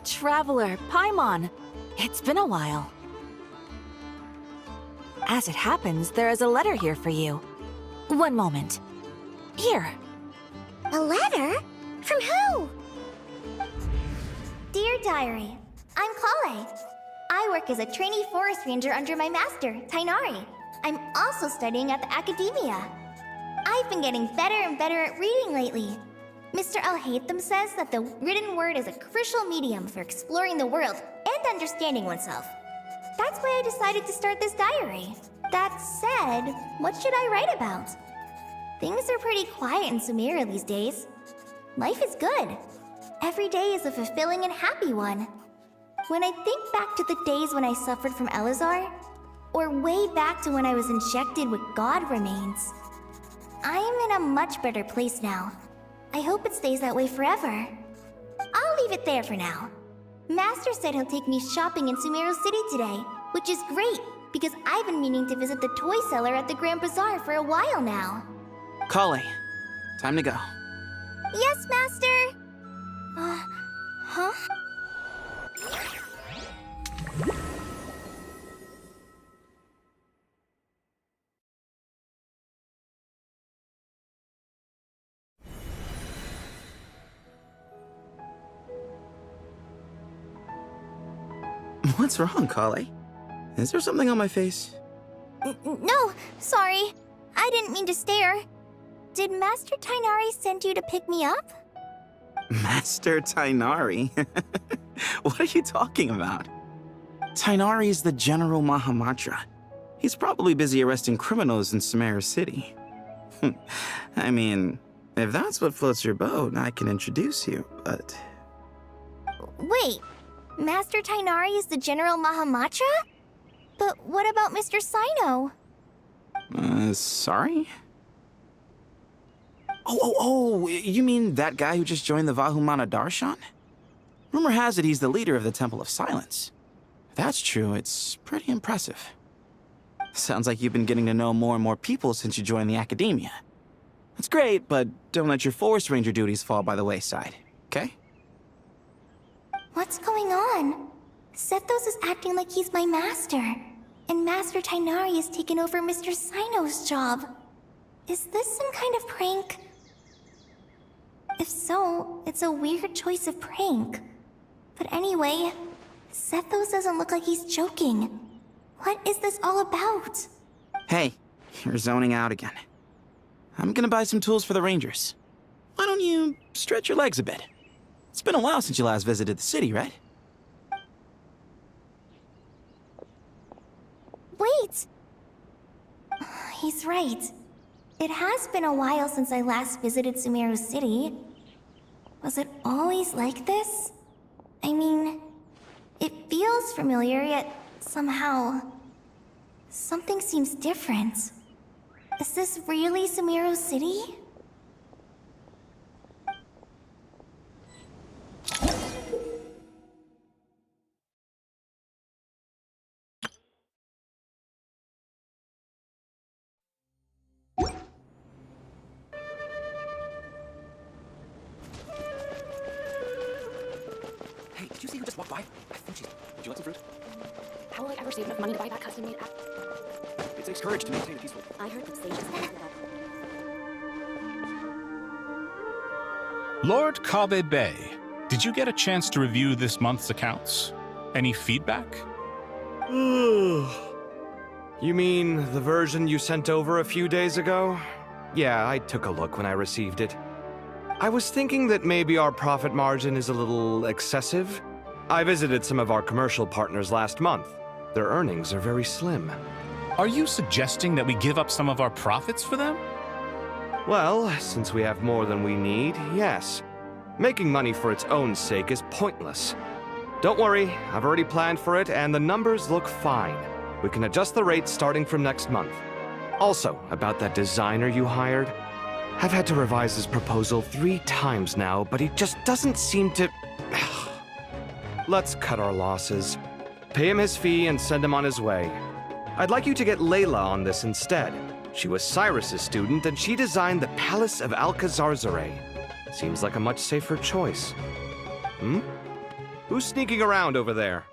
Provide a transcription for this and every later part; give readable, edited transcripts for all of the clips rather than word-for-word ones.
Traveler, Paimon. It's been a while. As it happens, there is a letter here for you. One moment. Here. A letter? From who? Dear Diary, I'm Kale. I work as a trainee forest ranger under my master, Tainari. I'm also studying at the academia. I've been getting better and better at reading lately. Mr. Al-Haytham says that the written word is a crucial medium for exploring the world and understanding oneself. That's why I decided to start this diary. That said, what should I write about? Things are pretty quiet in Sumeru these days. Life is good. Every day is a fulfilling and happy one. When I think back to the days when I suffered from Elazar, or way back to when I was injected with God remains, I am in a much better place now. I hope it stays that way forever. I'll leave it there for now. Master said he'll take me shopping in Sumeru City today, which is great, because I've been meaning to visit the toy seller at the Grand Bazaar for a while now. Kale, time to go. Yes, Master! Huh? What's wrong, Kale? Is there something on my face? No, sorry. I didn't mean to stare. Did Master Tainari send you to pick me up? Master Tainari? What are you talking about? Tainari is the General Mahamatra. He's probably busy arresting criminals in Sumeru City. I mean, if that's what floats your boat, I can introduce you, but... Wait, Master Tainari is the General Mahamatra? But what about Mr. Sino? Sorry? Oh, you mean that guy who just joined the Vahumana Darshan? Rumor has it he's the leader of the Temple of Silence. If that's true, it's pretty impressive. Sounds like you've been getting to know more and more people since you joined the academia. That's great, but don't let your forest ranger duties fall by the wayside, okay? What's going on? Sethos is acting like he's my master, and Master Tainari has taken over Mr. Sino's job. Is this some kind of prank? If so, it's a weird choice of prank. But anyway, Sethos doesn't look like he's joking. What is this all about? Hey, you're zoning out again. I'm gonna buy some tools for the rangers. Why don't you stretch your legs a bit? It's been a while since you last visited the city, right? Wait! He's right. It has been a while since I last visited Sumeru City. Was it always like this? I mean, it feels familiar, yet somehow... something seems different. Is this really Sumeru City? Hey, did you see who just walked by? I think she's... Would you like some fruit? How will I ever save enough money to buy that custom-made app? It takes courage to maintain a peaceful... I heard that sages have it up. Lord Kabe Bay, did you get a chance to review this month's accounts? Any feedback? You mean the version you sent over a few days ago? Yeah, I took a look when I received it. I was thinking that maybe our profit margin is a little excessive. I visited some of our commercial partners last month. Their earnings are very slim. Are you suggesting that we give up some of our profits for them? Well, since we have more than we need, yes. Making money for its own sake is pointless. Don't worry, I've already planned for it, and the numbers look fine. We can adjust the rates starting from next month. Also, about that designer you hired, I've had to revise his proposal 3 times now, but he just doesn't seem to... Let's cut our losses. Pay him his fee and send him on his way. I'd like you to get Layla on this instead. She was Cyrus's student, and she designed the Palace of Alcazarzare. Seems like a much safer choice. Who's sneaking around over there?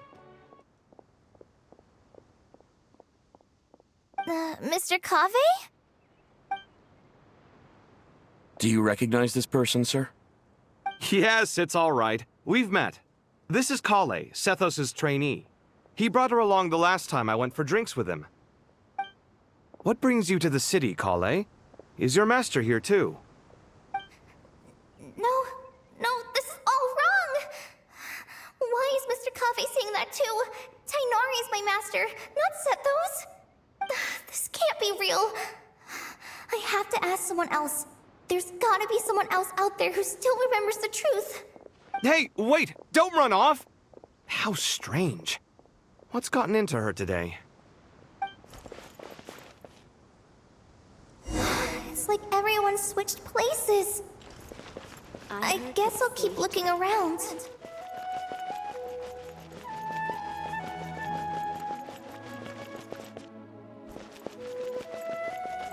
Mr. Cave? Do you recognize this person, sir? Yes, it's all right. We've met. This is Kale, Sethos' trainee. He brought her along the last time I went for drinks with him. What brings you to the city, Kale? Is your master here too? No, this is all wrong! Why is Mr. Cave saying that too? Tainari is my master, not Sethos. This can't be real. I have to ask someone else. There's gotta be someone else out there who still remembers the truth. Hey, wait! Don't run off! How strange. What's gotten into her today? It's like everyone switched places. I guess I'll keep looking around.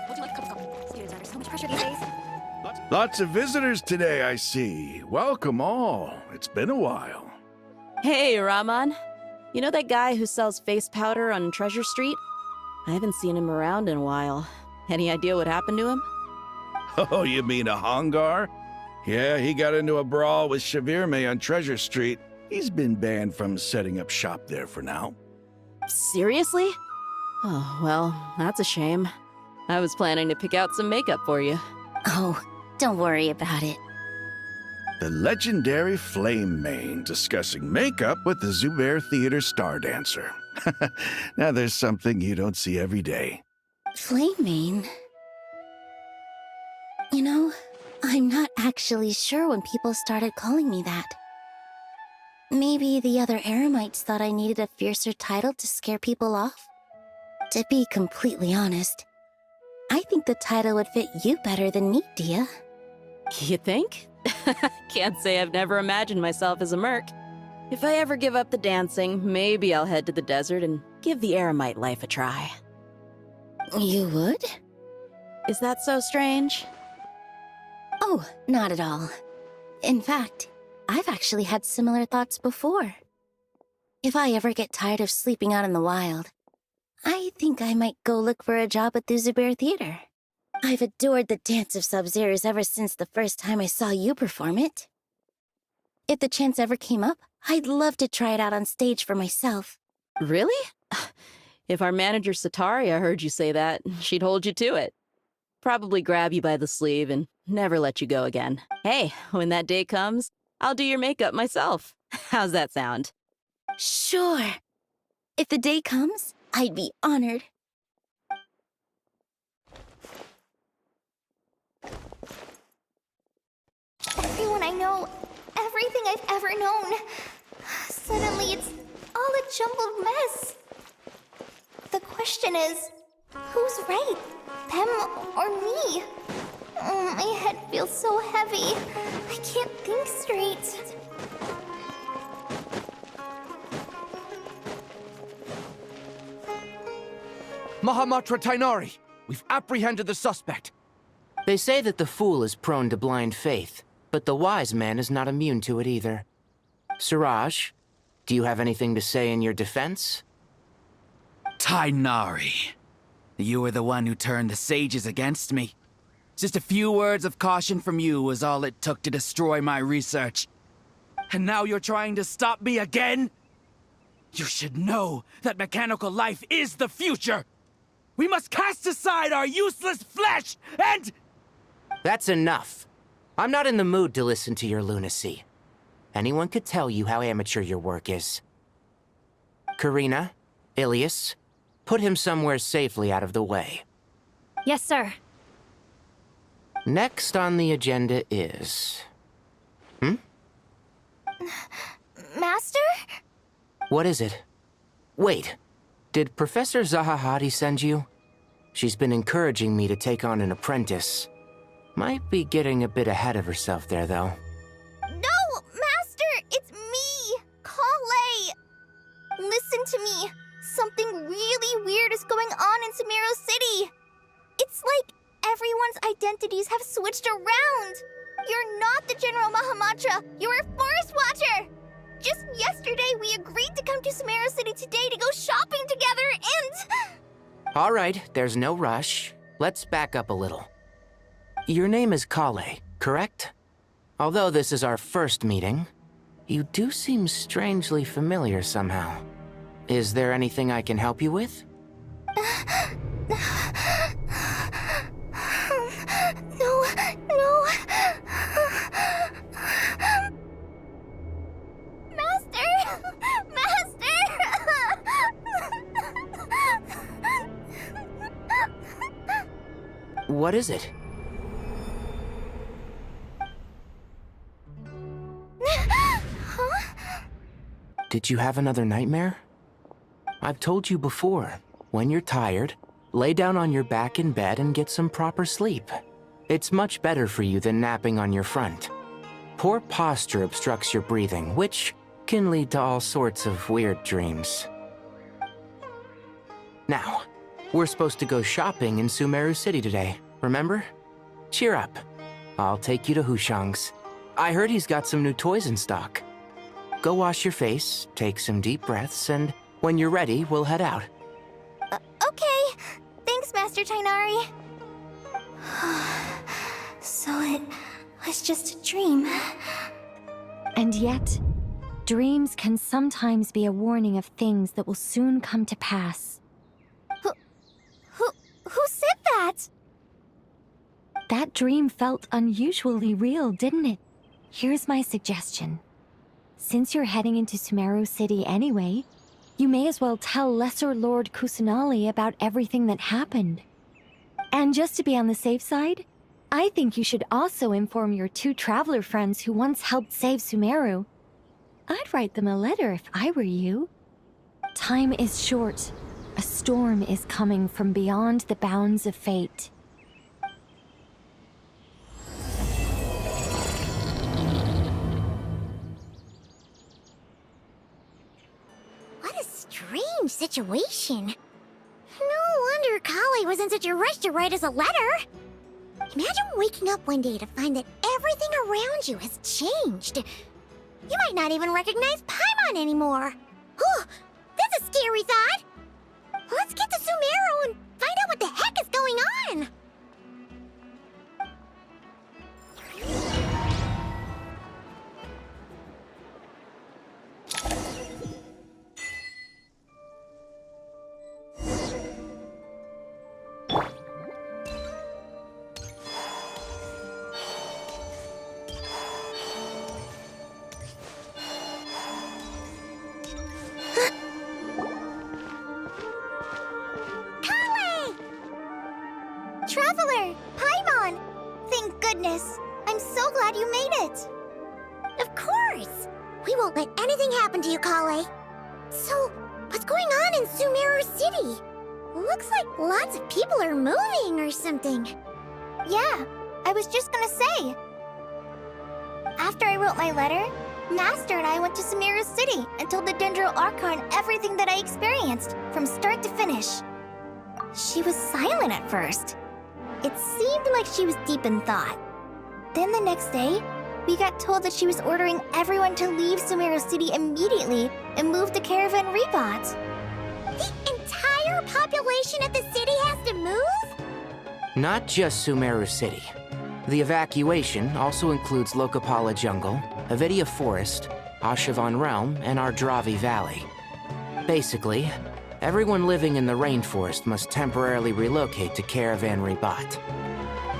Would you like a cup of coffee? Students are under so much pressure these days. Lots of visitors today, I see. Welcome all. It's been a while. Hey, Rahman. You know that guy who sells face powder on Treasure Street? I haven't seen him around in a while. Any idea what happened to him? Oh, you mean a Hongar? Yeah, he got into a brawl with Shavirme on Treasure Street. He's been banned from setting up shop there for now. Seriously? Oh, well, that's a shame. I was planning to pick out some makeup for you. Oh, don't worry about it. The legendary Flame Mane discussing makeup with the Zubair Theater star dancer. Now there's something you don't see every day. Flame Mane? You know, I'm not actually sure when people started calling me that. Maybe the other Eremites thought I needed a fiercer title to scare people off? To be completely honest, I think the title would fit you better than me, Dia. You think? Can't say I've never imagined myself as a merc. If I ever give up the dancing, maybe I'll head to the desert and give the Eremite life a try. You would? Is that so strange? Oh, not at all. In fact, I've actually had similar thoughts before. If I ever get tired of sleeping out in the wild, I think I might go look for a job at the Zubair Theater. I've adored the dance of Sub-Zeros ever since the first time I saw you perform it. If the chance ever came up, I'd love to try it out on stage for myself. Really? If our manager Sataria heard you say that, she'd hold you to it. Probably grab you by the sleeve and never let you go again. Hey, when that day comes, I'll do your makeup myself. How's that sound? Sure. If the day comes, I'd be honored. Everyone I know, everything I've ever known. Suddenly it's all a jumbled mess. The question is, who's right? Them or me? My head feels so heavy. I can't think straight. Mahamatra Tainari, we've apprehended the suspect. They say that the fool is prone to blind faith, but the wise man is not immune to it either. Suraj, do you have anything to say in your defense? Tainari, you were the one who turned the sages against me. Just a few words of caution from you was all it took to destroy my research. And now you're trying to stop me again? You should know that mechanical life is the future! We must cast aside our useless flesh and... That's enough. I'm not in the mood to listen to your lunacy. Anyone could tell you how amateur your work is. Karina, Ilias, put him somewhere safely out of the way. Yes, sir. Next on the agenda is... Master? What is it? Wait, did Professor Zahahati send you? She's been encouraging me to take on an apprentice. Might be getting a bit ahead of herself there, though. No, Master! It's me! Kale! Listen to me. Something really weird is going on in Sumeru City. It's like everyone's identities have switched around. You're not the General Mahamatra. You're a Forest Watcher. Just yesterday, we agreed to come to Sumeru City today to go shopping together and... All right, there's no rush. Let's back up a little. Your name is Kale, correct? Although this is our first meeting, you do seem strangely familiar somehow. Is there anything I can help you with? No. Master! What is it? Did you have another nightmare? I've told you before, when you're tired, lay down on your back in bed and get some proper sleep. It's much better for you than napping on your front. Poor posture obstructs your breathing, which can lead to all sorts of weird dreams. Now, we're supposed to go shopping in Sumeru City today, remember? Cheer up. I'll take you to Hushang's. I heard he's got some new toys in stock. Go wash your face, take some deep breaths, and when you're ready, we'll head out. Okay. Thanks, Master Tainari. So it was just a dream. And yet, dreams can sometimes be a warning of things that will soon come to pass. Who said that? That dream felt unusually real, didn't it? Here's my suggestion. Since you're heading into Sumeru City anyway, you may as well tell Lesser Lord Kusanali about everything that happened. And just to be on the safe side, I think you should also inform your 2 traveler friends who once helped save Sumeru. I'd write them a letter if I were you. Time is short. A storm is coming from beyond the bounds of fate. What a strange situation. No wonder Kale was in such a rush to write us a letter. Imagine waking up one day to find that everything around you has changed. You might not even recognize Paimon anymore. Oh, that's a scary thought. Let's get to Sumeru and find out what the heck is going on. Traveler! Paimon! Thank goodness! I'm so glad you made it! Of course! We won't let anything happen to you, Kale. So, what's going on in Sumeru City? Looks like lots of people are moving or something. Yeah, I was just gonna say. After I wrote my letter, Master and I went to Sumeru City and told the Dendro Archon everything that I experienced, from start to finish. She was silent at first. It seemed like she was deep in thought. Then the next day, we got told that she was ordering everyone to leave Sumeru City immediately and move to Caravan Rebot. The entire population of the city has to move? Not just Sumeru City. The evacuation also includes Lokapala Jungle, Avidia Forest, Ashavan Realm, and Ardravi Valley. Basically, everyone living in the rainforest must temporarily relocate to Caravan Rebot.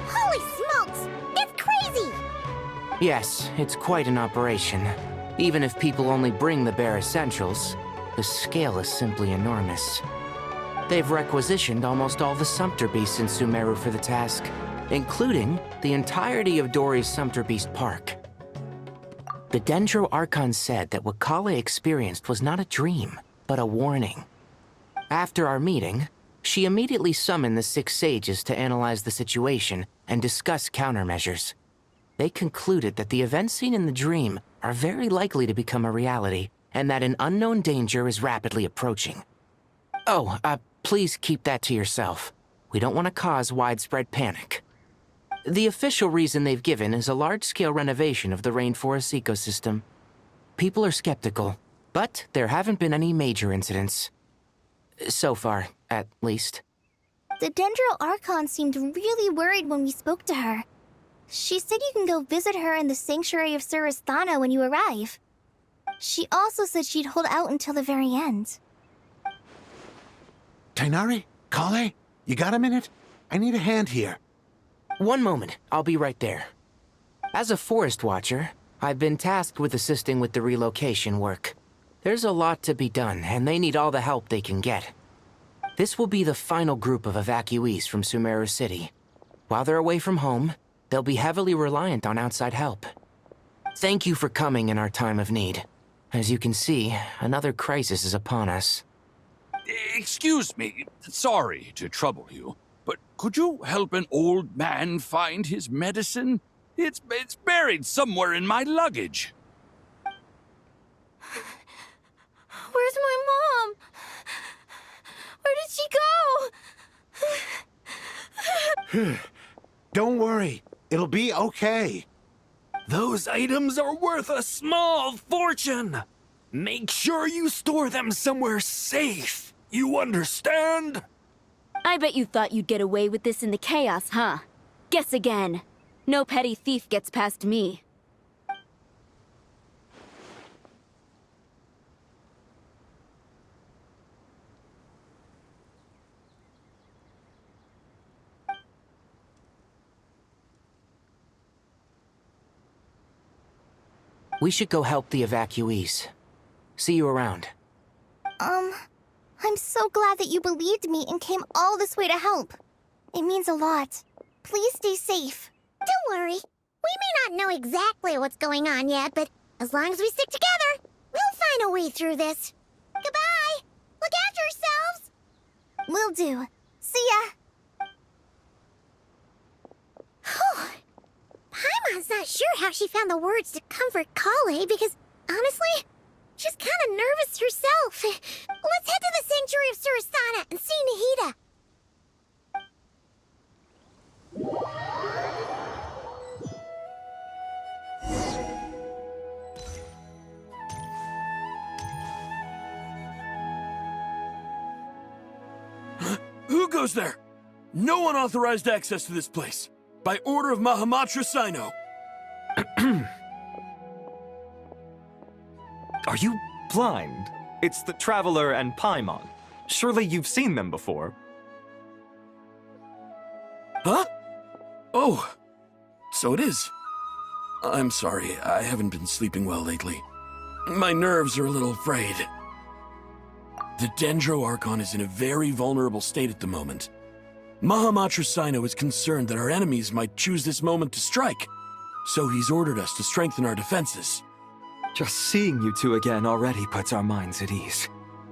Holy smokes! That's crazy! Yes, it's quite an operation. Even if people only bring the bare essentials, the scale is simply enormous. They've requisitioned almost all the Sumpter Beasts in Sumeru for the task, including the entirety of Dori's Sumpter Beast Park. The Dendro Archon said that what Kale experienced was not a dream, but a warning. After our meeting, she immediately summoned the 6 sages to analyze the situation and discuss countermeasures. They concluded that the events seen in the dream are very likely to become a reality, and that an unknown danger is rapidly approaching. Oh, please keep that to yourself. We don't want to cause widespread panic. The official reason they've given is a large-scale renovation of the rainforest ecosystem. People are skeptical, but there haven't been any major incidents. So far, at least. The Dendro Archon seemed really worried when we spoke to her. She said you can go visit her in the Sanctuary of Surasthana when you arrive. She also said she'd hold out until the very end. Tighnari? Kale? You got a minute? I need a hand here. One moment, I'll be right there. As a forest watcher, I've been tasked with assisting with the relocation work. There's a lot to be done, and they need all the help they can get. This will be the final group of evacuees from Sumeru City. While they're away from home, they'll be heavily reliant on outside help. Thank you for coming in our time of need. As you can see, another crisis is upon us. Excuse me, sorry to trouble you, but could you help an old man find his medicine? It's buried somewhere in my luggage. Where's my mom? Where did she go? Don't worry. It'll be okay. Those items are worth a small fortune. Make sure you store them somewhere safe. You understand? I bet you thought you'd get away with this in the chaos, huh? Guess again. No petty thief gets past me. We should go help the evacuees. See you around. I'm so glad that you believed me and came all this way to help. It means a lot. Please stay safe. Don't worry. We may not know exactly what's going on yet, but as long as we stick together, we'll find a way through this. Goodbye! Look after yourselves! Will do. See ya! Whew. Paimon's not sure how she found the words to comfort Kale because, honestly, she's kind of nervous herself. Let's head to the Sanctuary of Surasthana and see Nahida. Who goes there? No unauthorized access to this place. By order of Mahamatra Sino. Are you blind? It's the Traveler and Paimon. Surely you've seen them before. Huh? Oh, so it is. I'm sorry, I haven't been sleeping well lately. My nerves are a little frayed. The Dendro Archon is in a very vulnerable state at the moment. Mahamatra Sino is concerned that our enemies might choose this moment to strike, so he's ordered us to strengthen our defenses. Just seeing you two again already puts our minds at ease.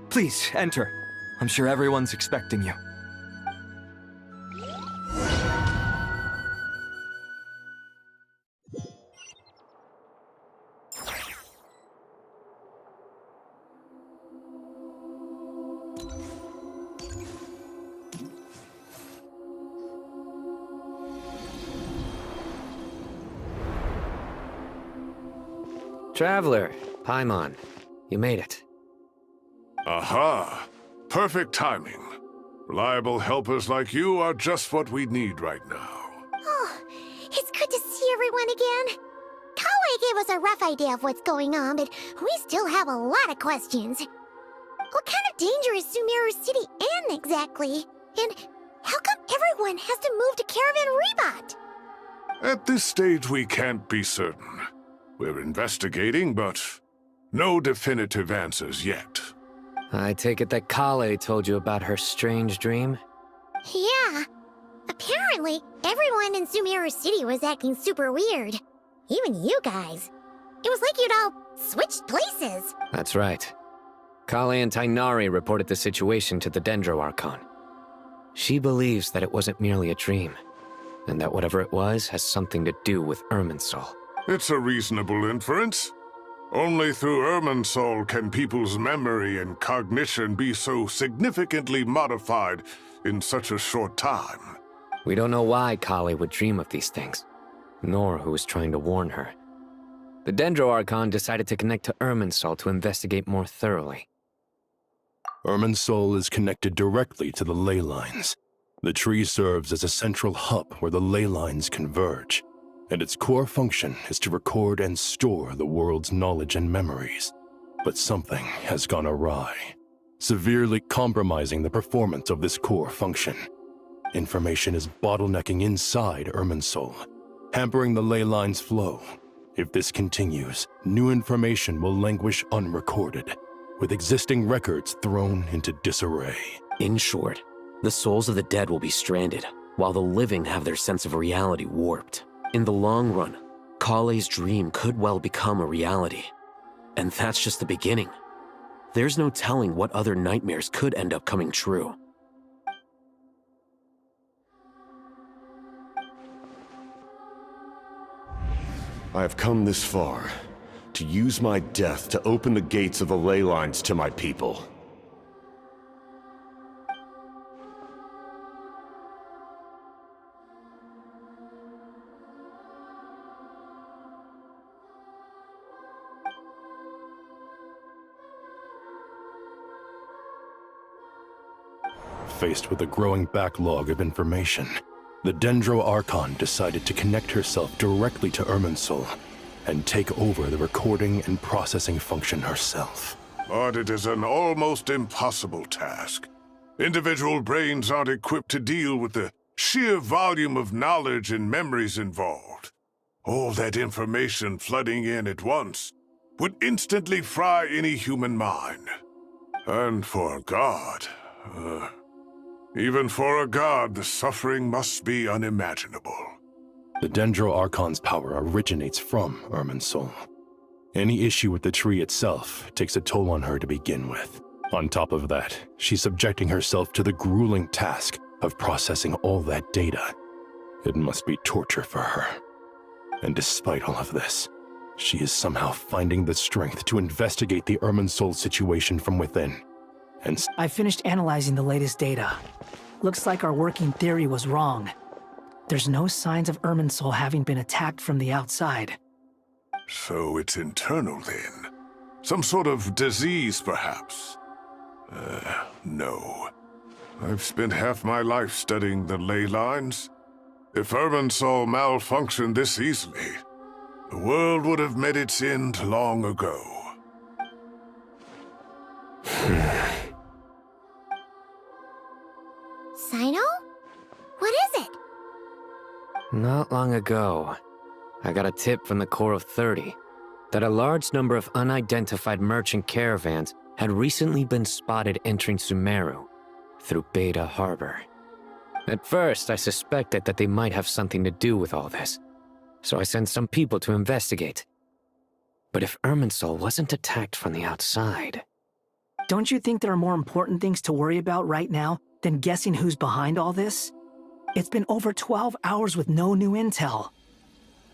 Please, enter. I'm sure everyone's expecting you. Traveler, Paimon, you made it. Aha! Perfect timing. Reliable helpers like you are just what we need right now. Oh, it's good to see everyone again. Kale gave us a rough idea of what's going on, but we still have a lot of questions. What kind of danger is Sumeru City in exactly? And how come everyone has to move to Caravan Rebot? At this stage, we can't be certain. We're investigating, but no definitive answers yet. I take it that Kale told you about her strange dream? Yeah. Apparently, everyone in Sumeru City was acting super weird. Even you guys. It was like you'd all switched places. That's right. Kale and Tainari reported the situation to the Dendro Archon. She believes that it wasn't merely a dream, and that whatever it was has something to do with Irminsul. It's a reasonable inference. Only through Irminsul can people's memory and cognition be so significantly modified in such a short time. We don't know why Kale would dream of these things, nor who was trying to warn her. The Dendro Archon decided to connect to Irminsul to investigate more thoroughly. Irminsul is connected directly to the ley lines. The tree serves as a central hub where the ley lines converge, and its core function is to record and store the world's knowledge and memories. But something has gone awry, severely compromising the performance of this core function. Information is bottlenecking inside Irminsul, hampering the ley lines' flow. If this continues, new information will languish unrecorded, with existing records thrown into disarray. In short, the souls of the dead will be stranded, while the living have their sense of reality warped. In the long run, Kale's dream could well become a reality. And that's just the beginning. There's no telling what other nightmares could end up coming true. I have come this far, to use my death to open the gates of the ley lines to my people. Faced with a growing backlog of information, the Dendro Archon decided to connect herself directly to Irminsul and take over the recording and processing function herself. But it is an almost impossible task. Individual brains aren't equipped to deal with the sheer volume of knowledge and memories involved. All that information flooding in at once would instantly fry any human mind. And for a god, even for a god, the suffering must be unimaginable. The Dendro Archon's power originates from Irminsul. Any issue with the tree itself takes a toll on her to begin with. On top of that, she's subjecting herself to the grueling task of processing all that data. It must be torture for her. And despite all of this, she is somehow finding the strength to investigate the Irminsul situation from within. And I finished analyzing the latest data. Looks like our working theory was wrong. There's no signs of Irminsul having been attacked from the outside. So it's internal then? Some sort of disease, perhaps? No. I've spent half my life studying the ley lines. If Irminsul malfunctioned this easily, the world would have met its end long ago. Sino? What is it? Not long ago, I got a tip from the Core of 30 that a large number of unidentified merchant caravans had recently been spotted entering Sumeru through Beta Harbor. At first, I suspected that they might have something to do with all this, so I sent some people to investigate. But if Irminsul wasn't attacked from the outside... Don't you think there are more important things to worry about right now than guessing who's behind all this? It's been over 12 hours with no new intel.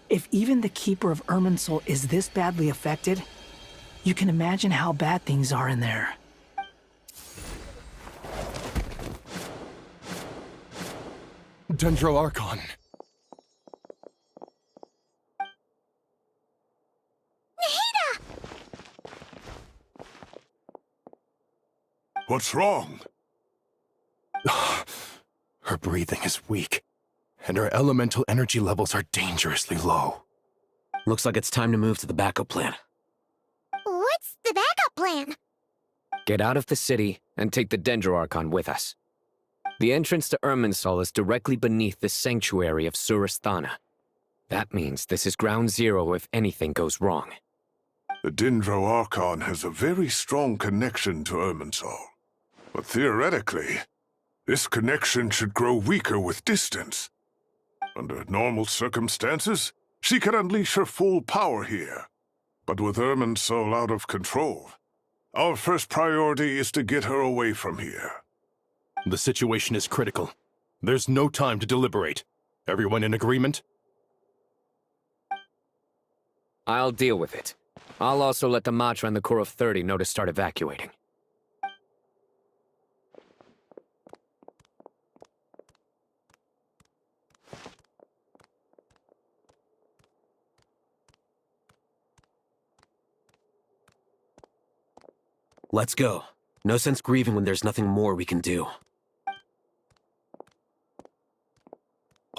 If even the Keeper of Irminsul is this badly affected, you can imagine how bad things are in there. Dendro Archon. What's wrong? Her breathing is weak, and her elemental energy levels are dangerously low. Looks like it's time to move to the backup plan. What's the backup plan? Get out of the city and take the Dendro Archon with us. The entrance to Irminsul is directly beneath the sanctuary of Surasthana. That means this is ground zero if anything goes wrong. The Dendro Archon has a very strong connection to Irminsul. But theoretically, this connection should grow weaker with distance. Under normal circumstances, she could unleash her full power here. But with Irmin's soul out of control, our first priority is to get her away from here. The situation is critical. There's no time to deliberate. Everyone in agreement? I'll deal with it. I'll also let the Matra and the Core of 30 know to start evacuating. Let's go. No sense grieving when there's nothing more we can do.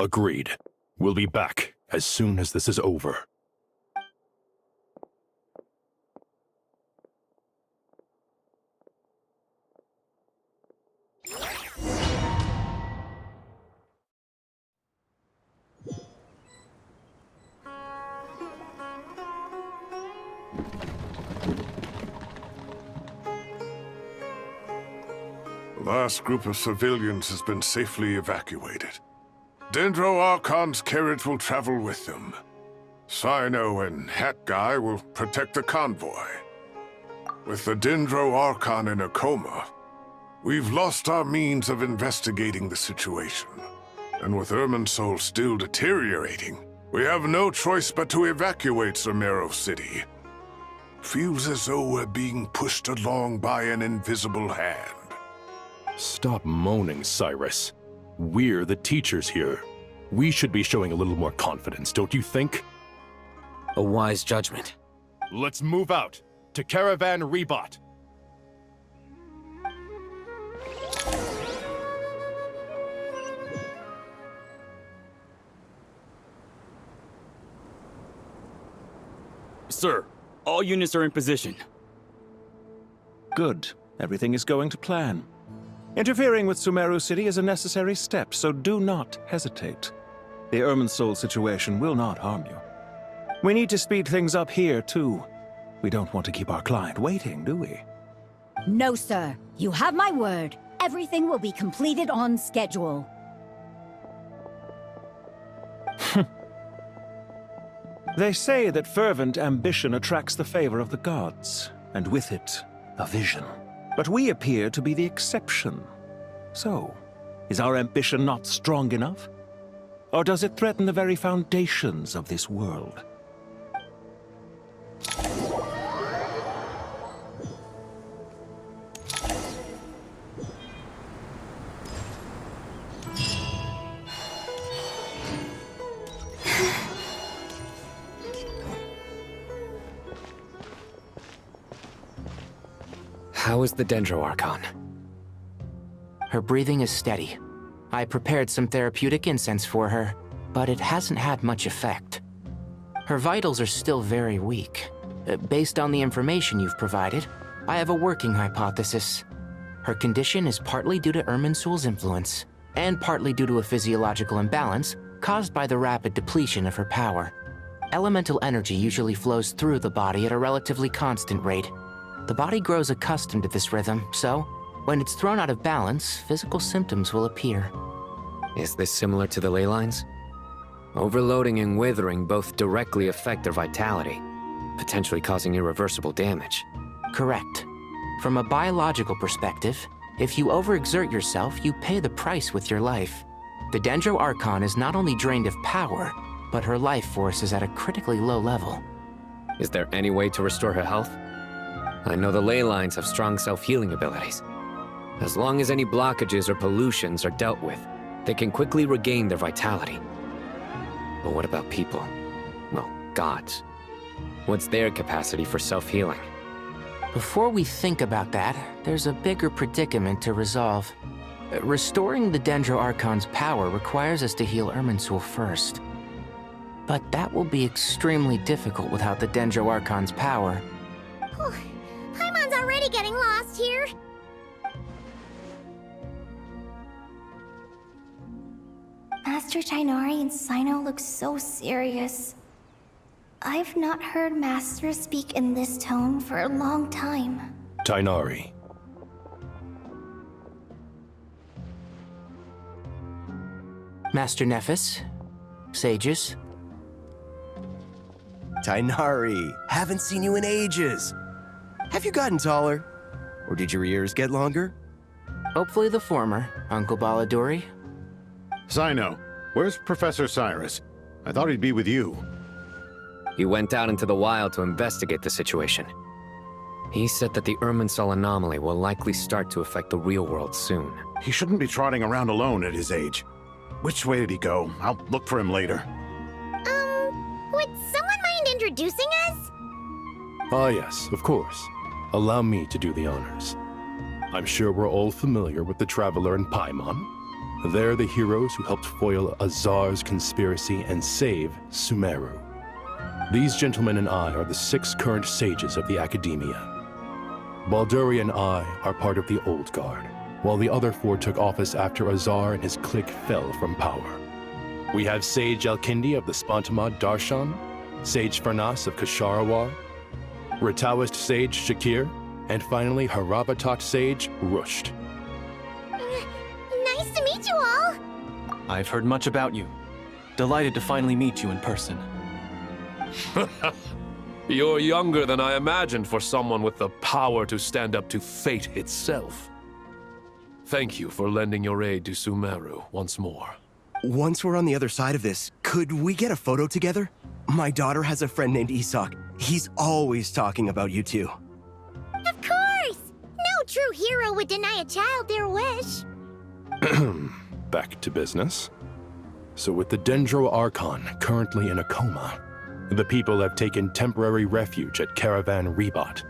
Agreed. We'll be back as soon as this is over. The last group of civilians has been safely evacuated. Dendro Archon's carriage will travel with them. Sino and Hat Guy will protect the convoy. With the Dendro Archon in a coma, we've lost our means of investigating the situation. And with Irmin's soul still deteriorating, we have no choice but to evacuate Sumeru City. Feels as though we're being pushed along by an invisible hand. Stop moaning, Cyrus. We're the teachers here. We should be showing a little more confidence, don't you think? A wise judgment. Let's move out to Caravan Rebot. Sir, all units are in position. Good. Everything is going to plan. Interfering with Sumeru City is a necessary step, so do not hesitate. The Irminsoul situation will not harm you. We need to speed things up here, too. We don't want to keep our client waiting, do we? No, sir. You have my word. Everything will be completed on schedule. They say that fervent ambition attracts the favor of the gods, and with it, a vision. But we appear to be the exception. So, is our ambition not strong enough? Or does it threaten the very foundations of this world? How is the Dendro Archon? Her breathing is steady. I prepared some therapeutic incense for her, but it hasn't had much effect. Her vitals are still very weak. Based on the information you've provided, I have a working hypothesis. Her condition is partly due to Irminsoul's influence, and partly due to a physiological imbalance caused by the rapid depletion of her power. Elemental energy usually flows through the body at a relatively constant rate. The body grows accustomed to this rhythm, so when it's thrown out of balance, physical symptoms will appear. Is this similar to the ley lines? Overloading and withering both directly affect their vitality, potentially causing irreversible damage. Correct. From a biological perspective, if you overexert yourself, you pay the price with your life. The Dendro Archon is not only drained of power, but her life force is at a critically low level. Is there any way to restore her health? I know the ley lines have strong self-healing abilities. As long as any blockages or pollutions are dealt with, they can quickly regain their vitality. But what about people? Well, gods. What's their capacity for self-healing? Before we think about that, there's a bigger predicament to resolve. Restoring the Dendro Archon's power requires us to heal Irminsoul first. But that will be extremely difficult without the Dendro Archon's power. Paimon's already getting lost here. Master Tainari and Sino look so serious. I've not heard Master speak in this tone for a long time. Tainari. Master Nephis, sages. Tainari, haven't seen you in ages. Have you gotten taller? Or did your ears get longer? Hopefully the former, Uncle Baladuri. Sino, where's Professor Cyrus? I thought he'd be with you. He went out into the wild to investigate the situation. He said that the Irminsul anomaly will likely start to affect the real world soon. He shouldn't be trotting around alone at his age. Which way did he go? I'll look for him later. Would someone mind introducing us? Ah, yes, of course. Allow me to do the honors. I'm sure we're all familiar with the Traveler and Paimon. They're the heroes who helped foil Azar's conspiracy and save Sumeru. These gentlemen and I are the 6 current sages of the Academia. Balduri and I are part of the Old Guard, while the other 4 took office after Azar and his clique fell from power. We have Sage Elkindi of the Spantamad Darshan, Sage Farnas of Kasharawar, Ritaoist Sage Shakir, and finally Haravatat Sage Rusht. Nice to meet you all! I've heard much about you. Delighted to finally meet you in person. You're younger than I imagined for someone with the power to stand up to fate itself. Thank you for lending your aid to Sumeru once more. Once we're on the other side of this, could we get a photo together? My daughter has a friend named Isak. He's always talking about you two. Of course! No true hero would deny a child their wish. Back to business. So with the Dendro Archon currently in a coma, the people have taken temporary refuge at Caravan Rebot,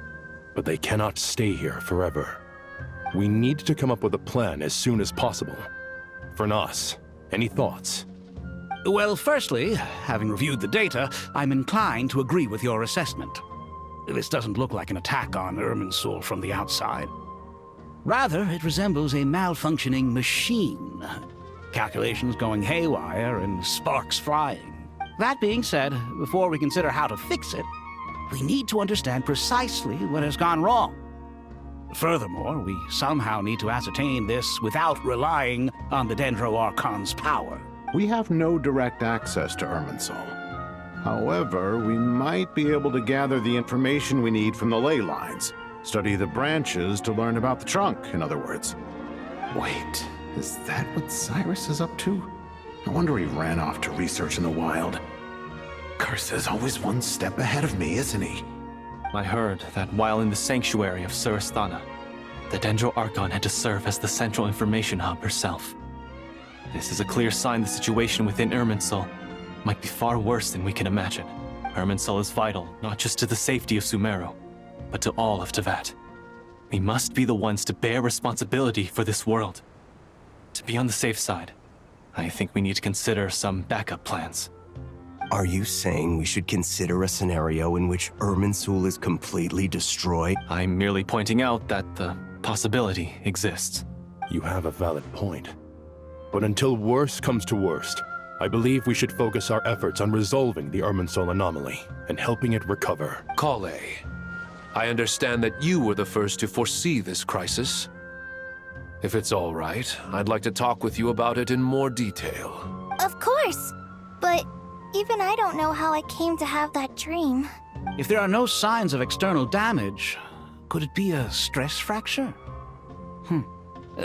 but they cannot stay here forever. We need to come up with a plan as soon as possible. Farnas, any thoughts? Well, firstly, having reviewed the data, I'm inclined to agree with your assessment. This doesn't look like an attack on Irminsul from the outside. Rather, it resembles a malfunctioning machine. Calculations going haywire and sparks flying. That being said, before we consider how to fix it, we need to understand precisely what has gone wrong. Furthermore, we somehow need to ascertain this without relying on the Dendro Archon's power. We have no direct access to Irminsul. However, we might be able to gather the information we need from the ley lines. Study the branches to learn about the trunk, in other words. Wait, is that what Cyrus is up to? No wonder he ran off to research in the wild. Curse is always one step ahead of me, isn't he? I heard that while in the sanctuary of Surasthana, the Dendro Archon had to serve as the central information hub herself. This is a clear sign the situation within Irminsul might be far worse than we can imagine. Irminsul is vital, not just to the safety of Sumeru, but to all of Teyvat. We must be the ones to bear responsibility for this world. To be on the safe side, I think we need to consider some backup plans. Are you saying we should consider a scenario in which Irminsul is completely destroyed? I'm merely pointing out that the possibility exists. You have a valid point. But until worst comes to worst, I believe we should focus our efforts on resolving the Irminsul anomaly and helping it recover. Kale, I understand that you were the first to foresee this crisis. If it's all right, I'd like to talk with you about it in more detail. Of course! But even I don't know how I came to have that dream. If there are no signs of external damage, could it be a stress fracture?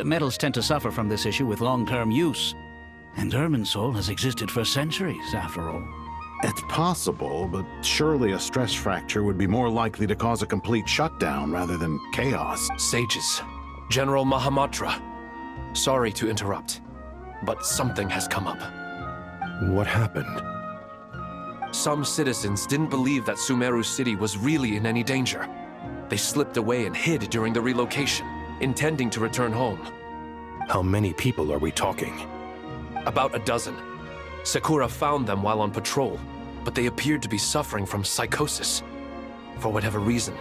Metals tend to suffer from this issue with long-term use. And Irminsul has existed for centuries, after all. It's possible, but surely a stress fracture would be more likely to cause a complete shutdown rather than chaos. Sages, General Mahamatra, sorry to interrupt, but something has come up. What happened? Some citizens didn't believe that Sumeru City was really in any danger. They slipped away and hid during the relocation, intending to return home. How many people are we talking? About a dozen. Sakura found them while on patrol, but they appeared to be suffering from psychosis. For whatever reason,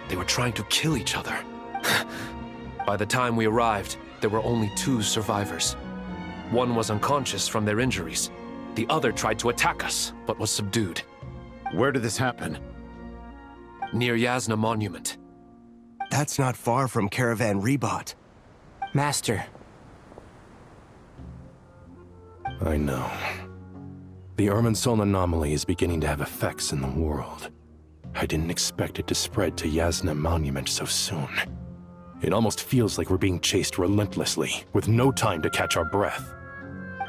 they were trying to kill each other. By the time we arrived, there were only 2 survivors. One was unconscious from their injuries. The other tried to attack us, but was subdued. Where did this happen? Near Yasna Monument. That's not far from Caravan Rebot. Master. I know. The Irminsul anomaly is beginning to have effects in the world. I didn't expect it to spread to Yasna Monument so soon. It almost feels like we're being chased relentlessly, with no time to catch our breath.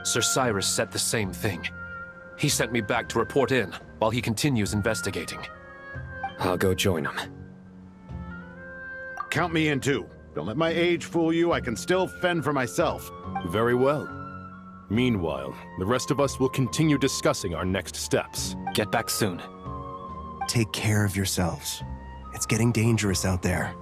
Sir Cyrus said the same thing. He sent me back to report in, while he continues investigating. I'll go join him. Count me in too. Don't let my age fool you, I can still fend for myself. Very well. Meanwhile, the rest of us will continue discussing our next steps. Get back soon. Take care of yourselves. It's getting dangerous out there.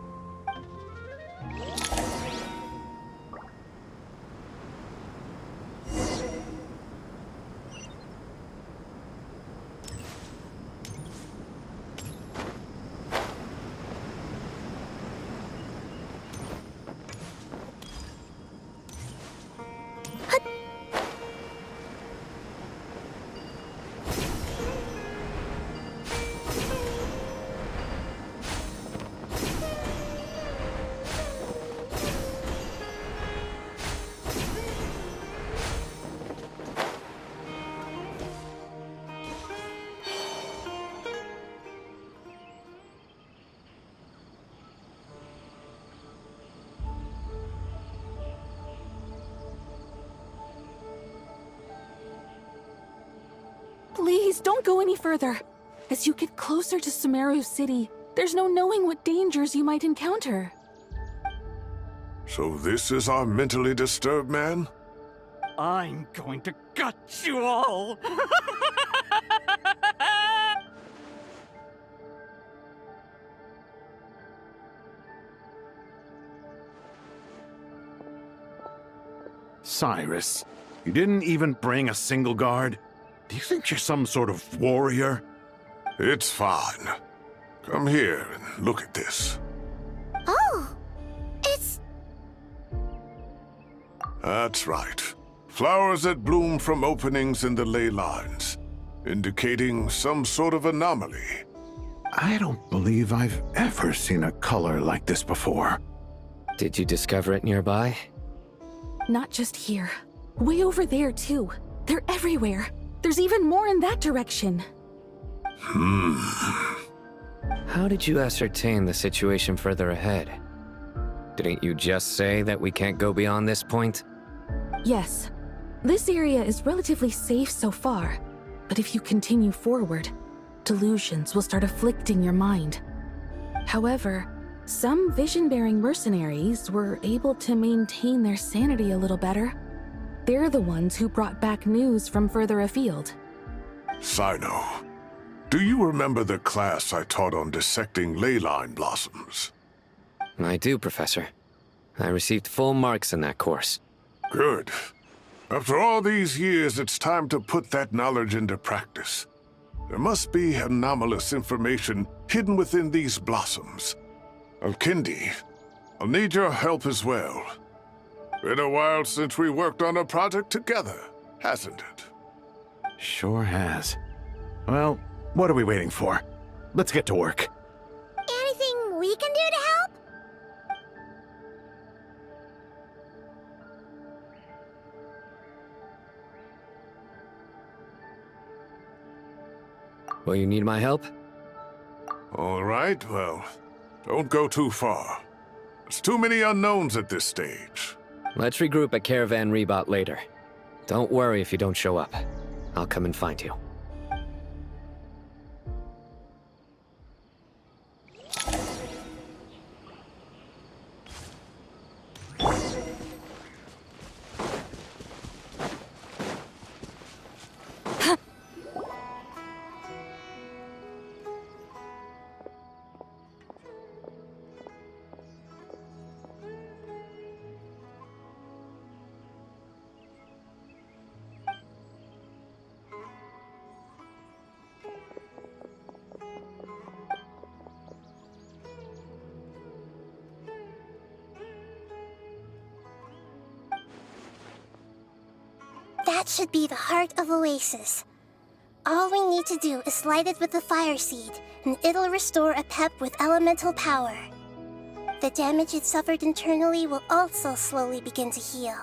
Please, don't go any further. As you get closer to Sumeru City, there's no knowing what dangers you might encounter. So this is our mentally disturbed man? I'm going to gut you all! Cyrus, you didn't even bring a single guard? Do you think you're some sort of warrior? It's fine. Come here and look at this. Oh, it's... That's right. Flowers that bloom from openings in the ley lines, indicating some sort of anomaly. I don't believe I've ever seen a color like this before. Did you discover it nearby? Not just here. Way over there, too. They're everywhere. There's even more in that direction. How did you ascertain the situation further ahead? Didn't you just say that we can't go beyond this point? Yes. This area is relatively safe so far, but if you continue forward, delusions will start afflicting your mind. However, some vision-bearing mercenaries were able to maintain their sanity a little better. They're the ones who brought back news from further afield. Sino, do you remember the class I taught on dissecting ley line blossoms? I do, Professor. I received full marks in that course. Good. After all these years, it's time to put that knowledge into practice. There must be anomalous information hidden within these blossoms. Alkindi, I'll need your help as well. Been a while since we worked on a project together, hasn't it? Sure has. Well, what are we waiting for? Let's get to work. Anything we can do to help? Will you need my help? All right, well, don't go too far. There's too many unknowns at this stage. Let's regroup at Caravan Rebot later. Don't worry if you don't show up. I'll come and find you. That should be the heart of Oasis. All we need to do is light it with the fire seed, and it'll restore a pep with elemental power. The damage it suffered internally will also slowly begin to heal.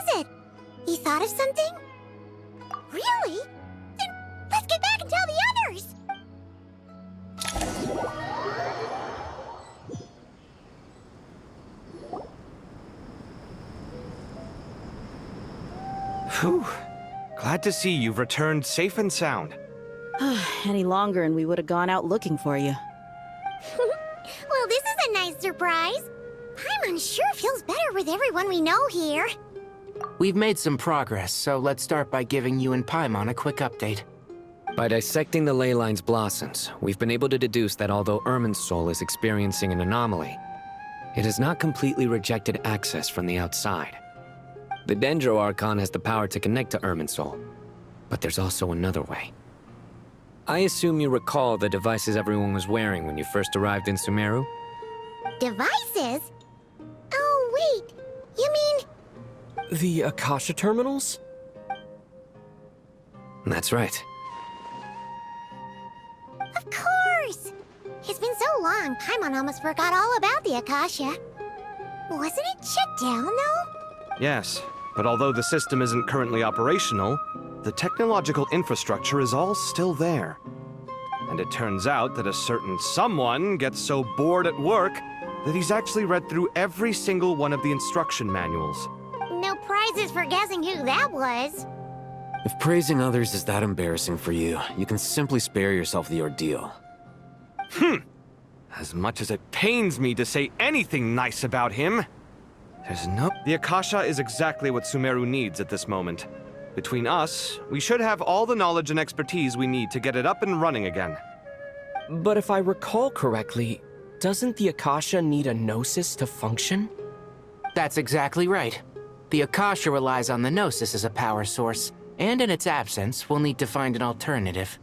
is it? You thought of something? Really? Then let's get back and tell the others! Whew. Glad to see you've returned safe and sound. Any longer and we would have gone out looking for you. Well, this is a nice surprise. Paimon sure feels better with everyone we know here. We've made some progress, so let's start by giving you and Paimon a quick update. By dissecting the ley line's blossoms, we've been able to deduce that although Irminsul is experiencing an anomaly, it has not completely rejected access from the outside. The Dendro Archon has the power to connect to Irminsul, but there's also another way. I assume you recall the devices everyone was wearing when you first arrived in Sumeru? Devices? Oh, wait. You mean... The Akasha terminals? That's right. Of course! It's been so long, Paimon almost forgot all about the Akasha. Wasn't it shut down, though? Yes, but although the system isn't currently operational, the technological infrastructure is all still there. And it turns out that a certain someone gets so bored at work that he's actually read through every single one of the instruction manuals. No prizes for guessing who that was. If praising others is that embarrassing for you, you can simply spare yourself the ordeal. As much as it pains me to say anything nice about him, The Akasha is exactly what Sumeru needs at this moment. Between us, we should have all the knowledge and expertise we need to get it up and running again. But if I recall correctly, doesn't the Akasha need a Gnosis to function? That's exactly right. The Akasha relies on the Gnosis as a power source, and in its absence, we'll need to find an alternative.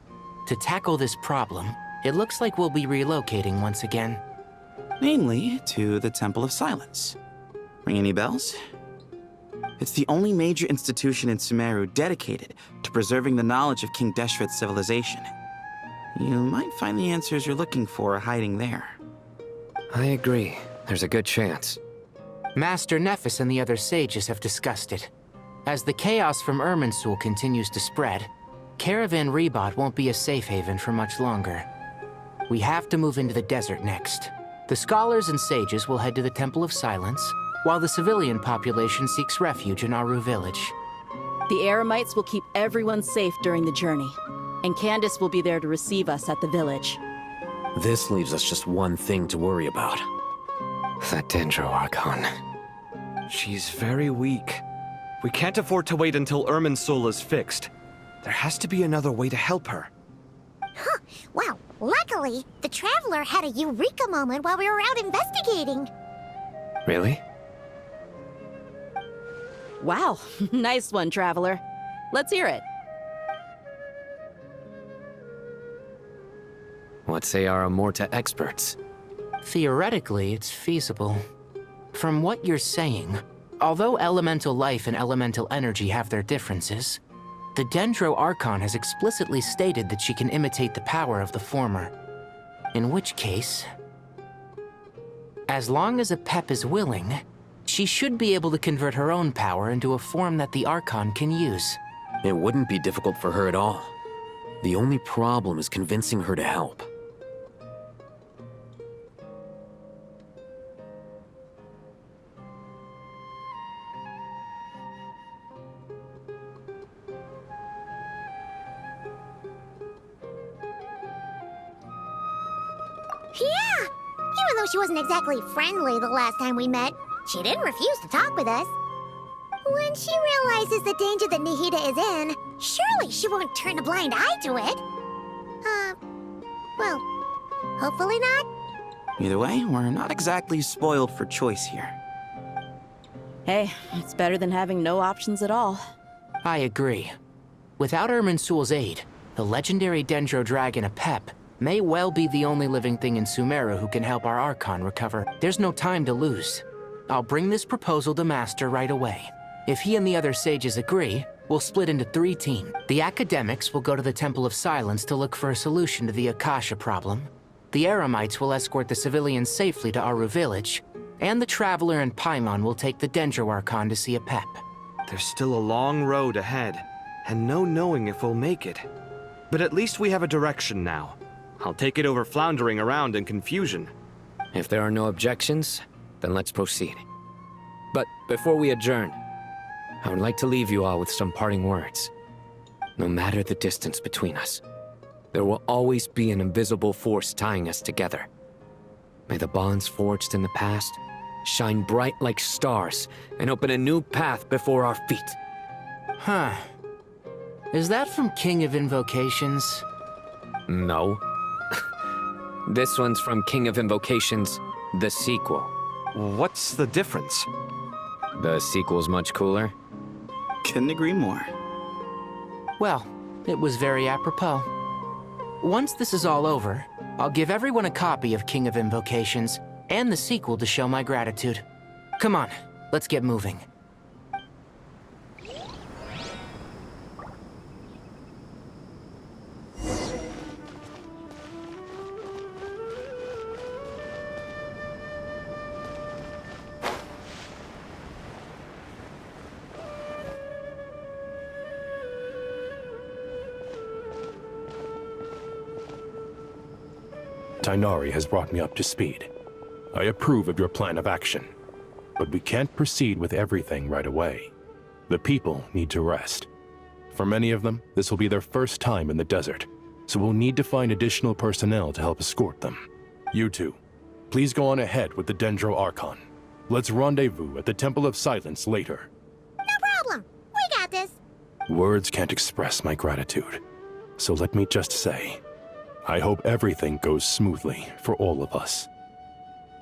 To tackle this problem, it looks like we'll be relocating once again. Namely, to the Temple of Silence. Ring any bells? It's the only major institution in Sumeru dedicated to preserving the knowledge of King Deshret's civilization. You might find the answers you're looking for hiding there. I agree. There's a good chance. Master Nephis and the other sages have discussed it. As the chaos from Irminsul continues to spread, Caravan Rebot won't be a safe haven for much longer. We have to move into the desert next. The scholars and sages will head to the Temple of Silence, while the civilian population seeks refuge in Aru village. The Eremites will keep everyone safe during the journey, and Candace will be there to receive us at the village. This leaves us just one thing to worry about. That Dendro Archon. She's very weak. We can't afford to wait until Irminsul is fixed. There has to be another way to help her. Huh. Wow. Luckily, the Traveler had a eureka moment while we were out investigating. Really? Wow, nice one, Traveler. Let's hear it. What say our Amorta experts? Theoretically, it's feasible. From what you're saying, although elemental life and elemental energy have their differences, the Dendro Archon has explicitly stated that she can imitate the power of the former. In which case, as long as Apep is willing, she should be able to convert her own power into a form that the Archon can use. It wouldn't be difficult for her at all. The only problem is convincing her to help. Yeah! Even though she wasn't exactly friendly the last time we met, she didn't refuse to talk with us. When she realizes the danger that Nihida is in, surely she won't turn a blind eye to it. Well, hopefully not. Either way, we're not exactly spoiled for choice here. Hey, it's better than having no options at all. I agree. Without Irminsul's aid, the legendary Dendro Dragon Apep may well be the only living thing in Sumeru who can help our Archon recover. There's no time to lose. I'll bring this proposal to Master right away. If he and the other sages agree, we'll split into 3 teams. The academics will go to the Temple of Silence to look for a solution to the Akasha problem. The Eremites will escort the civilians safely to Aru village, and the Traveler and Paimon will take the Dendro Archon to see Apep. There's still a long road ahead, and no knowing if we'll make it. But at least we have a direction now. I'll take it over floundering around in confusion. If there are no objections, then let's proceed. But before we adjourn, I would like to leave you all with some parting words. No matter the distance between us, there will always be an invisible force tying us together. May the bonds forged in the past shine bright like stars and open a new path before our feet. Huh. Is that from King of Invocations? No. This one's from King of Invocations, the sequel. What's the difference? The sequel's much cooler. Couldn't agree more. Well, it was very apropos. Once this is all over, I'll give everyone a copy of King of Invocations and the sequel to show my gratitude. Come on, let's get moving. Tighnari has brought me up to speed. I approve of your plan of action, but we can't proceed with everything right away. The people need to rest. For many of them, this will be their first time in the desert, so we'll need to find additional personnel to help escort them. You two, please go on ahead with the Dendro Archon. Let's rendezvous at the Temple of Silence later. No problem. We got this. Words can't express my gratitude, so let me just say, I hope everything goes smoothly for all of us.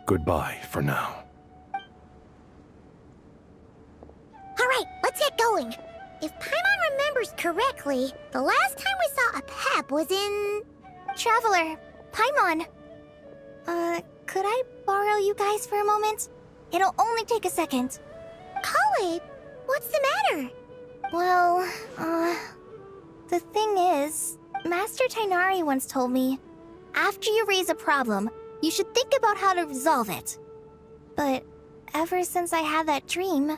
Goodbye for now. All right, let's get going. If Paimon remembers correctly, the last time we saw a Pep was in... Traveler, Paimon. Could I borrow you guys for a moment? It'll only take a second. Kale, what's the matter? Well, the thing is, Master Tighnari once told me, after you raise a problem, you should think about how to resolve it. But ever since I had that dream,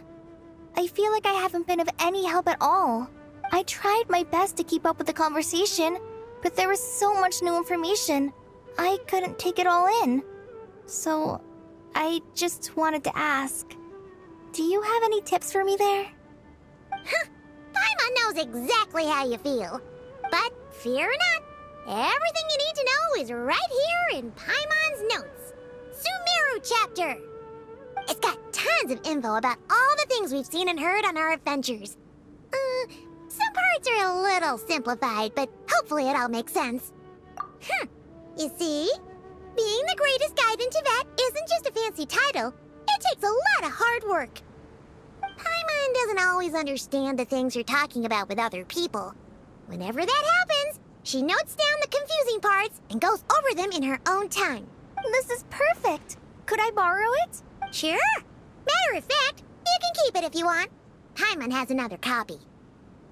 I feel like I haven't been of any help at all. I tried my best to keep up with the conversation, but there was so much new information, I couldn't take it all in. So, I just wanted to ask, do you have any tips for me there? Huh, Paimon knows exactly how you feel. But fear not, everything you need to know is right here in Paimon's notes. Sumeru chapter. It's got tons of info about all the things we've seen and heard on our adventures. Some parts are a little simplified, but hopefully it all makes sense. You see? Being the greatest guide in Tibet isn't just a fancy title. It takes a lot of hard work. Paimon doesn't always understand the things you're talking about with other people. Whenever that happens, she notes down the confusing parts and goes over them in her own time. This is perfect. Could I borrow it? Sure. Matter of fact, you can keep it if you want. Paimon has another copy.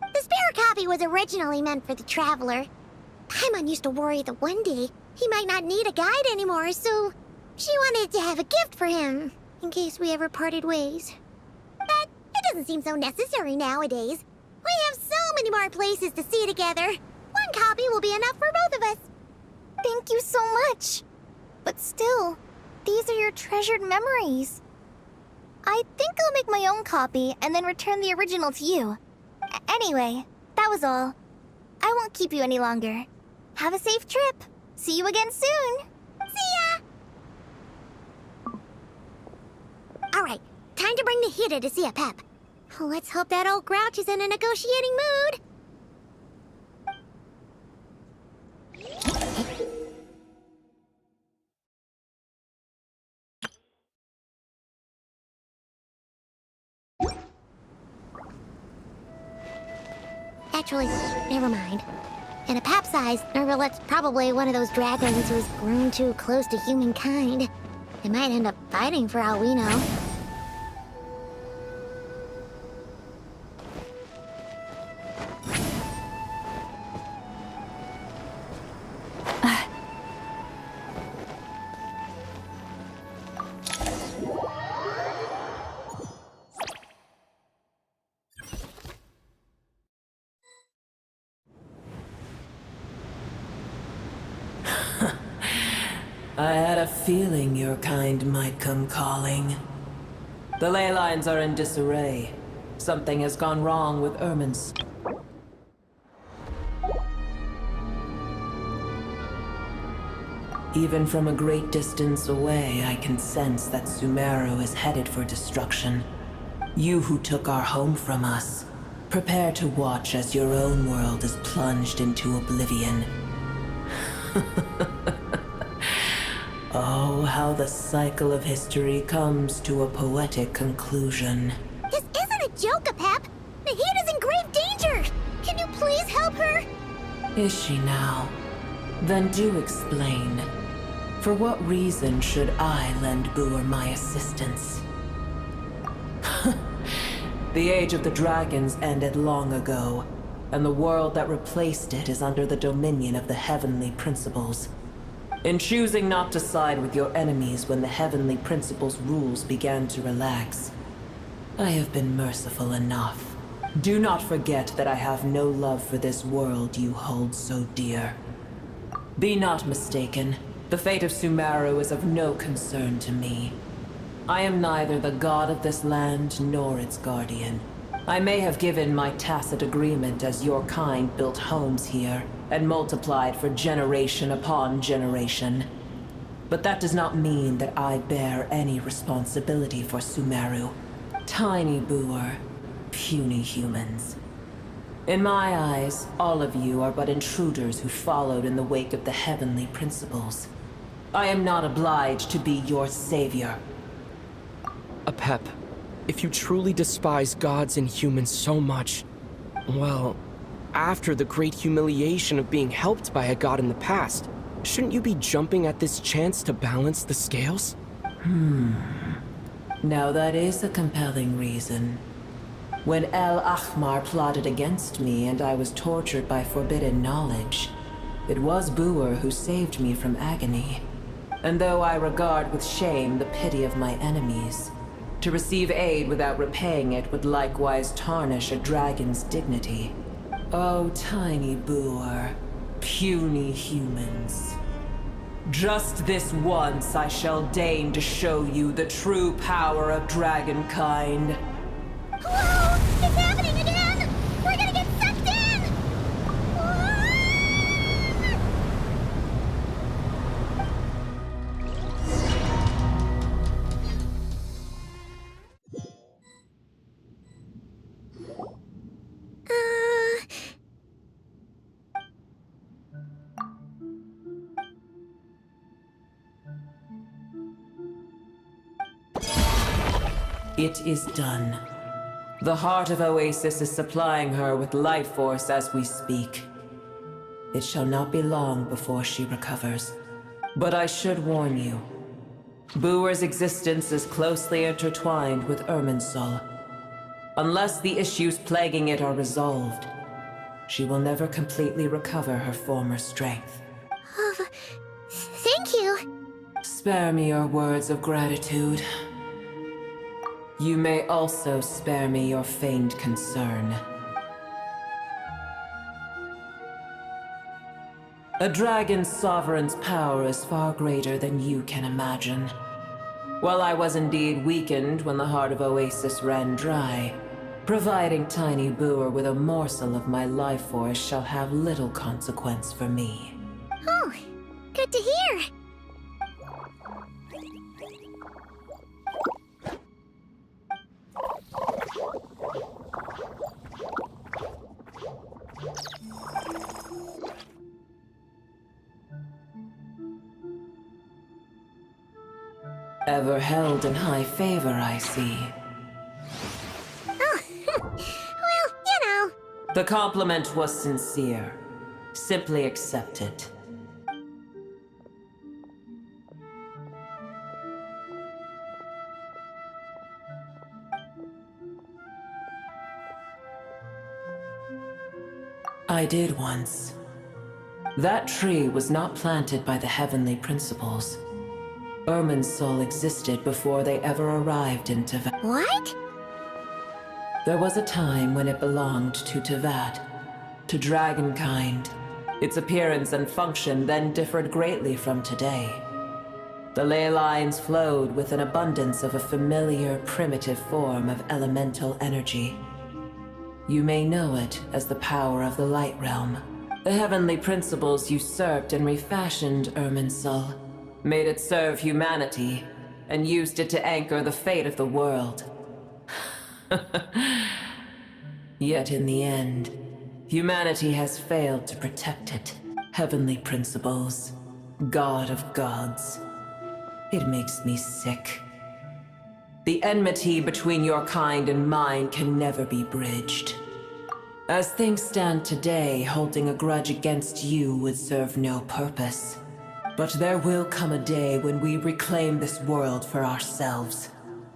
The spare copy was originally meant for the Traveler. Paimon used to worry that one day he might not need a guide anymore, so she wanted to have a gift for him, in case we ever parted ways. But it doesn't seem so necessary nowadays. We have so many more places to see together. One copy will be enough for both of us. Thank you so much. But still, these are your treasured memories. I think I'll make my own copy and then return the original to you. Anyway, that was all. I won't keep you any longer. Have a safe trip. See you again soon. See ya! Alright, time to bring the Hida to see a Pep. Let's hope that old grouch is in a negotiating mood. Actually, never mind. In a Pep size, Nervalet's probably one of those dragons who's grown too close to humankind. They might end up fighting for all we know. had a feeling your kind might come calling. The ley lines are in disarray. Something has gone wrong with Ermin's. Even from a great distance away, I can sense that Sumeru is headed for destruction. You who took our home from us, prepare to watch as your own world is plunged into oblivion. Oh, how the cycle of history comes to a poetic conclusion. This isn't a joke, Apep! Nahida's in grave danger! Can you please help her? Is she now? Then do explain. For what reason should I lend Boer my assistance? The age of the dragons ended long ago, and the world that replaced it is under the dominion of the heavenly principles. In choosing not to side with your enemies when the heavenly principles' rules began to relax, I have been merciful enough. Do not forget that I have no love for this world you hold so dear. Be not mistaken. The fate of Sumeru is of no concern to me. I am neither the god of this land nor its guardian. I may have given my tacit agreement as your kind built homes here and multiplied for generation upon generation. But that does not mean that I bear any responsibility for Sumeru. Tiny Boer, puny humans. In my eyes, all of you are but intruders who followed in the wake of the heavenly principles. I am not obliged to be your savior. Apep, if you truly despise gods and humans so much, well, after the great humiliation of being helped by a god in the past, shouldn't you be jumping at this chance to balance the scales? Now that is a compelling reason. When El Ahmar plotted against me and I was tortured by forbidden knowledge, it was Boer who saved me from agony. And though I regard with shame the pity of my enemies, to receive aid without repaying it would likewise tarnish a dragon's dignity. Oh, tiny Boer, puny humans. Just this once I shall deign to show you the true power of dragonkind. Whoa! It's happening again! We're gonna get sucked in! It is done. The heart of Oasis is supplying her with life force as we speak. It shall not be long before she recovers. But I should warn you. Boer's existence is closely intertwined with Irminsul. Unless the issues plaguing it are resolved, she will never completely recover her former strength. Thank you. Spare me your words of gratitude. You may also spare me your feigned concern. A dragon's sovereign's power is far greater than you can imagine. While I was indeed weakened when the heart of Oasis ran dry, providing Tiny Boer with a morsel of my life force shall have little consequence for me. Oh, good to hear. Ever held in high favor, I see. Oh, well, you know. The compliment was sincere. Simply accept it. I did once. That tree was not planted by the heavenly principles. Irminsul existed before they ever arrived in Tevat. What? There was a time when it belonged to Tevat, to dragonkind. Its appearance and function then differed greatly from today. The ley lines flowed with an abundance of a familiar, primitive form of elemental energy. You may know it as the power of the Light Realm. The heavenly principles usurped and refashioned Irminsul, made it serve humanity, and used it to anchor the fate of the world. Yet in the end, humanity has failed to protect it. Heavenly principles, God of gods. It makes me sick. The enmity between your kind and mine can never be bridged. As things stand today, holding a grudge against you would serve no purpose. But there will come a day when we reclaim this world for ourselves.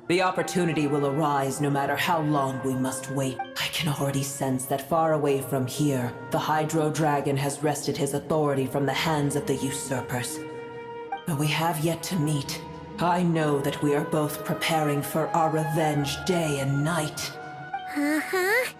The opportunity will arise no matter how long we must wait. I can already sense that far away from here, the Hydro Dragon has wrested his authority from the hands of the usurpers. Though we have yet to meet, I know that we are both preparing for our revenge day and night. Uh-huh.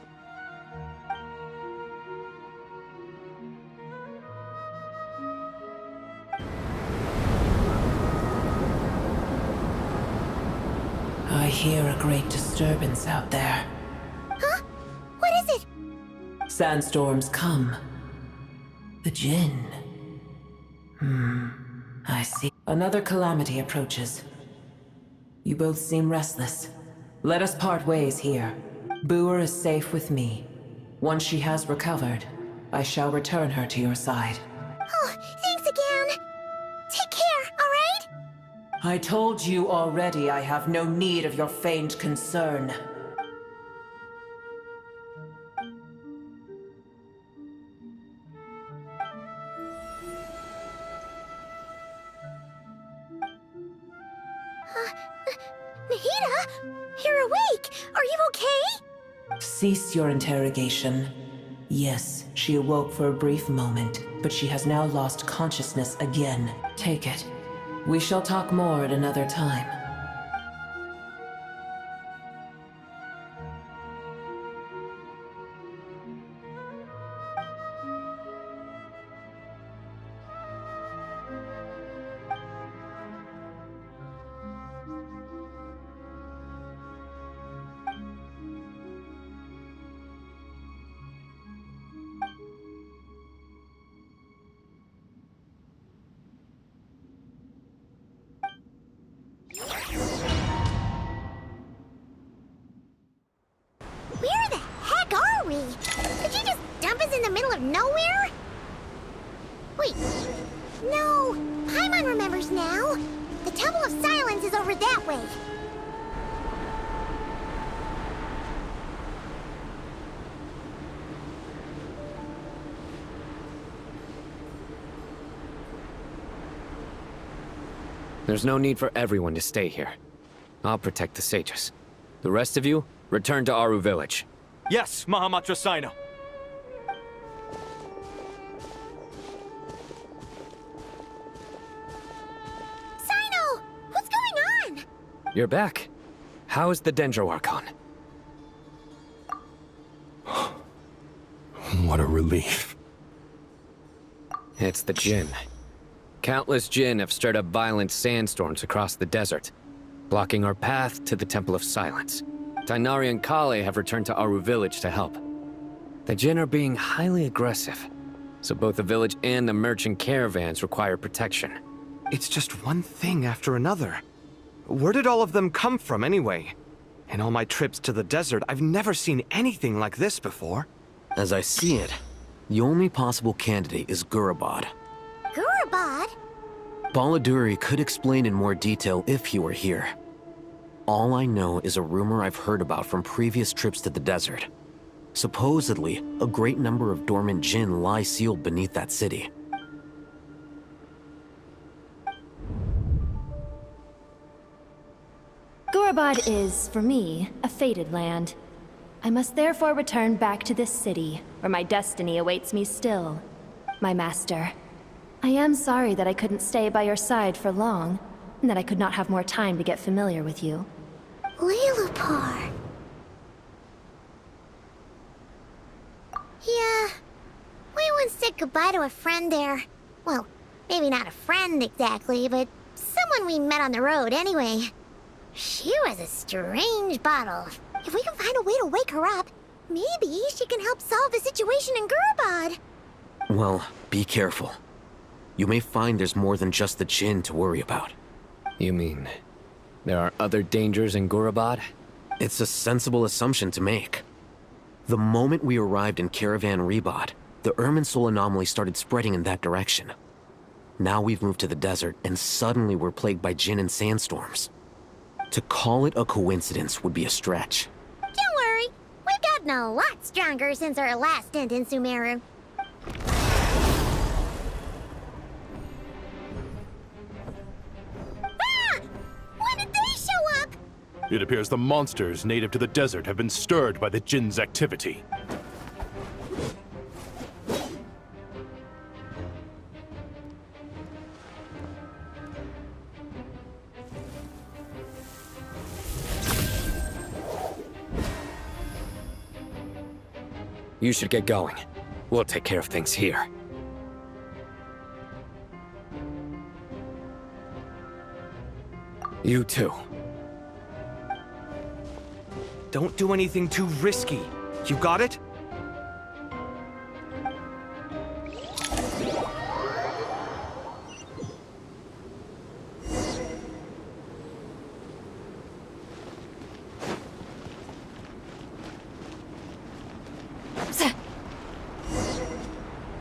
I hear a great disturbance out there. Huh? What is it? Sandstorms come. The Jinn. I see. Another calamity approaches. You both seem restless. Let us part ways here. Boer is safe with me. Once she has recovered, I shall return her to your side. Oh, thanks again. Take care, all right? I told you already I have no need of your feigned concern. Nahida? You're awake! Are you okay? Cease your interrogation. Yes, she awoke for a brief moment, but she has now lost consciousness again. Take it. We shall talk more at another time. Where the heck are we? Did you just dump us in the middle of nowhere? Wait. No. Paimon remembers now. The Temple of Silence is over that way. There's no need for everyone to stay here. I'll protect the sages. The rest of you, return to Aru village. Yes, Mahamatra Sino. Sino! What's going on? You're back. How's the Dendro Archon? What a relief. It's the Jinn. Countless Jinn have stirred up violent sandstorms across the desert, blocking our path to the Temple of Silence. Tighnari and Kale have returned to Aru village to help. The Jinn are being highly aggressive, so both the village and the merchant caravans require protection. It's just one thing after another. Where did all of them come from anyway? In all my trips to the desert, I've never seen anything like this before. As I see it, the only possible candidate is Gurabad. Gurabad? Baladuri could explain in more detail if he were here. All I know is a rumor I've heard about from previous trips to the desert. Supposedly, a great number of dormant Jinn lie sealed beneath that city. Gurabad is, for me, a fated land. I must therefore return back to this city, where my destiny awaits me still. My master. I am sorry that I couldn't stay by your side for long, and that I could not have more time to get familiar with you. Lilupar. Yeah. We once said goodbye to a friend there. Well, maybe not a friend exactly, but someone someone we met on the road anyway. She was a strange bottle. If we can find a way to wake her up, maybe she can help solve the situation in Gurabad. Well, be careful. You may find there's more than just the Jinn to worry about. You mean, there are other dangers in Gurabad? It's a sensible assumption to make. The moment we arrived in Caravan Rebod, the Irminsul anomaly started spreading in that direction. Now we've moved to the desert, and suddenly we're plagued by Jinn and sandstorms. To call it a coincidence would be a stretch. Don't worry, we've gotten a lot stronger since our last stint in Sumeru. Ah! When did they show up? It appears the monsters native to the desert have been stirred by the Jinn's activity. You should get going. We'll take care of things here. You too. Don't do anything too risky. You got it?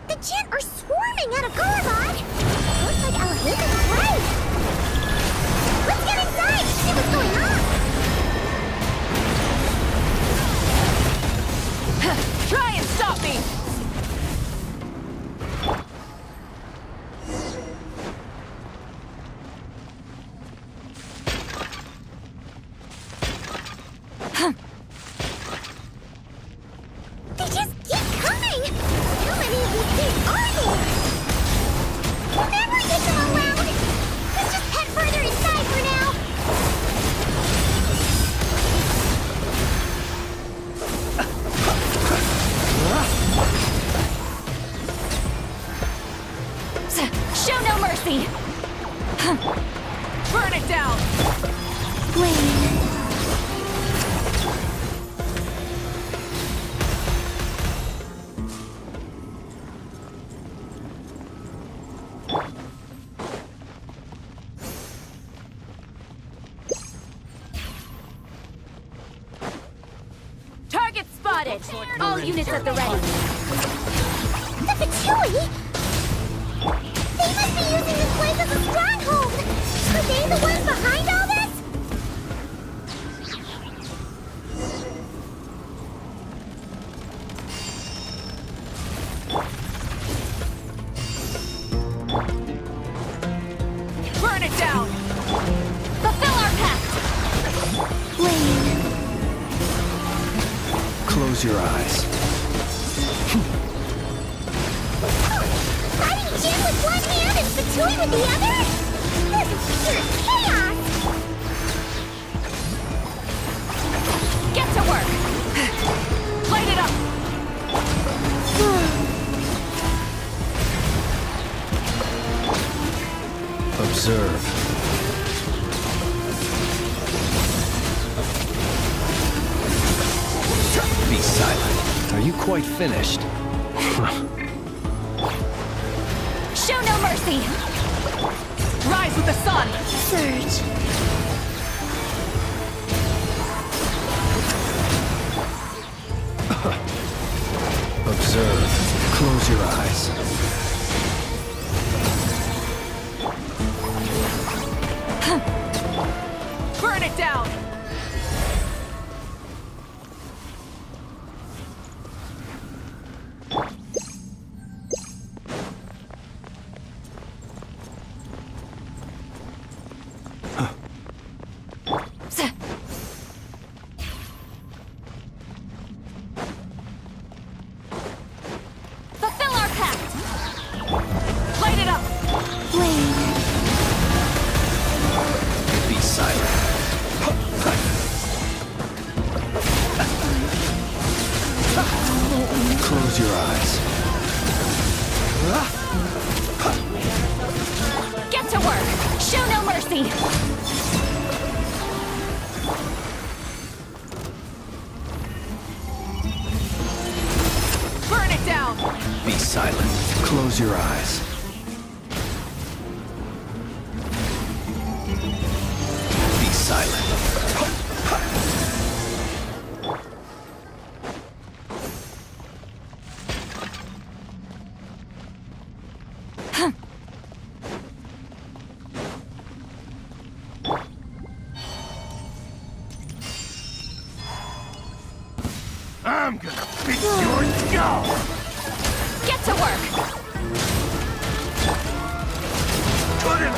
The Jinn are swarming out of Gurabad! Looks like Alahita was right! Let's get inside and see what's going on! Try and stop me! They just keep coming! How many of these things are there? We'll never get them all around! Let's just head further inside for now! Show no mercy! Burn it down! Target spotted! All units at the ready! The Fatui! They must be using this place as a stronghold! Are they the ones behind all this? Burn it down! Fulfill our pact! Close your eyes. Fighting Jin with one hand and Fatui with the other? This is pure chaos! Get to work! Light it up! Observe. Be silent. Are you quite finished? Show no mercy! Rise with the sun! Surge. Observe. Close your eyes. Burn it down! Fulfill our pact! Light it up! Be silent. Close your eyes. Get to to work! Show no mercy! Burn it down! Be silent. Close your eyes. Be silent. I'm gonna fix your skull! Get to work! Put him!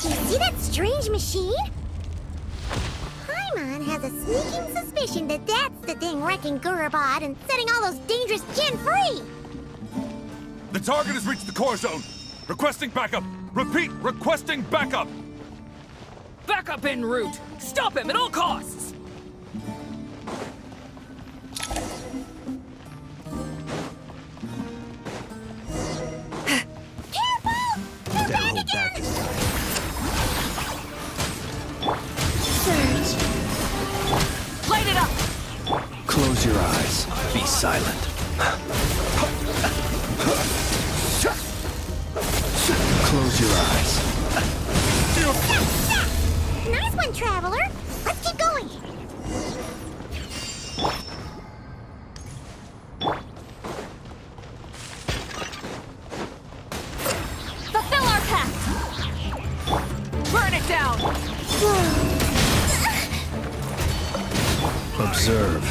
Do you see that strange machine? Paimon has a sneaking suspicion that that's the thing wrecking Gurabad and setting all those dangerous Jinn free! The target has reached the core zone. Requesting backup. Repeat, requesting backup. Backup en route! Stop him at all costs! Careful! They're back again! Surge. Light it up! Close your eyes. Be silent. Close your eyes. Nice one, Traveler! Let's keep going! Fulfill our pact! Burn it down! Observe.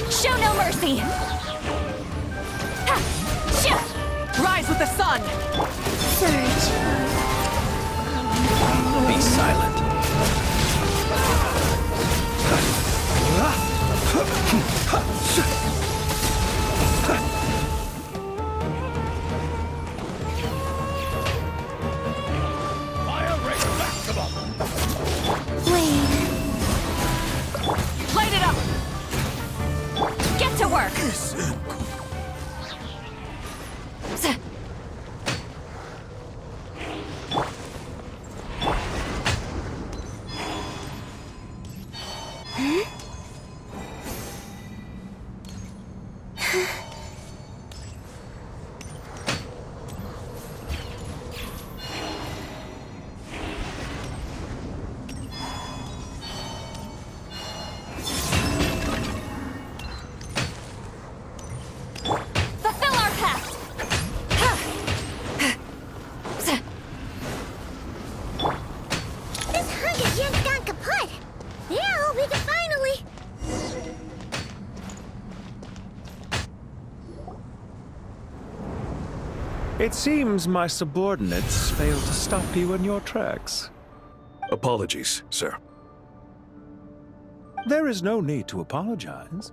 Show no mercy! Ha! Shia! Rise with the sun! Surge. Be silent. Fire rate maximum. Wait. Light it up! Get to work! Fulfill our pact! This hunk of Jinn's gone kaput! Now we can finally... It seems my subordinates failed to stop you in your tracks. Apologies, sir. There is no need to apologize.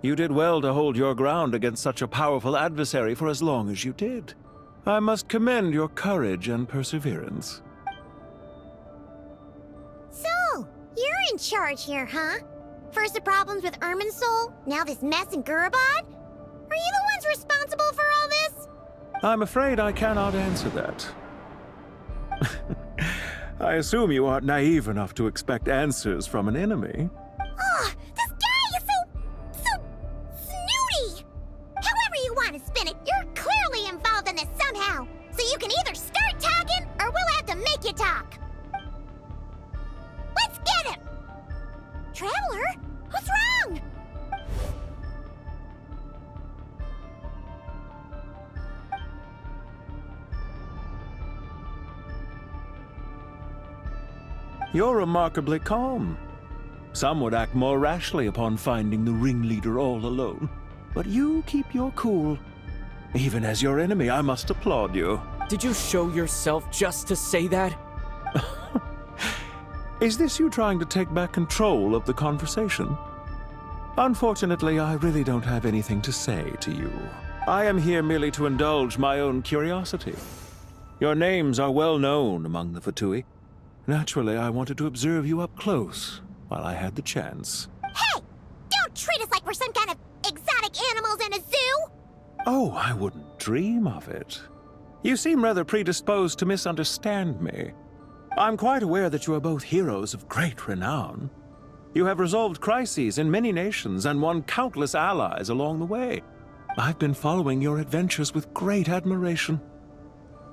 You did well to hold your ground against such a powerful adversary for as long as you did. I must commend your courage and perseverance. So, you're in charge here, huh? First the problems with Irminsul, now this mess in Gurabad? Are you the ones responsible for all this? I'm afraid I cannot answer that. I assume you aren't naive enough to expect answers from an enemy. Oh, this guy is so snooty! However you want to spin it, you're clearly involved in this somehow. So you can either start talking, or we'll have to make you talk. Let's get him! Traveler, what's wrong? You're remarkably calm. Some would act more rashly upon finding the ringleader all alone. But you keep your cool. Even as your enemy, I must applaud you. Did you show yourself just to say that? Is this you trying to take back control of the conversation? Unfortunately, I really don't have anything to say to you. I am here merely to indulge my own curiosity. Your names are well known among the Fatui. Naturally, I wanted to observe you up close while I had the chance. Hey! Don't treat us like we're some kind of exotic animals in a zoo! Oh, I wouldn't dream of it. You seem rather predisposed to misunderstand me. I'm quite aware that you are both heroes of great renown. You have resolved crises in many nations and won countless allies along the way. I've been following your adventures with great admiration.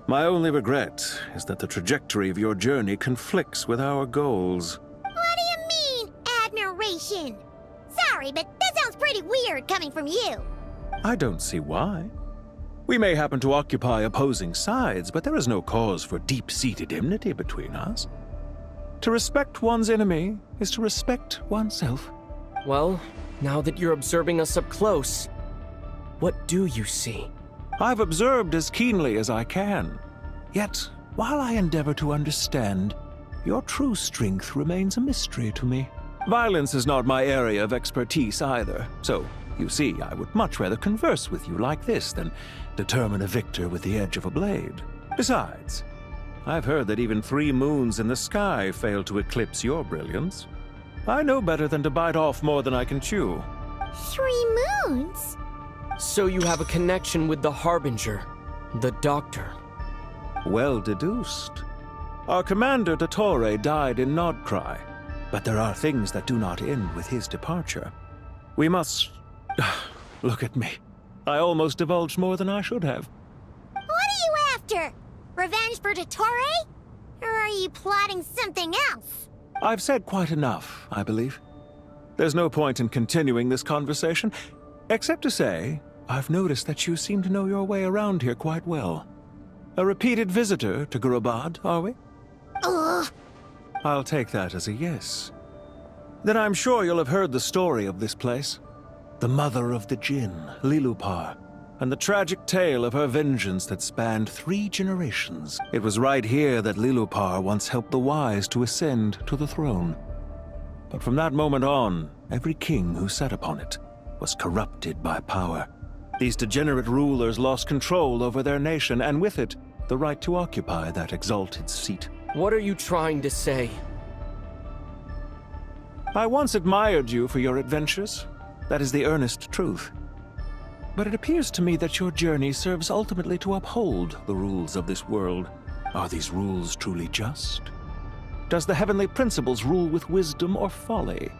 My only regret is that the trajectory of your journey conflicts with our goals. What do you mean, admiration? Sorry, but that sounds pretty weird coming from you. I don't see why. We may happen to occupy opposing sides, but there is no cause for deep-seated enmity between us. To respect one's enemy is to respect oneself. Well, now that you're observing us up close, what do you see? I've observed as keenly as I can. Yet, while I endeavor to understand, your true strength remains a mystery to me. Violence is not my area of expertise either, so, you see, I would much rather converse with you like this than determine a victor with the edge of a blade. Besides, I've heard that even 3 moons in the sky fail to eclipse your brilliance. I know better than to bite off more than I can chew. 3 moons? So you have a connection with the Harbinger, the Doctor. Well deduced. Our commander, Dottore, died in Nodcry, but there are things that do not end with his departure. We must... Look at me. I almost divulged more than I should have. What are you after? Revenge for Dottore? Or are you plotting something else? I've said quite enough, I believe. There's no point in continuing this conversation, except to say, I've noticed that you seem to know your way around here quite well. A repeated visitor to Gurubad, are we? Ugh. I'll take that as a yes. Then I'm sure you'll have heard the story of this place. The mother of the Jinn, Lilupar, and the tragic tale of her vengeance that spanned 3 generations. It was right here that Lilupar once helped the wise to ascend to the throne. But from that moment on, every king who sat upon it was corrupted by power. These degenerate rulers lost control over their nation, and with it, the right to occupy that exalted seat. What are you trying to say? I once admired you for your adventures. That is the earnest truth. But it appears to me that your journey serves ultimately to uphold the rules of this world. Are these rules truly just? Does the heavenly principles rule with wisdom or folly?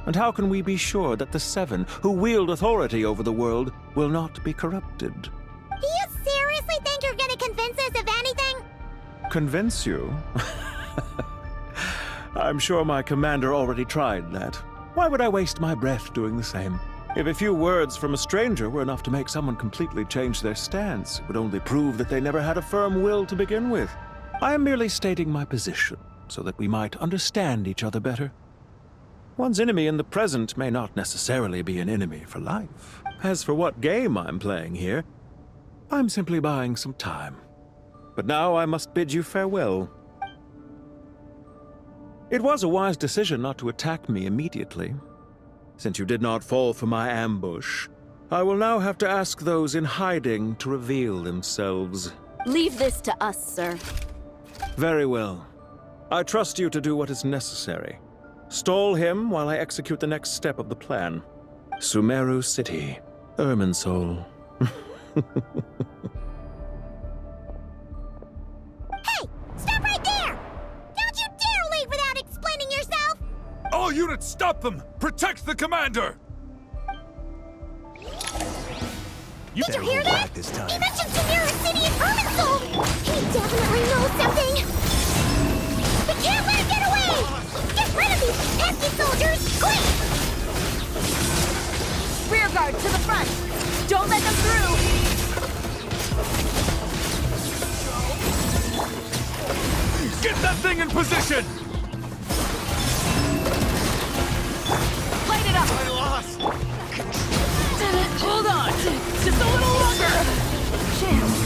And how can we be sure that the 7 who wield authority over the world will not be corrupted? Do you seriously think you're gonna convince us of anything? Convince you? I'm sure my commander already tried that. Why would I waste my breath doing the same? If a few words from a stranger were enough to make someone completely change their stance, it would only prove that they never had a firm will to begin with. I am merely stating my position, so that we might understand each other better. One's enemy in the present may not necessarily be an enemy for life. As for what game I'm playing here, I'm simply buying some time. But now I must bid you farewell. It was a wise decision not to attack me immediately. Since you did not fall for my ambush, I will now have to ask those in hiding to reveal themselves. Leave this to us, sir. Very well. I trust you to do what is necessary. Stall him while I execute the next step of the plan. Sumeru City, Irminsul. Hey! Stop right there! Don't you dare leave without explaining yourself! All units, stop them! Protect the commander! Did you hear that? He mentioned Sumeru City and Irminsul! He definitely knows something! We can't let him get away! Get rid of these pesky soldiers, quick! Rear guard to the front! Don't let them through! Get that thing in position! Light it up! I lost! Hold on! Just a little longer! Chance.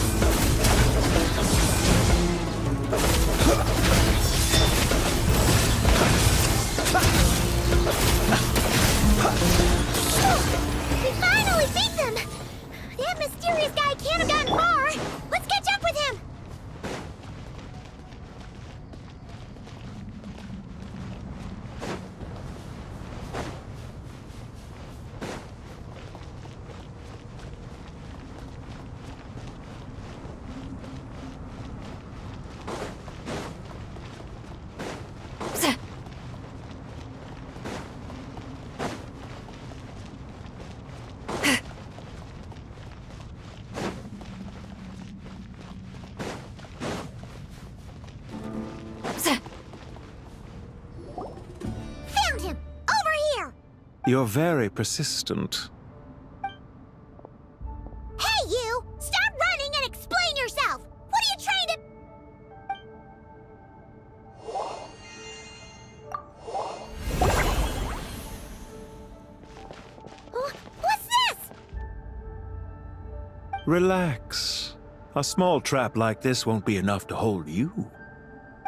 You're very persistent. Hey, you! Stop running and explain yourself! What are you trying to... What's this? Relax. A small trap like this won't be enough to hold you.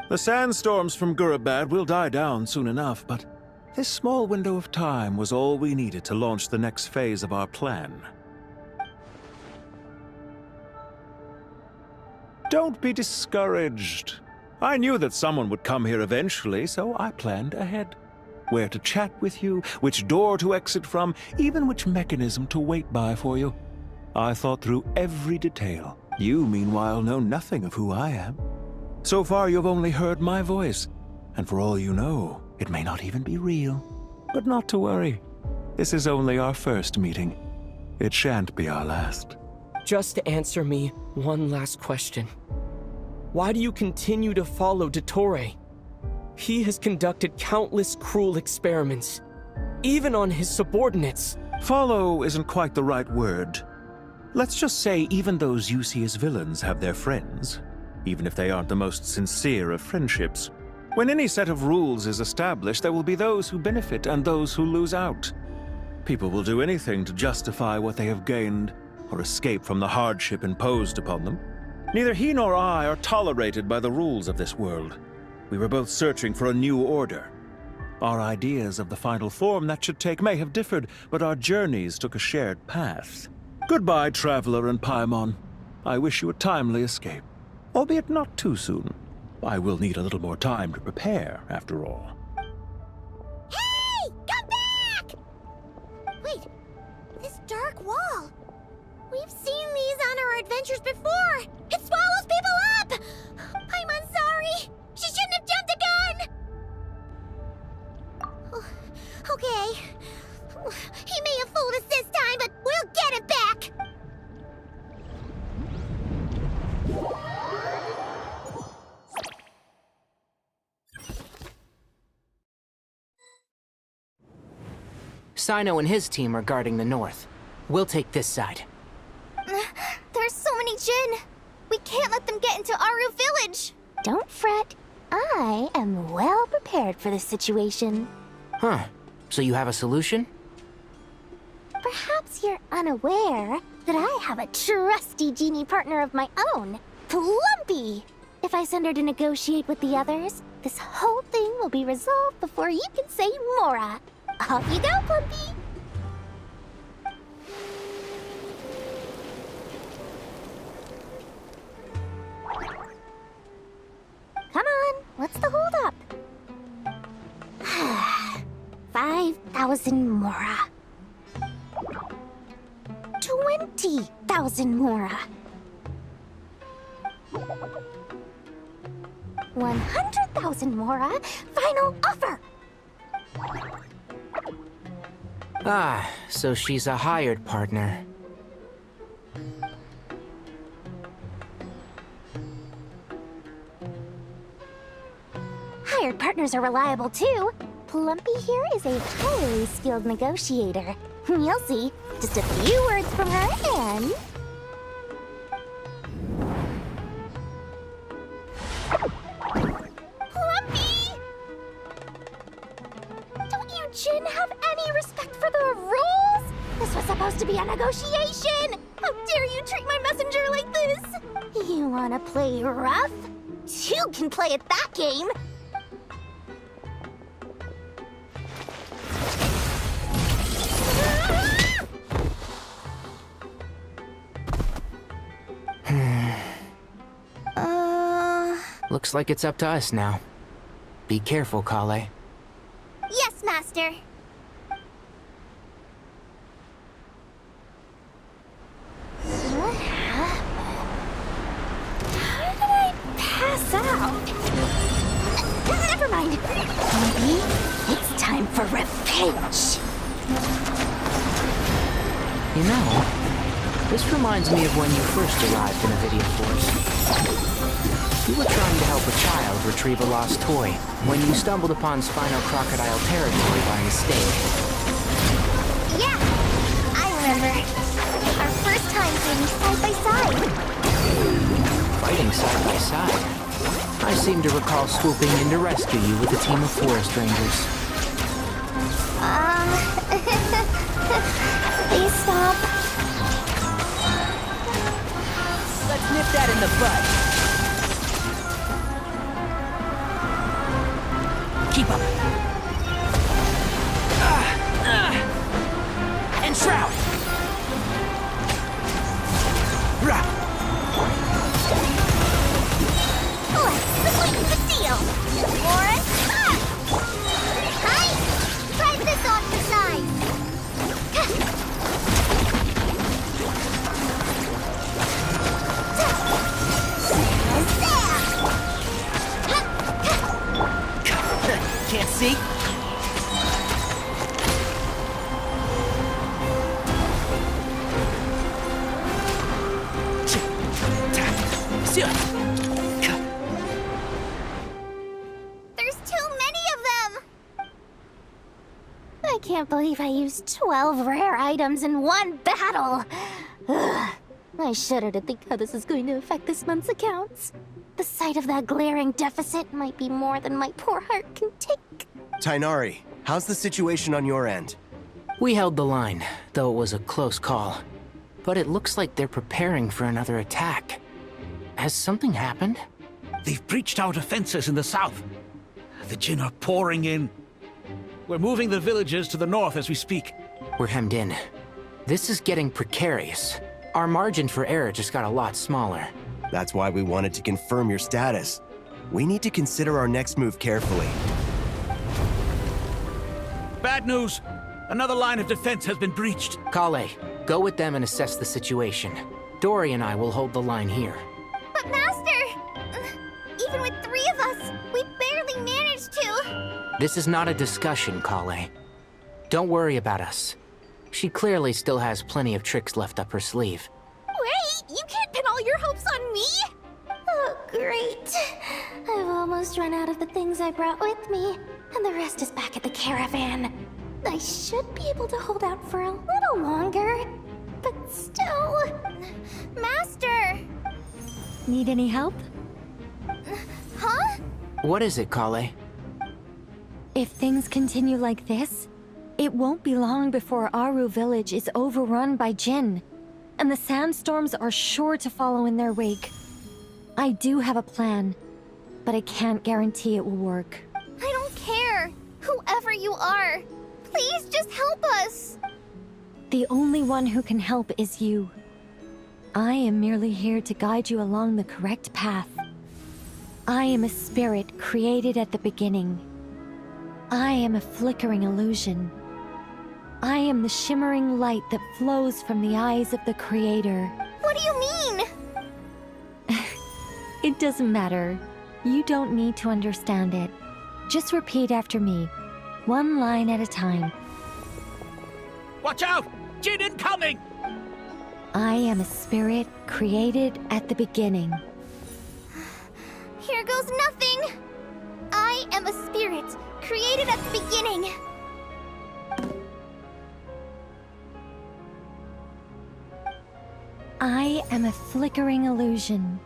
The sandstorms from Gurabad will die down soon enough, but this small window of time was all we needed to launch the next phase of our plan. Don't be discouraged. I knew that someone would come here eventually, so I planned ahead. Where to chat with you, which door to exit from, even which mechanism to wait by for you. I thought through every detail. You, meanwhile, know nothing of who I am. So far, you've only heard my voice, and for all you know, it may not even be real. But not to worry. This is only our first meeting. It shan't be our last. Just answer me one last question. Why do you continue to follow Dottore? He has conducted countless cruel experiments, even on his subordinates. Follow isn't quite the right word. Let's just say even those you see as villains have their friends, even if they aren't the most sincere of friendships. When any set of rules is established, there will be those who benefit and those who lose out. People will do anything to justify what they have gained, or escape from the hardship imposed upon them. Neither he nor I are tolerated by the rules of this world. We were both searching for a new order. Our ideas of the final form that should take may have differed, but our journeys took a shared path. Goodbye, Traveler and Paimon. I wish you a timely escape, albeit not too soon. I will need a little more time to prepare, after all. Hey! Come back! Wait, this dark wall. We've seen these on our adventures before. It swallows people up! I'm sorry. She shouldn't have jumped the gun! Okay. He may have fooled us this time, but we'll get it back! Sino and his team are guarding the north. We'll take this side. There's so many Jin. We can't let them get into Aru Village. Don't fret. I am well prepared for this situation. Huh. So you have a solution? Perhaps you're unaware that I have a trusty genie partner of my own, Plumpy. If I send her to negotiate with the others, this whole thing will be resolved before you can say Mora. Off you go, Plumpy! Come on, what's the holdup? 5,000 Mora. 20,000 Mora. 100,000 Mora. Final offer. Ah, so she's a hired partner. Hired partners are reliable too. Plumpy here is a highly skilled negotiator. You'll see. Just a few words from her and... Plumpy! Don't you Jin have any respect for the rules? This was supposed to be a negotiation! How dare you treat my messenger like this? You wanna play rough? Two can play at that game! Looks like it's up to us now. Be careful, Kale. Yes, Master. How did I pass out? Never mind. Maybe it's time for revenge. You know, this reminds me of when you first arrived in Avidia Forest. You were trying to help a child retrieve a lost toy when you stumbled upon Spino Crocodile territory by mistake. remember. Our first time fighting side by side. Fighting side by side? I seem to recall swooping in to rescue you with a team of forest rangers. Please stop. Let's nip that in the bud. Keep up. And shroud. Let's sweeten the deal. Lauren, Hi! Try this on your side. Can't see? There's too many of them! I can't believe I used 12 rare items in one battle! Ugh. I shudder to think how this is going to affect this month's accounts. The sight of that glaring deficit might be more than my poor heart can take. Tainari, how's the situation on your end? We held the line, though it was a close call. But it looks like they're preparing for another attack. Has something happened? They've breached our defenses in the south. The Jinn are pouring in. We're moving the villagers to the north as we speak. We're hemmed in. This is getting precarious. Our margin for error just got a lot smaller. That's why we wanted to confirm your status. We need to consider our next move carefully. Bad news! Another line of defense has been breached. Kale, go with them and assess the situation. Dory and I will hold the line here. But Master! Even with 3 of us, we barely managed to! This is not a discussion, Kale. Don't worry about us. She clearly still has plenty of tricks left up her sleeve. Wait! You can't pin all your hopes on me! Oh, great. I've almost run out of the things I brought with me, and the rest is back at the caravan. I should be able to hold out for a little longer, but still... Master! Need any help? Huh? What is it, Kale? If things continue like this, it won't be long before Aru village is overrun by Jinn, and the sandstorms are sure to follow in their wake. I do have a plan, but I can't guarantee it will work. I don't care! Whoever you are! Please just help us! The only one who can help is you. I am merely here to guide you along the correct path. I am a spirit created at the beginning. I am a flickering illusion. I am the shimmering light that flows from the eyes of the Creator. What do you mean? It doesn't matter. You don't need to understand it. Just repeat after me, one line at a time. Watch out! Jinn incoming! I am a spirit created at the beginning. Here goes nothing! I am a spirit created at the beginning. I am a flickering illusion.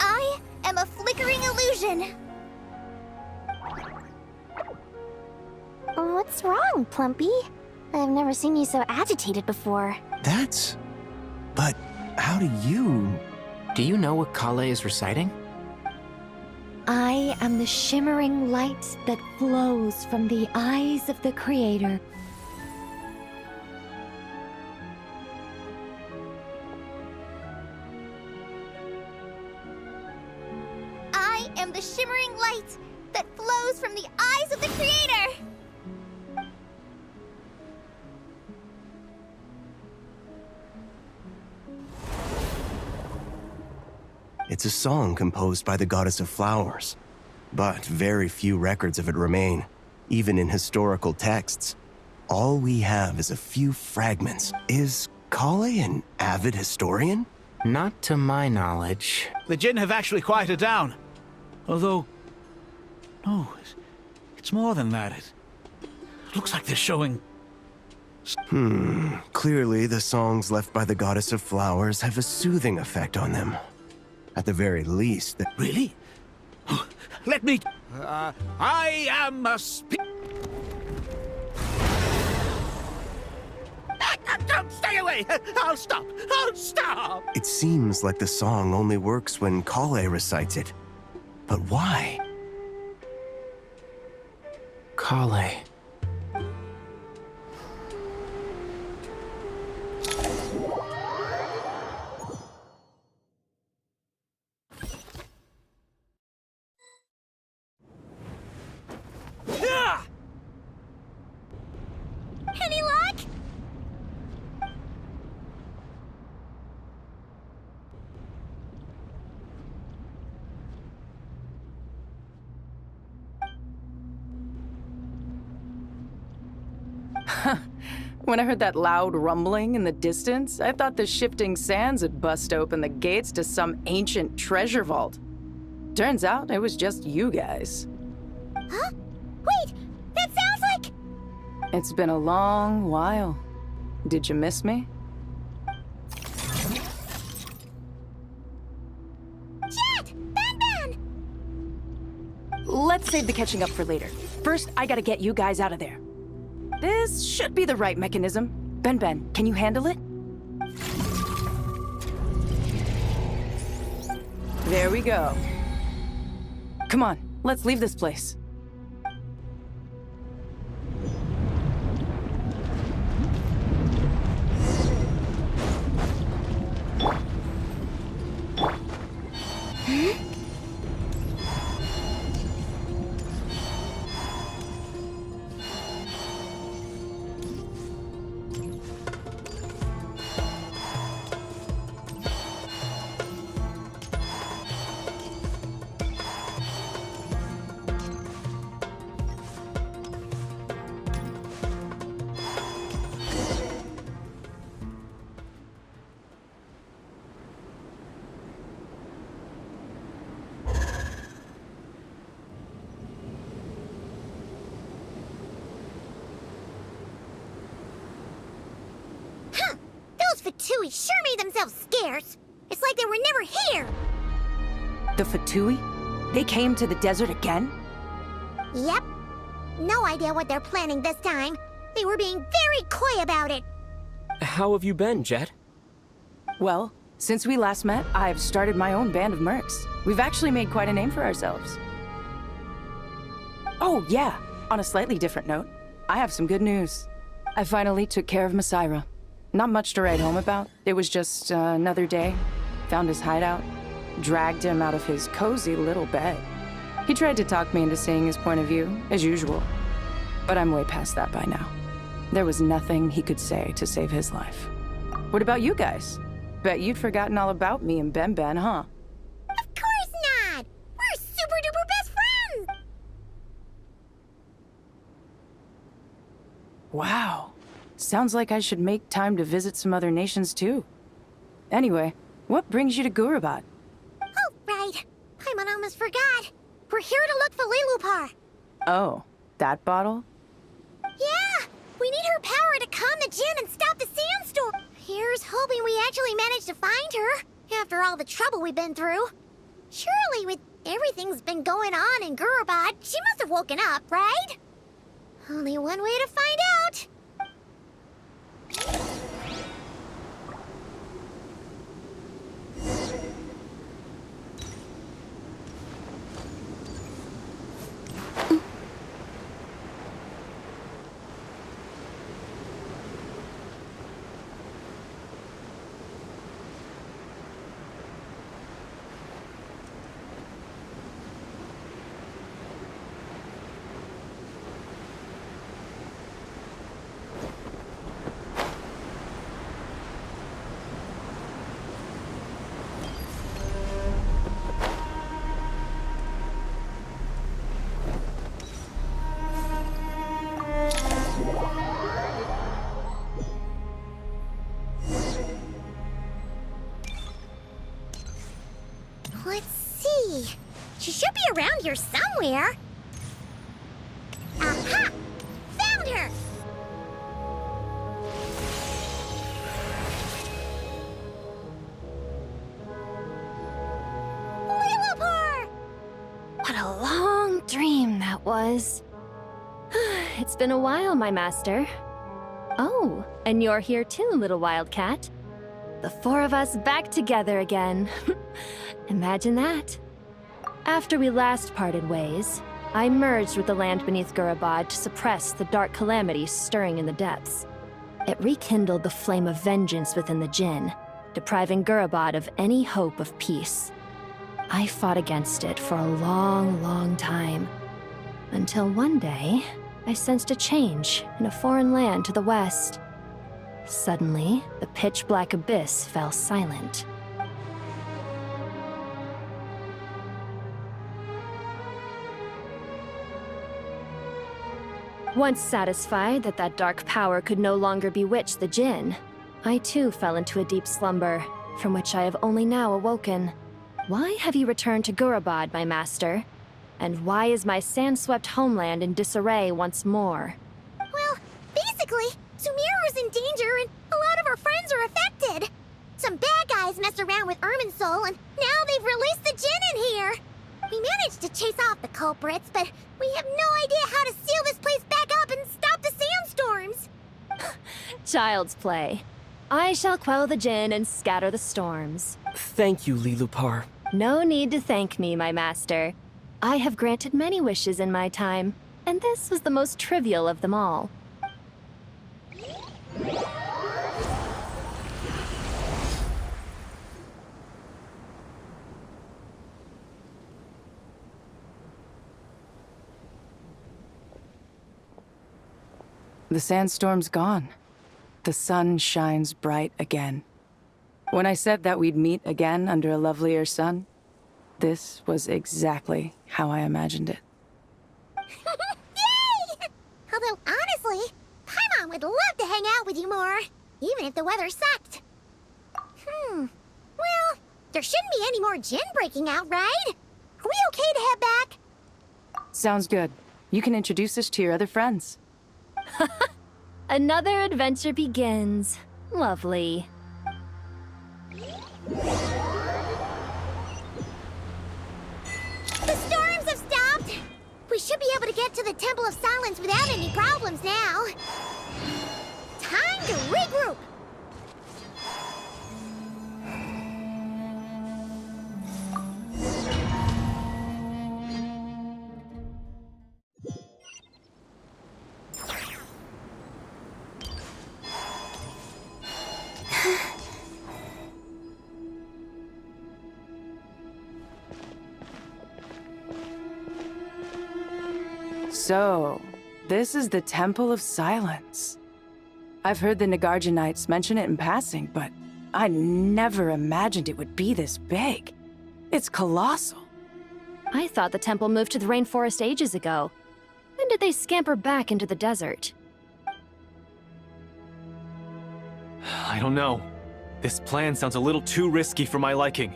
I am a flickering illusion. What's wrong, Plumpy? I've never seen you so agitated before. That's... But how do you... Do you know what Kale is reciting? I am the shimmering light that flows from the eyes of the Creator. I am the shimmering light that flows from the eyes of the Creator! It's a song composed by the goddess of flowers, but very few records of it remain, even in historical texts. All we have is a few fragments. Is Kale an avid historian? Not to my knowledge. The Jinn have actually quieted down. Although... No, it's more than that. It looks like they're showing... Clearly, the songs left by the goddess of flowers have a soothing effect on them. At the very least, Really? Let me... I am a Don't stay away! I'll stop! I'll stop! It seems like the song only works when Kale recites it. But why? Kale. Any luck? When I heard that loud rumbling in the distance, I thought the shifting sands had bust open the gates to some ancient treasure vault. Turns out it was just you guys. Huh? Wait, that sounds like... It's been a long while. Did you miss me? Jet! Ben! Let's save the catching up for later. First, I gotta get you guys out of there. This should be the right mechanism. Ben, can you handle it? There we go. Come on, let's leave this place. Fatui sure made themselves scarce. It's like they were never here. The Fatui? They came to the desert again? Yep. No idea what they're planning this time. They were being very coy about it. How have you been, Jet? Well, since we last met, I've started my own band of mercs. We've actually made quite a name for ourselves. Oh, yeah. On a slightly different note, I have some good news. I finally took care of Masira. Not much to write home about. It was just another day. Found his hideout. Dragged him out of his cozy little bed. He tried to talk me into seeing his point of view, as usual. But I'm way past that by now. There was nothing he could say to save his life. What about you guys? Bet you'd forgotten all about me and Ben, huh? Of course not! We're super duper best friends! Wow. Sounds like I should make time to visit some other nations too. Anyway, what brings you to Gurabat? Oh, right. I almost forgot. We're here to look for Lilupar. Oh, that bottle? Yeah! We need her power to calm the djinn and stop the sandstorm. Here's hoping we actually manage to find her, after all the trouble we've been through. Surely with everything's been going on in Gurabat, she must have woken up, right? Only one way to find out. Let's see. She should be around here somewhere. Aha! Found her! dream that was. It's been a while, my master. Oh, and you're here too, little wildcat. The four of us back together again. Imagine that. After we last parted ways, I merged with the land beneath Gurabad to suppress the dark calamity stirring in the depths. It rekindled the flame of vengeance within the Jinn, depriving Gurabad of any hope of peace. I fought against it for a long, long time, until one day, I sensed a change in a foreign land to the west. Suddenly, the pitch-black abyss fell silent. Once satisfied that that dark power could no longer bewitch the Jinn, I too fell into a deep slumber, from which I have only now awoken. Why have you returned to Gurabad, my master? And why is my sand-swept homeland in disarray once more? Well, basically, Sumeru's in danger and a lot of our friends are affected. Some bad guys messed around with Irminsul and now they've released the Jinn in here. We managed to chase off the culprits, but we have no idea how to seal this place back up and stop the sandstorms. Child's play. I shall quell the Jinn and scatter the storms. Thank you, Lilupar. No need to thank me, my master. I have granted many wishes in my time, and this was the most trivial of them all. The sandstorm's gone. The sun shines bright again. When I said that we'd meet again under a lovelier sun, this was exactly how I imagined it. Yay! Although, honestly, Paimon would love to hang out with you more, even if the weather sucked. Well, there shouldn't be any more Jinn breaking out, right? Are we okay to head back? Sounds good. You can introduce us to your other friends. Another adventure begins. Lovely. The storms have stopped! We should be able to get to the Temple of Silence without any problems now. Time to regroup! So, this is the Temple of Silence. I've heard the Nagarjanites mention it in passing, but I never imagined it would be this big. It's colossal. I thought the temple moved to the rainforest ages ago. When did they scamper back into the desert? I don't know. This plan sounds a little too risky for my liking.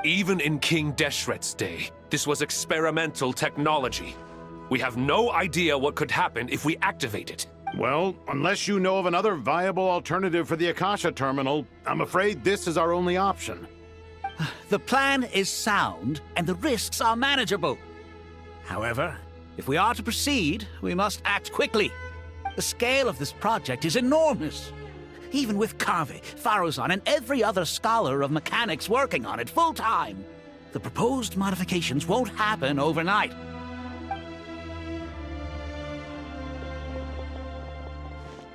Even in King Deshret's day, this was experimental technology. We have no idea what could happen if we activate it. Well, unless you know of another viable alternative for the Akasha terminal, I'm afraid this is our only option. The plan is sound, and the risks are manageable. However, if we are to proceed, we must act quickly. The scale of this project is enormous. Even with Carve, Faruzan, and every other scholar of mechanics working on it full-time, the proposed modifications won't happen overnight.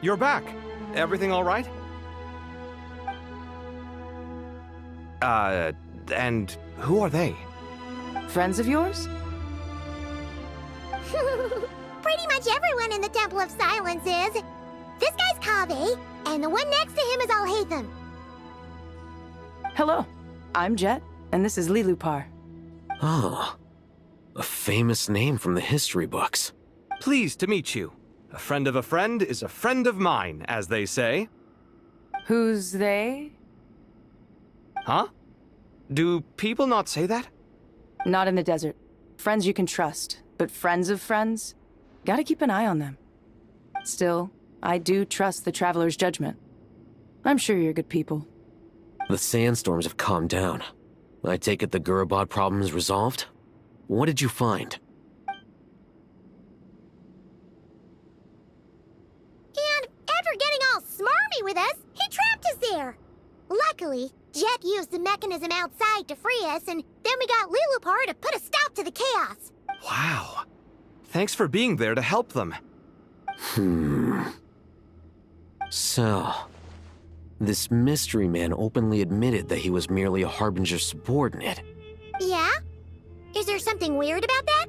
You're back. Everything all right? And who are they? Friends of yours? Pretty much everyone in the Temple of Silence is. This guy's Kaveh, and the one next to him is Alhaitham. Hello, I'm Jet, and this is Lilupar. Ah, a famous name from the history books. Pleased to meet you. A friend of a friend is a friend of mine, as they say. Who's they? Huh? Do people not say that? Not in the desert. Friends you can trust, but friends of friends? Gotta keep an eye on them. Still, I do trust the Traveler's judgment. I'm sure you're good people. The sandstorms have calmed down. I take it the Gurabad problem is resolved? What did you find? stay with us. He trapped us there. Luckily, Jet used the mechanism outside to free us, and then we got Lilupar to put a stop to the chaos. Wow. Thanks for being there to help them. So, this mystery man openly admitted that he was merely a Harbinger subordinate. Yeah? Is there something weird about that?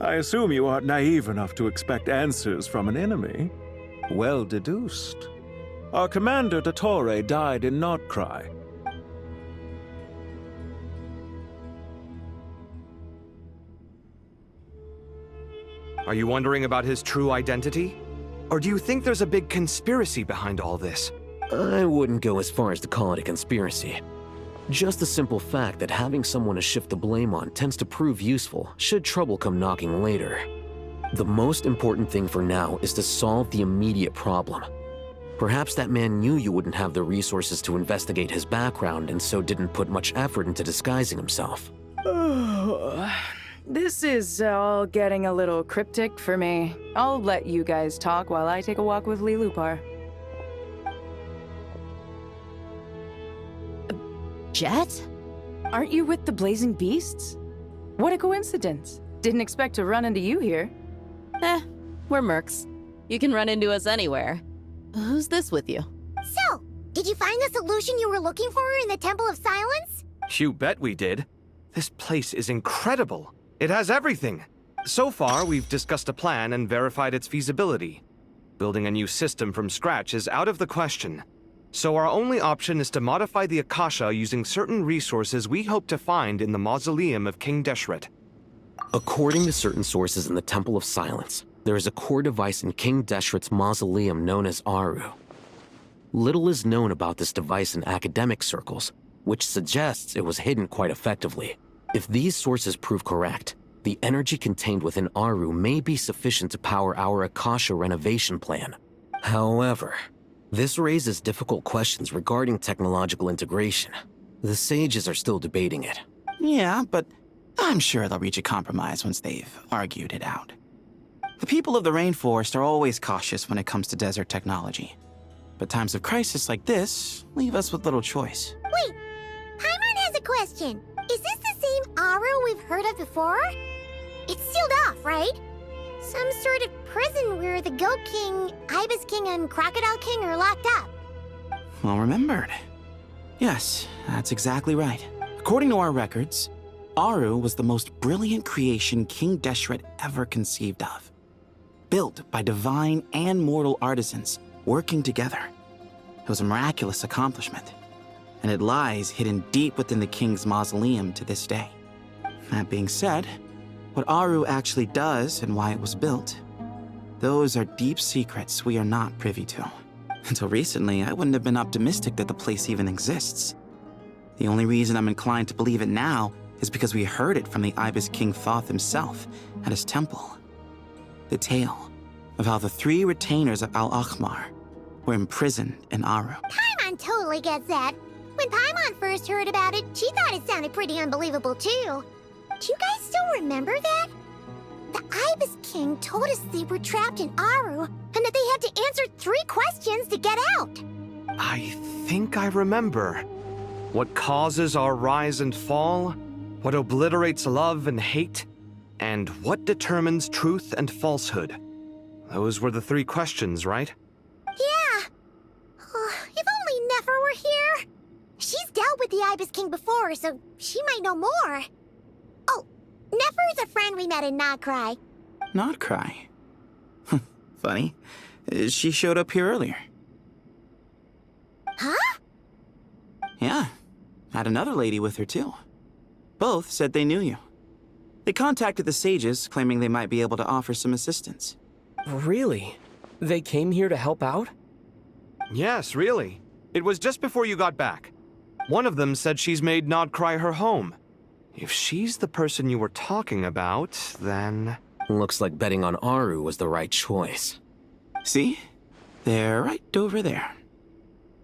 I assume you aren't naive enough to expect answers from an enemy. Well deduced. Our commander, Dottore, died in Nordcry. Are you wondering about his true identity? Or do you think there's a big conspiracy behind all this? I wouldn't go as far as to call it a conspiracy. Just the simple fact that having someone to shift the blame on tends to prove useful should trouble come knocking later. The most important thing for now is to solve the immediate problem. Perhaps that man knew you wouldn't have the resources to investigate his background and so didn't put much effort into disguising himself. This is all getting a little cryptic for me. I'll let you guys talk while I take a walk with Lilupar. Jet? Aren't you with the Blazing Beasts? What a coincidence. Didn't expect to run into you here. We're mercs. You can run into us anywhere. Who's this with you? So, did you find the solution you were looking for in the Temple of Silence? You bet we did. This place is incredible. It has everything. So far, we've discussed a plan and verified its feasibility. Building a new system from scratch is out of the question. So our only option is to modify the Akasha using certain resources we hope to find in the mausoleum of King Deshret. According to certain sources in the Temple of Silence, there is a core device in King Deshret's mausoleum known as Aru. Little is known about this device in academic circles, which suggests it was hidden quite effectively. If these sources prove correct, the energy contained within Aru may be sufficient to power our Akasha renovation plan. However, this raises difficult questions regarding technological integration. The sages are still debating it. Yeah, but I'm sure they'll reach a compromise once they've argued it out. The people of the rainforest are always cautious when it comes to desert technology. But times of crisis like this leave us with little choice. Wait, Paimon has a question. Is this the same Aru we've heard of before? It's sealed off, right? Some sort of prison where the Goat King, Ibis King, and Crocodile King are locked up. Well remembered. Yes, that's exactly right. According to our records, Aru was the most brilliant creation King Deshret ever conceived of. Built by divine and mortal artisans working together. It was a miraculous accomplishment, and it lies hidden deep within the king's mausoleum to this day. That being said, what Aru actually does and why it was built, those are deep secrets we are not privy to. Until recently, I wouldn't have been optimistic that the place even exists. The only reason I'm inclined to believe it now is because we heard it from the Ibis King Thoth himself at his temple. The tale of how the 3 retainers of Al-Akhmar were imprisoned in Aru. Paimon totally gets that. When Paimon first heard about it, she thought it sounded pretty unbelievable too. Do you guys still remember that? The Ibis King told us they were trapped in Aru and that they had to answer 3 questions to get out. I think I remember. What causes our rise and fall? What obliterates love and hate? And what determines truth and falsehood? Those were the 3 questions, right? Yeah. If only Nefer were here. She's dealt with the Ibis King before, so she might know more. Oh, Nefer's a friend we met in Nordcry. Nordcry? Funny. She showed up here earlier. Huh? Yeah. Had another lady with her, too. Both said they knew you. They contacted the sages, claiming they might be able to offer some assistance. Really? They came here to help out? Yes, really. It was just before you got back. One of them said she's made Nordcry her home. If she's the person you were talking about, then... Looks like betting on Aru was the right choice. See? They're right over there.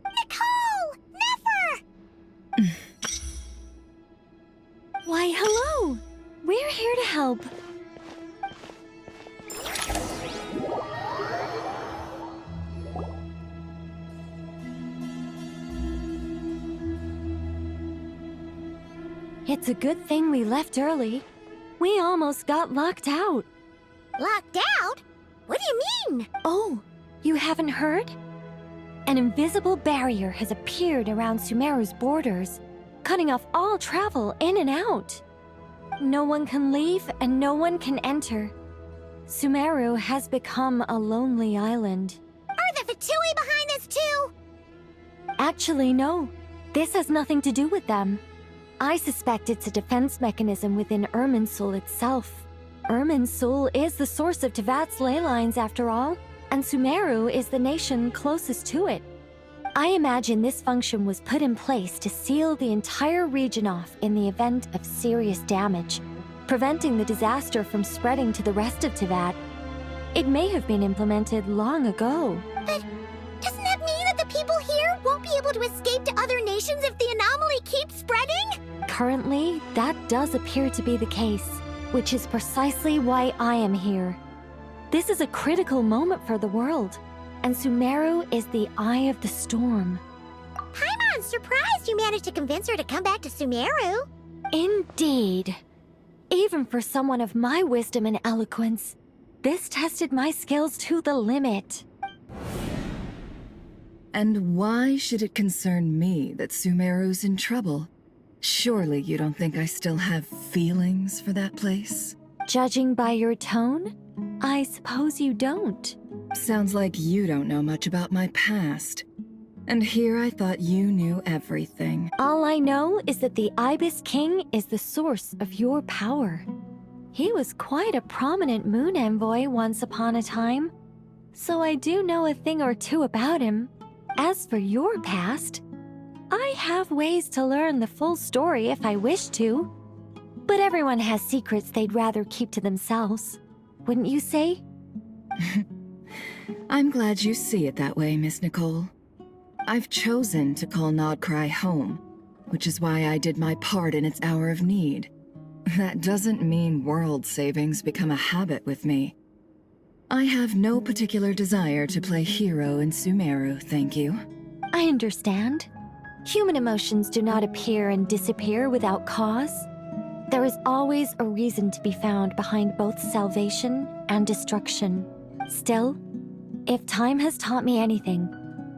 Nicole! Nefer! Why, hello! We're here to help. It's a good thing we left early. We almost got locked out. Locked out? What do you mean? Oh, you haven't heard? An invisible barrier has appeared around Sumeru's borders, cutting off all travel in and out. No one can leave and no one can enter. Sumeru has become a lonely island. Are the Fatui behind this too? Actually, no. This has nothing to do with them. I suspect it's a defense mechanism within Irminsul itself. Irminsul is the source of Teyvat's ley lines after all, and Sumeru is the nation closest to it. I imagine this function was put in place to seal the entire region off in the event of serious damage, preventing the disaster from spreading to the rest of Teyvat. It may have been implemented long ago. But doesn't that mean that the people here won't be able to escape to other nations if the anomaly keeps spreading? Currently, that does appear to be the case, which is precisely why I am here. This is a critical moment for the world, and Sumeru is the eye of the storm. Paimon's surprised you managed to convince her to come back to Sumeru. Indeed. Even for someone of my wisdom and eloquence, this tested my skills to the limit. And why should it concern me that Sumeru's in trouble? Surely you don't think I still have feelings for that place? Judging by your tone, I suppose you don't. Sounds like you don't know much about my past. And here I thought you knew everything. All I know is that the Ibis King is the source of your power. He was quite a prominent moon envoy once upon a time, so I do know a thing or two about him. As for your past, I have ways to learn the full story if I wish to. But everyone has secrets they'd rather keep to themselves, wouldn't you say? I'm glad you see it that way, Miss Nicole. I've chosen to call Nodcry home, which is why I did my part in its hour of need. That doesn't mean world savings become a habit with me. I have no particular desire to play hero in Sumeru, thank you. I understand. Human emotions do not appear and disappear without cause. There is always a reason to be found behind both salvation and destruction. Still, if time has taught me anything,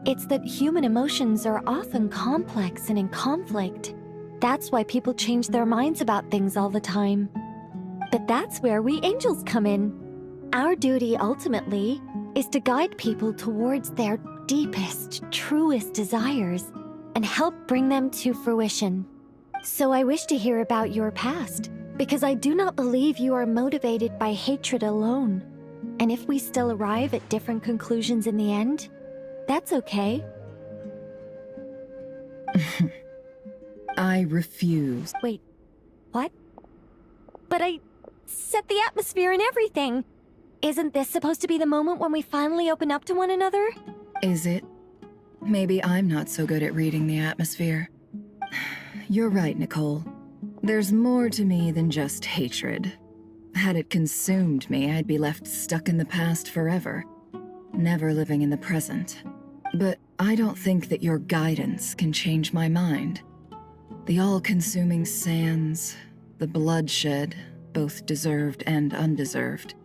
it's that human emotions are often complex and in conflict. That's why people change their minds about things all the time. But that's where we angels come in. Our duty, ultimately, is to guide people towards their deepest, truest desires and help bring them to fruition. So I wish to hear about your past, because I do not believe you are motivated by hatred alone. And if we still arrive at different conclusions in the end, that's okay. I refuse. Wait, what? But I set the atmosphere and everything. Isn't this supposed to be the moment when we finally open up to one another? Is it? Maybe I'm not so good at reading the atmosphere. You're right, Nicole. There's more to me than just hatred. Had it consumed me, I'd be left stuck in the past forever, never living in the present. But I don't think that your guidance can change my mind. The all-consuming sands, the bloodshed, both deserved and undeserved.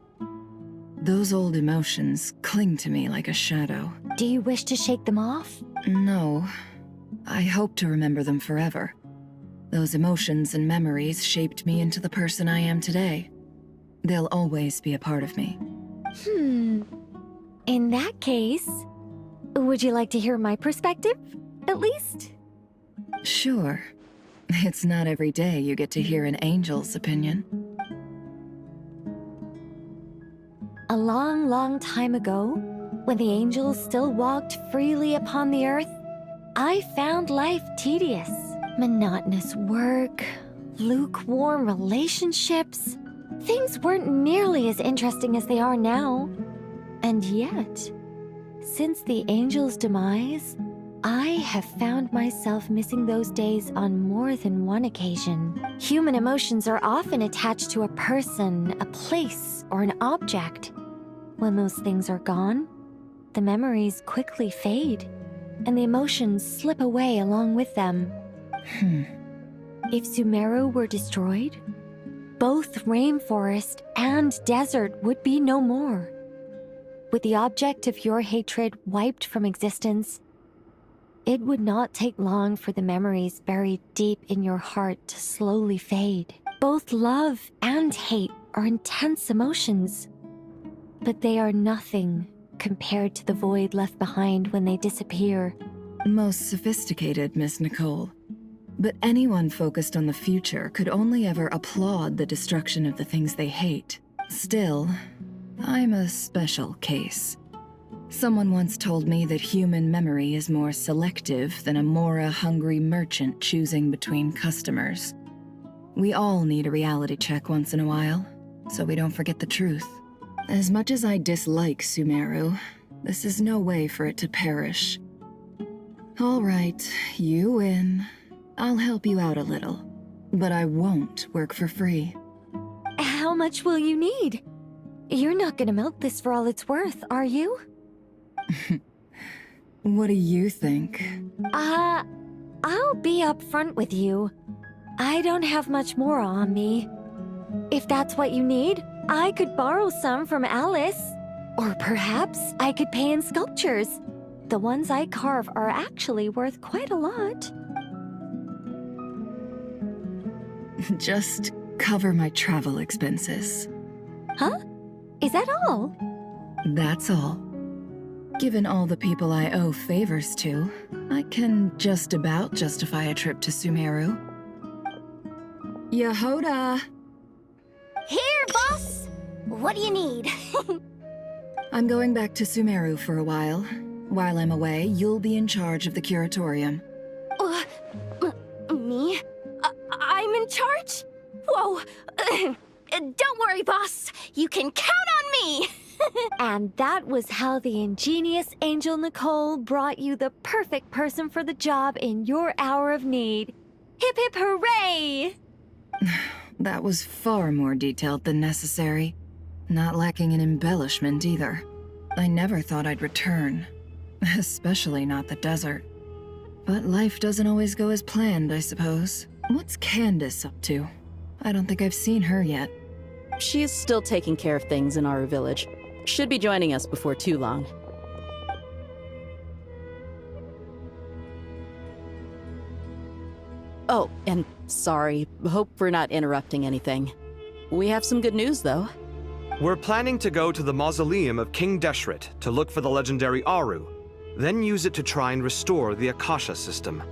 Those old emotions cling to me like a shadow. Do you wish to shake them off? No. I hope to remember them forever. Those emotions and memories shaped me into the person I am today. They'll always be a part of me. In that case, would you like to hear my perspective, at least? Sure. It's not every day you get to hear an angel's opinion. A long, long time ago, when the angels still walked freely upon the earth, I found life tedious. Monotonous work, lukewarm relationships. Things weren't nearly as interesting as they are now. And yet, since the angels' demise, I have found myself missing those days on more than one occasion. Human emotions are often attached to a person, a place, or an object. When those things are gone, the memories quickly fade, and the emotions slip away along with them. If Sumeru were destroyed, both rainforest and desert would be no more. With the object of your hatred wiped from existence, it would not take long for the memories buried deep in your heart to slowly fade. Both love and hate are intense emotions, but they are nothing compared to the void left behind when they disappear. Most sophisticated, Miss Nicole. But anyone focused on the future could only ever applaud the destruction of the things they hate. Still, I'm a special case. Someone once told me that human memory is more selective than a Mora-hungry merchant choosing between customers. We all need a reality check once in a while, so we don't forget the truth. As much as I dislike Sumeru, this is no way for it to perish. All right, you win. I'll help you out a little, but I won't work for free. How much will you need? You're not gonna milk this for all it's worth, are you? What do you think? I'll be upfront with you. I don't have much more on me. If that's what you need, I could borrow some from Alice. Or perhaps I could pay in sculptures. The ones I carve are actually worth quite a lot. Just cover my travel expenses. Huh? Is that all? That's all. Given all the people I owe favors to, I can just about justify a trip to Sumeru. Yehoda! Here, boss! What do you need? I'm going back to Sumeru for a while. While I'm away, you'll be in charge of the curatorium. Me? I'm in charge? Whoa! Don't worry, boss. You can count on me! And that was how the ingenious Angel Nicole brought you the perfect person for the job in your hour of need. Hip hip hooray! That was far more detailed than necessary. Not lacking in embellishment either. I never thought I'd return. Especially not the desert. But life doesn't always go as planned, I suppose. What's Candace up to? I don't think I've seen her yet. She's still taking care of things in our village. Should be joining us before too long. Oh, and sorry. Hope we're not interrupting anything. We have some good news, though. We're planning to go to the mausoleum of King Deshret to look for the legendary Aru, then use it to try and restore the Akasha system.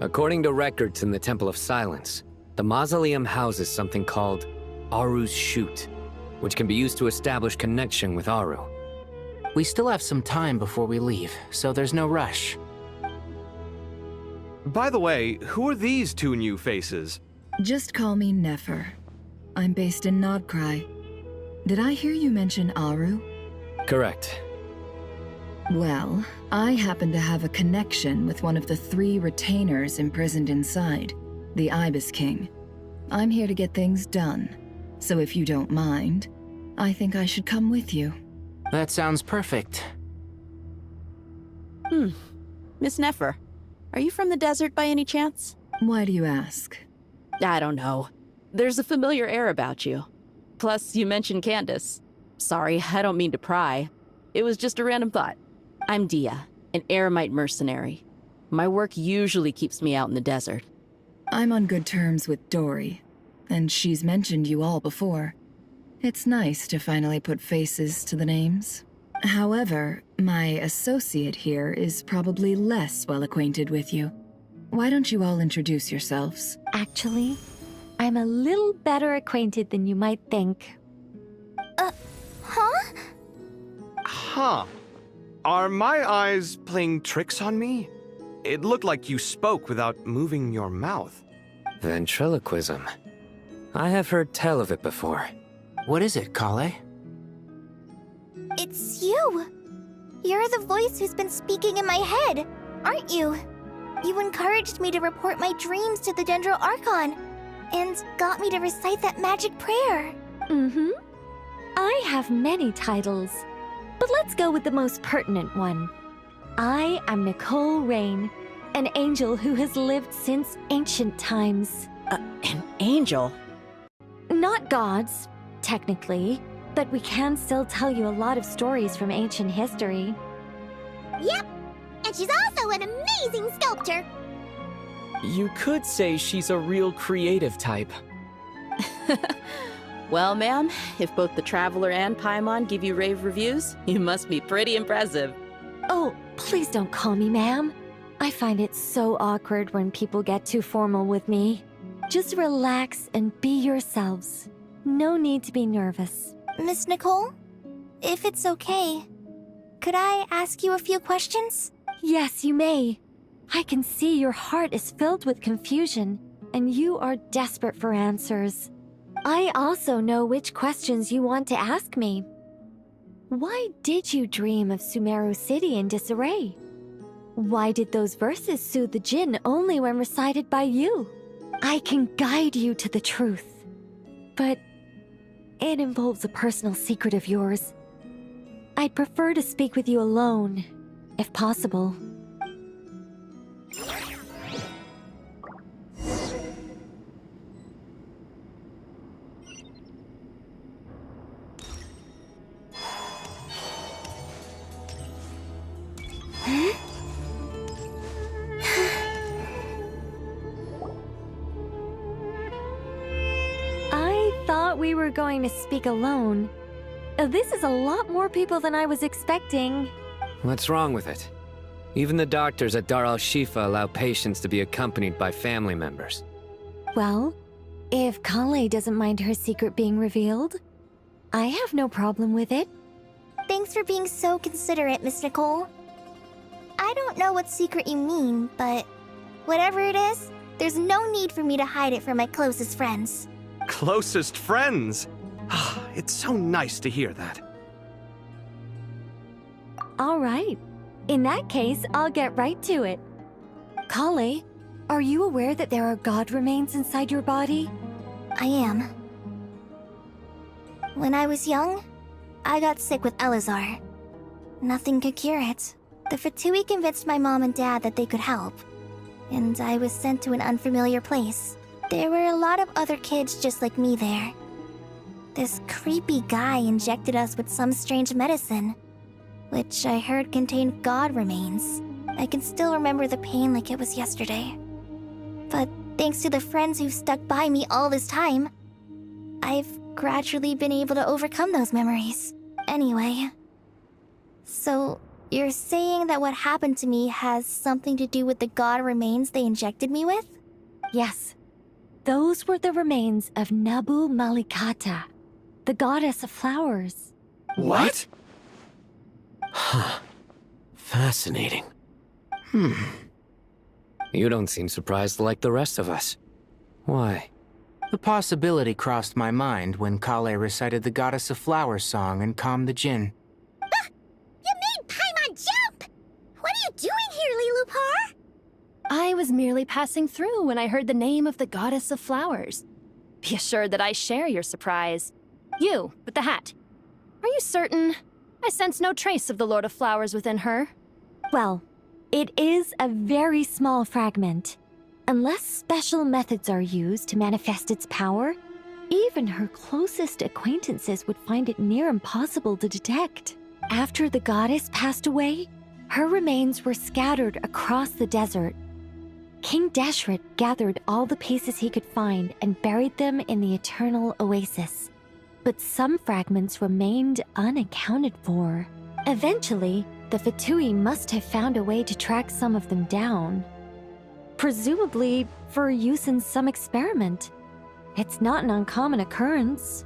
According to records in the Temple of Silence, the mausoleum houses something called Aru's Chute, which can be used to establish connection with Aru. We still have some time before we leave, so there's no rush. By the way, who are these two new faces? Just call me Nefer. I'm based in Nodcry. Did I hear you mention Aru? Correct. Well, I happen to have a connection with one of the 3 retainers imprisoned inside, the Ibis King. I'm here to get things done, so if you don't mind, I think I should come with you. That sounds perfect. Miss Nefer, are you from the desert by any chance? Why do you ask? I don't know. There's a familiar air about you. Plus, you mentioned Candace. Sorry, I don't mean to pry. It was just a random thought. I'm Dia, an eremite mercenary. My work usually keeps me out in the desert. I'm on good terms with Dory, and she's mentioned you all before. It's nice to finally put faces to the names. However, my associate here is probably less well acquainted with you. Why don't you all introduce yourselves? Actually, I'm a little better acquainted than you might think. Huh? Huh. Are my eyes playing tricks on me? It looked like you spoke without moving your mouth. Ventriloquism. I have heard tell of it before. What is it, Kale? It's you! You're the voice who's been speaking in my head, aren't you? You encouraged me to report my dreams to the Dendro Archon, and got me to recite that magic prayer. Mm-hmm. I have many titles, but let's go with the most pertinent one. I am Nicole Rain, An angel who has lived since ancient times. An angel? Not gods, technically, but we can still tell you a lot of stories from ancient history. Yep, and she's also an amazing sculptor. You could say she's a real creative type. Well, ma'am, if both the Traveler and Paimon give you rave reviews, you must be pretty impressive. Oh, please don't call me ma'am. I find it so awkward when people get too formal with me. Just relax and be yourselves. No need to be nervous. Miss Nicole, if it's okay, could I ask you a few questions? Yes, you may. I can see your heart is filled with confusion, and you are desperate for answers. I also know which questions you want to ask me. Why did you dream of Sumeru City in disarray? Why did those verses soothe the Jinn only when recited by you? I can guide you to the truth, but it involves a personal secret of yours. I'd prefer to speak with you alone, if possible. I thought we were going to speak alone. This is a lot more people than I was expecting. What's wrong with it? Even the doctors at Dar al-Shifa allow patients to be accompanied by family members. Well, if Kale doesn't mind her secret being revealed, I have no problem with it. Thanks for being so considerate, Miss Nicole. I don't know what secret you mean, but whatever it is, there's no need for me to hide it from my closest friends. Closest friends? It's so nice to hear that. All right. In that case, I'll get right to it. Kale, are you aware that there are god remains inside your body? I am. When I was young, I got sick with Elazar. Nothing could cure it. The Fatui convinced my mom and dad that they could help, and I was sent to an unfamiliar place. There were a lot of other kids just like me there. This creepy guy injected us with some strange medicine, which I heard contained god remains. I can still remember the pain like it was yesterday. But thanks to the friends who've stuck by me all this time, I've gradually been able to overcome those memories. Anyway, so you're saying that what happened to me has something to do with the god remains they injected me with? Yes. Those were the remains of Nabu Malikata, the goddess of flowers. What? Huh. Fascinating. You don't seem surprised like the rest of us. Why? The possibility crossed my mind when Kale recited the Goddess of Flowers song and calmed the Jinn. You made Paimon jump! What are you doing here, Lilupar? I was merely passing through when I heard the name of the Goddess of Flowers. Be assured that I share your surprise. You, with the hat. Are you certain? I sense no trace of the Lord of Flowers within her. Well, it is a very small fragment. Unless special methods are used to manifest its power, even her closest acquaintances would find it near impossible to detect. After the goddess passed away, her remains were scattered across the desert. King Deshret gathered all the pieces he could find and buried them in the Eternal Oasis. But some fragments remained unaccounted for. Eventually, the Fatui must have found a way to track some of them down. Presumably for use in some experiment. It's not an uncommon occurrence.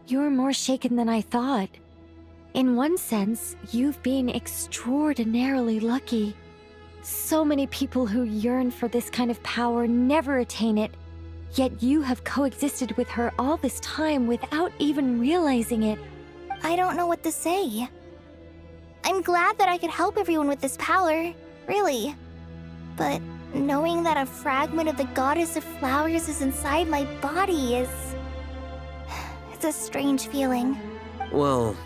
You're more shaken than I thought. In one sense, you've been extraordinarily lucky. So many people who yearn for this kind of power never attain it, yet you have coexisted with her all this time without even realizing it. I don't know what to say. I'm glad that I could help everyone with this power, really. But knowing that a fragment of the Goddess of Flowers is inside my body is... it's a strange feeling. Well,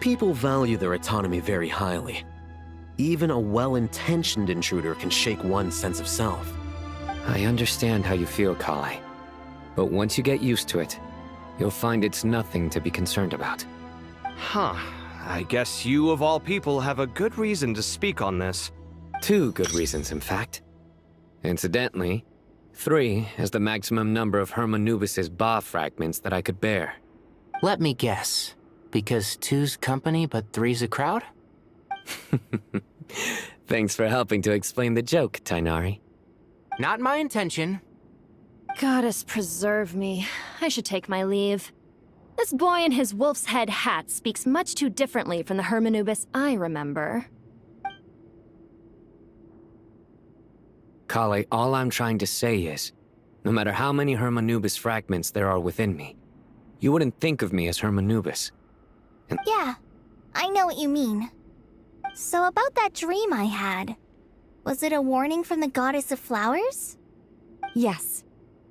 people value their autonomy very highly. Even a well-intentioned intruder can shake one's sense of self. I understand how you feel, Kale. But once you get used to it, you'll find it's nothing to be concerned about. Huh. I guess you, of all people, have a good reason to speak on this. 2 good reasons, in fact. Incidentally, 3 is the maximum number of Hermanubis' Ba fragments that I could bear. Let me guess. Because 2's company, but 3's a crowd? Thanks for helping to explain the joke, Tainari. Not my intention. Goddess preserve me. I should take my leave. This boy in his wolf's head hat speaks much too differently from the Hermanubis I remember. Kale, all I'm trying to say is, no matter how many Hermanubis fragments there are within me, you wouldn't think of me as Hermanubis. Yeah, I know what you mean. So about that dream I had, was it a warning from the Goddess of Flowers? Yes.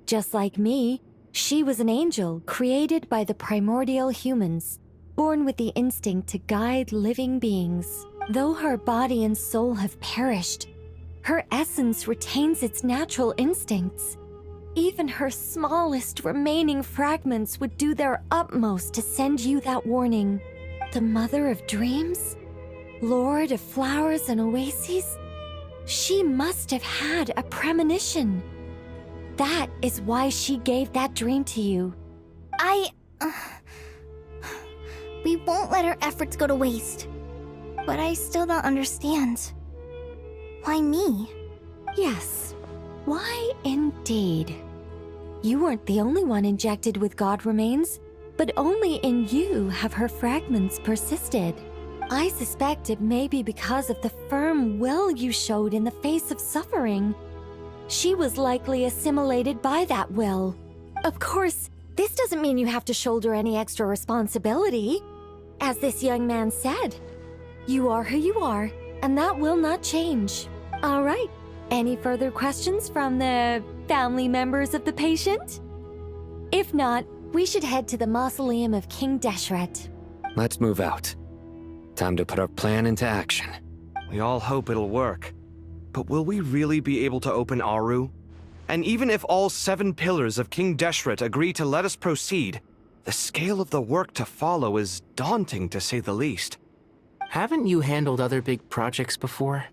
Just like me, she was an angel created by the primordial humans, born with the instinct to guide living beings. Though her body and soul have perished, her essence retains its natural instincts. Even her smallest remaining fragments would do their utmost to send you that warning. The Mother of Dreams? Lord of Flowers and Oases? She must have had a premonition. That is why she gave that dream to you. We won't let our efforts go to waste. But I still don't understand. Why me? Yes. Why indeed? You weren't the only one injected with God remains, but only in you have her fragments persisted. I suspect it may be because of the firm will you showed in the face of suffering. She was likely assimilated by that will. Of course, this doesn't mean you have to shoulder any extra responsibility. As this young man said, you are who you are, and that will not change. All right, any further questions from the family members of the patient? If not, we should head to the mausoleum of King Deshret. Let's move out. Time to put our plan into action. We all hope it'll work. But will we really be able to open Aru? And even if all 7 pillars of King Deshret agree to let us proceed, the scale of the work to follow is daunting to say the least. Haven't you handled other big projects before?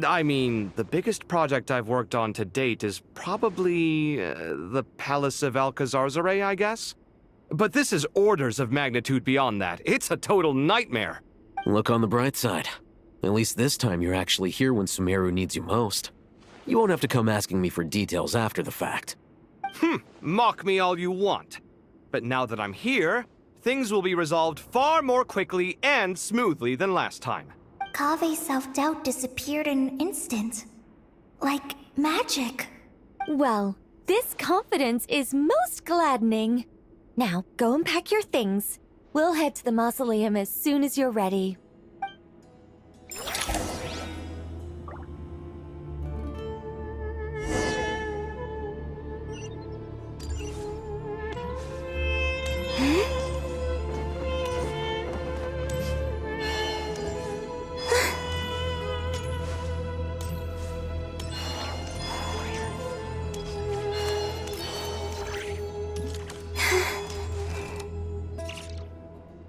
I mean, the biggest project I've worked on to date is probably the Palace of Alcazarzaray, I guess? But this is orders of magnitude beyond that. It's a total nightmare. Look on the bright side. At least this time you're actually here when Sumeru needs you most. You won't have to come asking me for details after the fact. Mock me all you want. But now that I'm here, things will be resolved far more quickly and smoothly than last time. Kave's self-doubt disappeared in an instant. Like magic. Well, this confidence is most gladdening. Now, go and pack your things. We'll head to the mausoleum as soon as you're ready.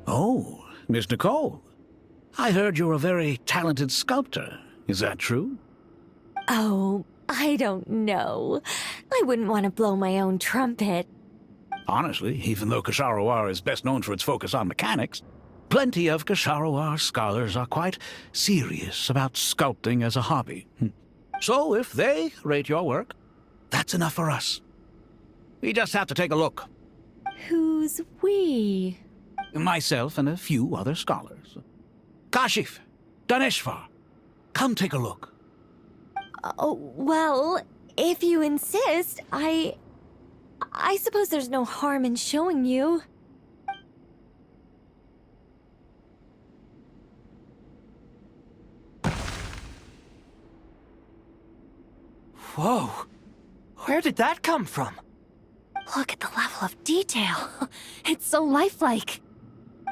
Oh, Miss Nicole. I heard you're a very talented sculptor. Is that true? Oh, I don't know. I wouldn't want to blow my own trumpet. Honestly, even though Kasharawar is best known for its focus on mechanics, plenty of Kasharawar scholars are quite serious about sculpting as a hobby. So if they rate your work, that's enough for us. We just have to take a look. Who's we? Myself and a few other scholars. Kashif, Daneshvar, come take a look. Oh, well, if you insist, I suppose there's no harm in showing you. Whoa! Where did that come from? Look at the level of detail. It's so lifelike.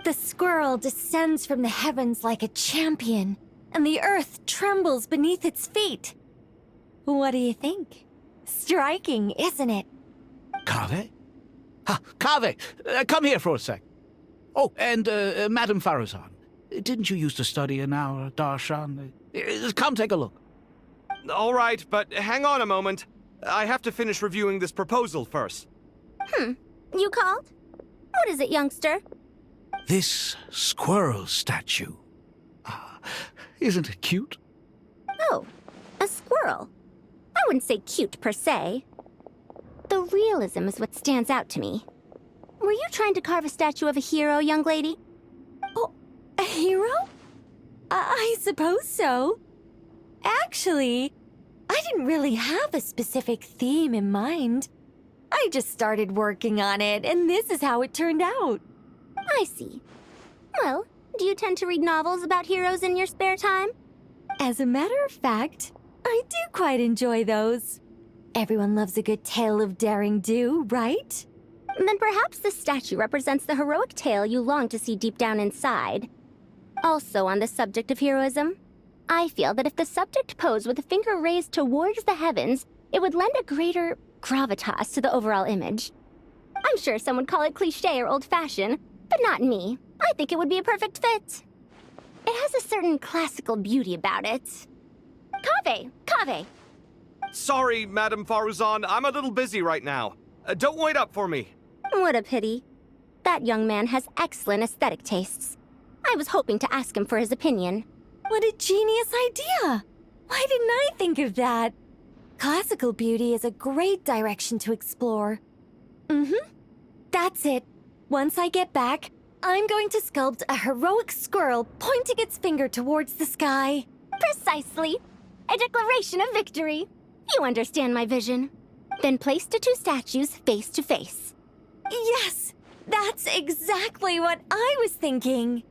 The squirrel descends from the heavens like a champion, and the earth trembles beneath its feet. What do you think? Striking, isn't it? Kaveh? Ha, Kaveh! Come here for a sec. Oh, and Madame Farazan, didn't you used to study in our darshan? Come take a look. All right, but hang on a moment. I have to finish reviewing this proposal first. You called? What is it, youngster? This squirrel statue. Isn't it cute? Oh, a squirrel. I wouldn't say cute per se. The realism is what stands out to me. Were you trying to carve a statue of a hero, young lady? Oh, a hero? I suppose so. Actually, I didn't really have a specific theme in mind. I just started working on it, and this is how it turned out. I see. Well, do you tend to read novels about heroes in your spare time? As a matter of fact, I do quite enjoy those. Everyone loves a good tale of daring do, right? Then perhaps this statue represents the heroic tale you long to see deep down inside. Also on the subject of heroism, I feel that if the subject posed with a finger raised towards the heavens, it would lend a greater gravitas to the overall image. I'm sure some would call it cliché or old-fashioned, but not me. I think it would be a perfect fit. It has a certain classical beauty about it. Kaveh! Sorry, Madame Faruzan, I'm a little busy right now. Don't wait up for me. What a pity. That young man has excellent aesthetic tastes. I was hoping to ask him for his opinion. What a genius idea! Why didn't I think of that? Classical beauty is a great direction to explore. That's it. Once I get back, I'm going to sculpt a heroic squirrel pointing its finger towards the sky. Precisely. A declaration of victory. You understand my vision. Then place the two statues face to face. Yes! That's exactly what I was thinking.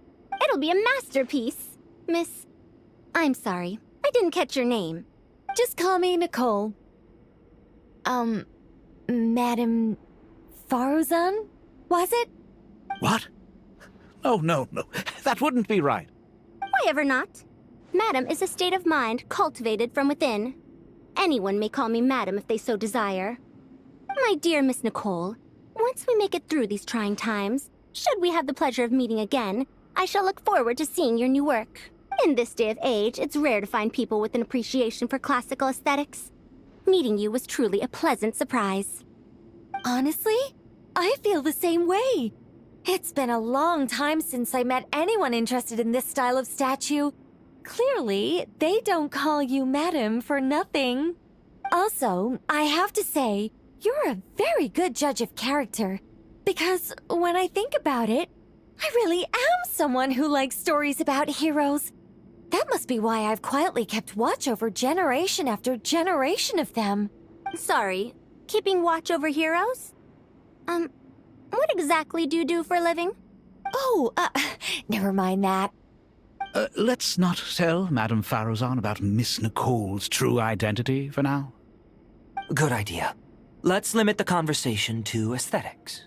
It'll be a masterpiece. Miss... I'm sorry. I didn't catch your name. Just call me Nicole. Madame Faruzan? Was it? What? Oh, no. That wouldn't be right. Why ever not? Madam is a state of mind cultivated from within. Anyone may call me Madam if they so desire. My dear Miss Nicole, once we make it through these trying times, should we have the pleasure of meeting again, I shall look forward to seeing your new work. In this day of age, it's rare to find people with an appreciation for classical aesthetics. Meeting you was truly a pleasant surprise. Honestly, I feel the same way. It's been a long time since I met anyone interested in this style of statue. Clearly, they don't call you Madam for nothing. Also, I have to say, you're a very good judge of character. Because when I think about it, I really am someone who likes stories about heroes. That must be why I've quietly kept watch over generation after generation of them. Sorry, keeping watch over heroes? What exactly do you do for a living? Oh, never mind that. Let's not tell Madame Faruzan about Miss Nicole's true identity for now. Good idea. Let's limit the conversation to aesthetics.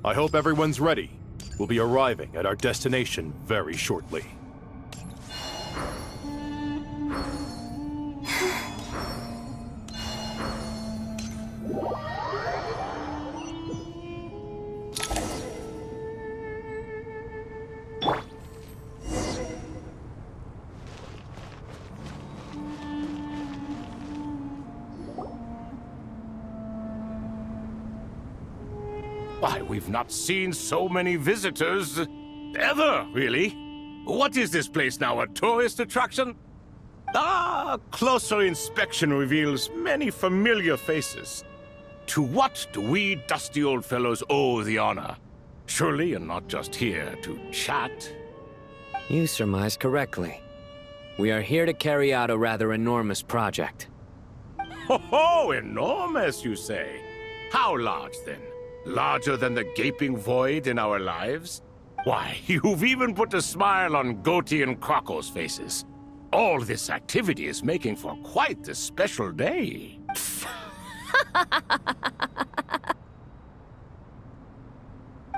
I hope everyone's ready. We'll be arriving at our destination very shortly. Why, we've not seen so many visitors ever, really. What is this place now, a tourist attraction? Ah, closer inspection reveals many familiar faces. To what do we dusty old fellows owe the honor? Surely you're not just here to chat. You surmise correctly. We are here to carry out a rather enormous project. Oh, enormous, you say? How large, then? Larger than the gaping void in our lives? Why, you've even put a smile on Goatee and Crocco's faces. All this activity is making for quite a special day.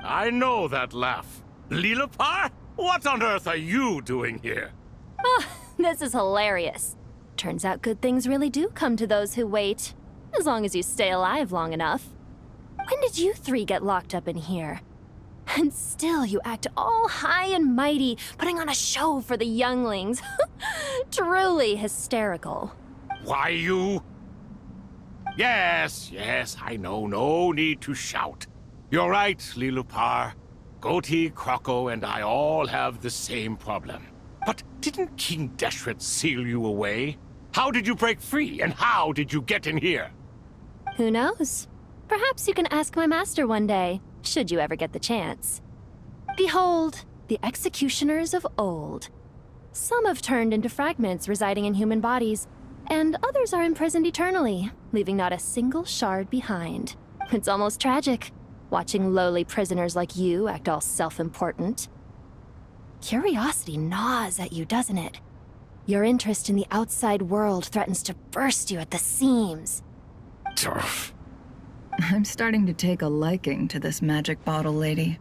I know that laugh. Lilipar? What on earth are you doing here? Oh, this is hilarious. Turns out good things really do come to those who wait. As long as you stay alive long enough. When did you three get locked up in here? And still you act all high and mighty, putting on a show for the younglings. Truly hysterical. Why, you... Yes, I know. No need to shout. You're right, Lilipar. Goatee, Crocco, and I all have the same problem. But didn't King Deshret seal you away? How did you break free, and how did you get in here? Who knows? Perhaps you can ask my master one day, should you ever get the chance. Behold, the executioners of old. Some have turned into fragments residing in human bodies, and others are imprisoned eternally, leaving not a single shard behind. It's almost tragic, watching lowly prisoners like you act all self-important. Curiosity gnaws at you, doesn't it? Your interest in the outside world threatens to burst you at the seams. Turf. I'm starting to take a liking to this magic bottle lady.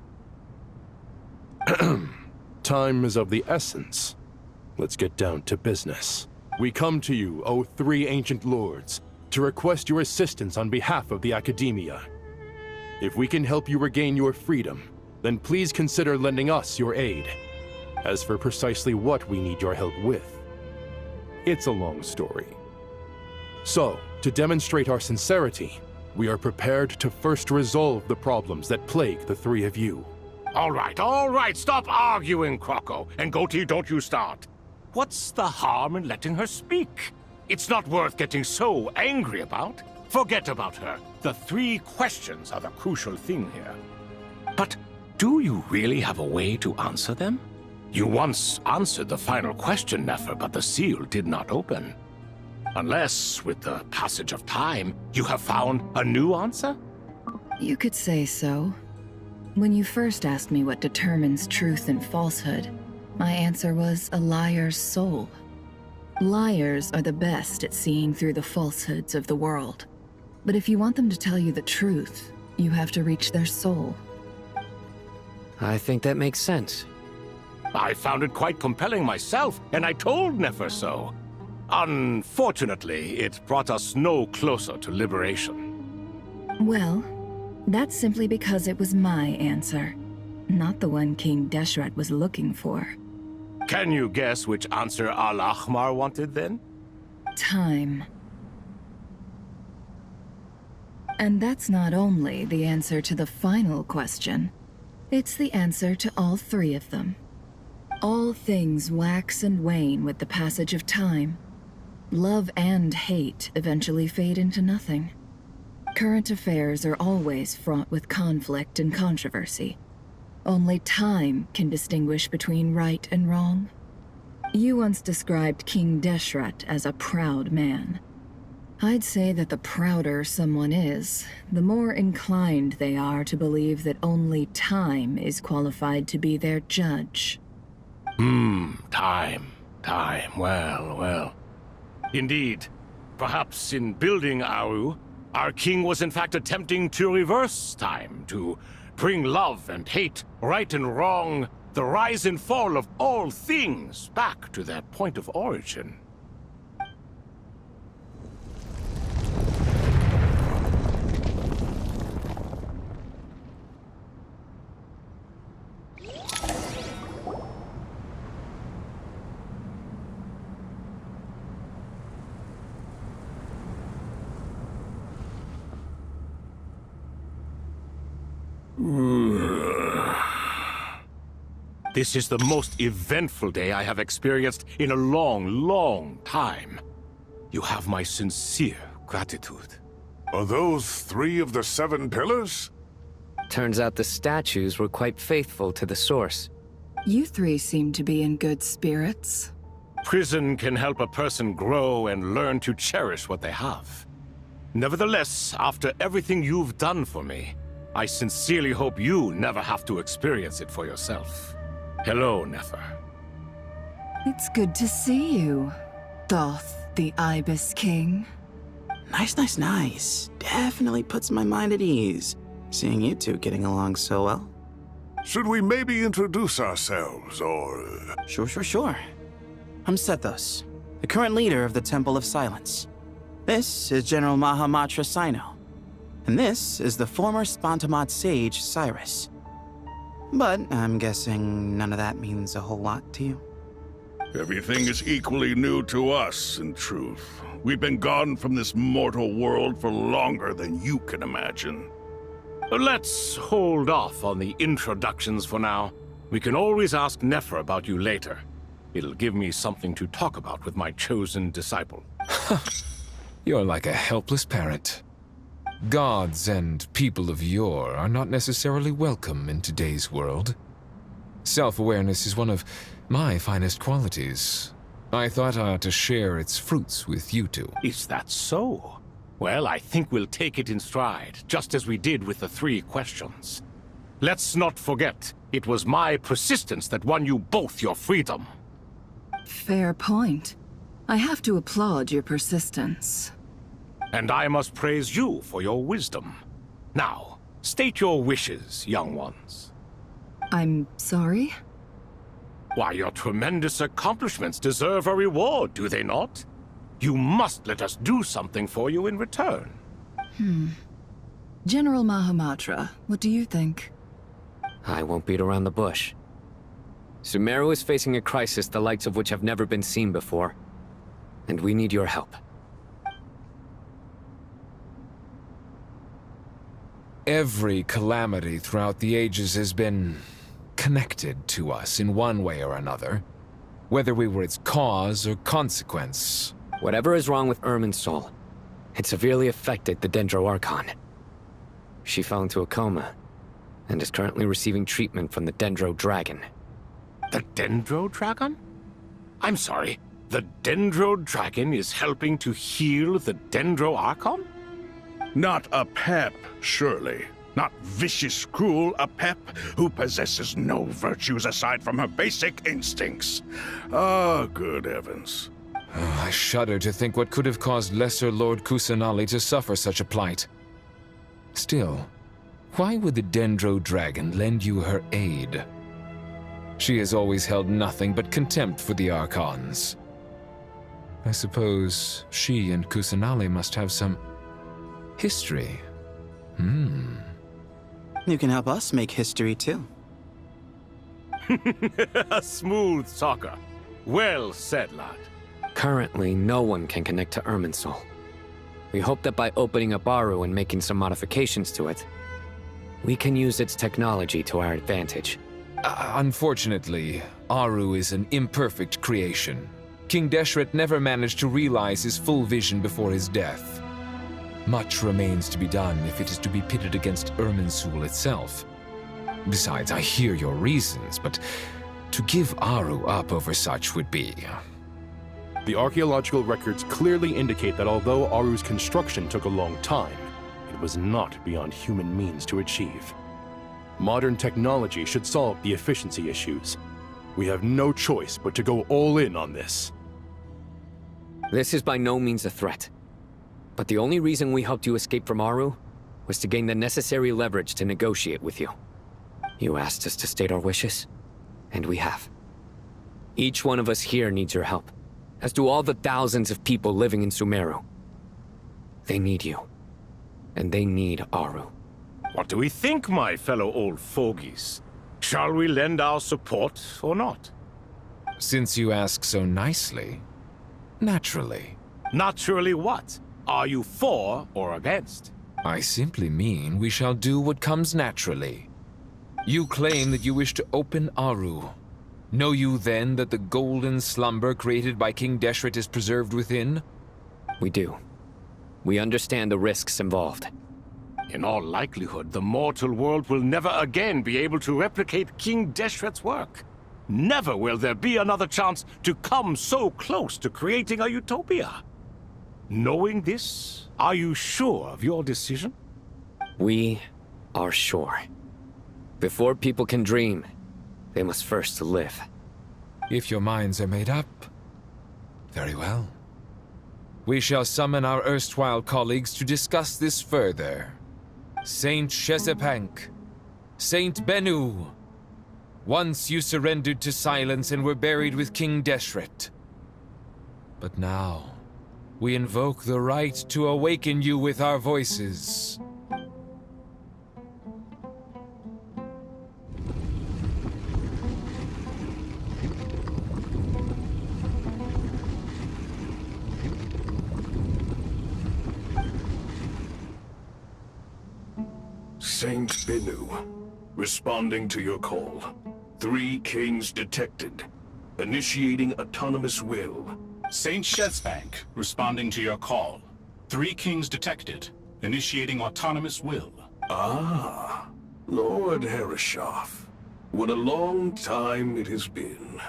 Time is of the essence. Let's get down to business. We come to you, O three ancient lords, to request your assistance on behalf of the Academia. If we can help you regain your freedom, then please consider lending us your aid. As for precisely what we need your help with, it's a long story. So, to demonstrate our sincerity, we are prepared to first resolve the problems that plague the three of you. All right, stop arguing, Crocco. And Goatee, don't you start. What's the harm in letting her speak? It's not worth getting so angry about. Forget about her. The three questions are the crucial thing here. But do you really have a way to answer them? You once answered the final question, Nefer, but the seal did not open. Unless, with the passage of time, you have found a new answer? You could say so. When you first asked me what determines truth and falsehood, my answer was a liar's soul. Liars are the best at seeing through the falsehoods of the world. But if you want them to tell you the truth, you have to reach their soul. I think that makes sense. I found it quite compelling myself, and I told Nefer so. Unfortunately, it brought us no closer to liberation. Well, that's simply because it was my answer, not the one King Deshret was looking for. Can you guess which answer Al-Ahmar wanted then? Time. And that's not only the answer to the final question, it's the answer to all three of them. All things wax and wane with the passage of time. Love and hate eventually fade into nothing. Current affairs are always fraught with conflict and controversy. Only time can distinguish between right and wrong. You once described King Deshret as a proud man. I'd say that the prouder someone is, the more inclined they are to believe that only time is qualified to be their judge. Time. Well. Indeed. Perhaps in building Aru, our king was in fact attempting to reverse time, to bring love and hate, right and wrong, the rise and fall of all things back to their point of origin. This is the most eventful day I have experienced in a long time. You have my sincere gratitude. Are those 3 of the 7 pillars? Turns out the statues were quite faithful to the source. You three seem to be in good spirits. Prison can help a person grow and learn to cherish what they have. Nevertheless, after everything you've done for me, I sincerely hope you never have to experience it for yourself. Hello, Nefer. It's good to see you, Thoth, the Ibis King. Nice. Definitely puts my mind at ease, seeing you two getting along so well. Should we maybe introduce ourselves, or... Sure. I'm Sethos, the current leader of the Temple of Silence. This is General Mahamatra Sino, and this is the former Spantamad sage, Cyrus. But I'm guessing none of that means a whole lot to you. Everything is equally new to us, in truth. We've been gone from this mortal world for longer than you can imagine. Let's hold off on the introductions for now. We can always ask Nefer about you later. It'll give me something to talk about with my chosen disciple. You're like a helpless parent. Gods and people of yore are not necessarily welcome in today's world. Self-awareness is one of my finest qualities. I thought I ought to share its fruits with you two. Is that so? Well, I think we'll take it in stride, just as we did with the 3 questions. Let's not forget, it was my persistence that won you both your freedom. Fair point. I have to applaud your persistence. And I must praise you for your wisdom. Now, state your wishes, young ones. I'm sorry? Why, your tremendous accomplishments deserve a reward, do they not? You must let us do something for you in return. General Mahamatra, what do you think? I won't beat around the bush. Sumeru is facing a crisis the likes of which have never been seen before. And we need your help. Every calamity throughout the ages has been connected to us in one way or another, whether we were its cause or consequence. Whatever is wrong with Irminsul, it severely affected the Dendro Archon. She fell into a coma, and is currently receiving treatment from the Dendro Dragon. The Dendro Dragon? I'm sorry, the Dendro Dragon is helping to heal the Dendro Archon? Not a pep, surely. Not vicious, cruel a pep who possesses no virtues aside from her basic instincts. Ah, good heavens. I shudder to think what could have caused Lesser Lord Kusanali to suffer such a plight. Still, why would the Dendro Dragon lend you her aid? She has always held nothing but contempt for the Archons. I suppose she and Kusanali must have some history. You can help us make history too. A smooth talker. Well said, lad. Currently, no one can connect to Irminsul. We hope that by opening up Aru and making some modifications to it, we can use its technology to our advantage. Unfortunately, Aru is an imperfect creation. King Deshret never managed to realize his full vision before his death. Much remains to be done if it is to be pitted against Irminsul itself. Besides, I hear your reasons, but to give Aru up over such would be... The archaeological records clearly indicate that although Aru's construction took a long time, it was not beyond human means to achieve. Modern technology should solve the efficiency issues. We have no choice but to go all in on this. This is by no means a threat. But the only reason we helped you escape from Aru was to gain the necessary leverage to negotiate with you. You asked us to state our wishes, and we have. Each one of us here needs your help, as do all the thousands of people living in Sumeru. They need you, and they need Aru. What do we think, my fellow old fogies? Shall we lend our support or not? Since you ask so nicely, naturally. Naturally what? Are you for or against? I simply mean we shall do what comes naturally. You claim that you wish to open Aru. Know you then that the golden slumber created by King Deshret is preserved within? We do. We understand the risks involved. In all likelihood, the mortal world will never again be able to replicate King Deshret's work. Never will there be another chance to come so close to creating a utopia. Knowing this, are you sure of your decision? We are sure. Before people can dream, they must first live. If your minds are made up, very well. We shall summon our erstwhile colleagues to discuss this further. Saint Chesepank, Saint Bennu, once you surrendered to silence and were buried with King Deshret. But now, we invoke the right to awaken you with our voices. Saint Bennu, responding to your call. 3 kings detected. Initiating autonomous will. Saint Shesbank, responding to your call. 3 kings detected. Initiating autonomous will. Ah, Lord Herreshoff. What a long time it has been.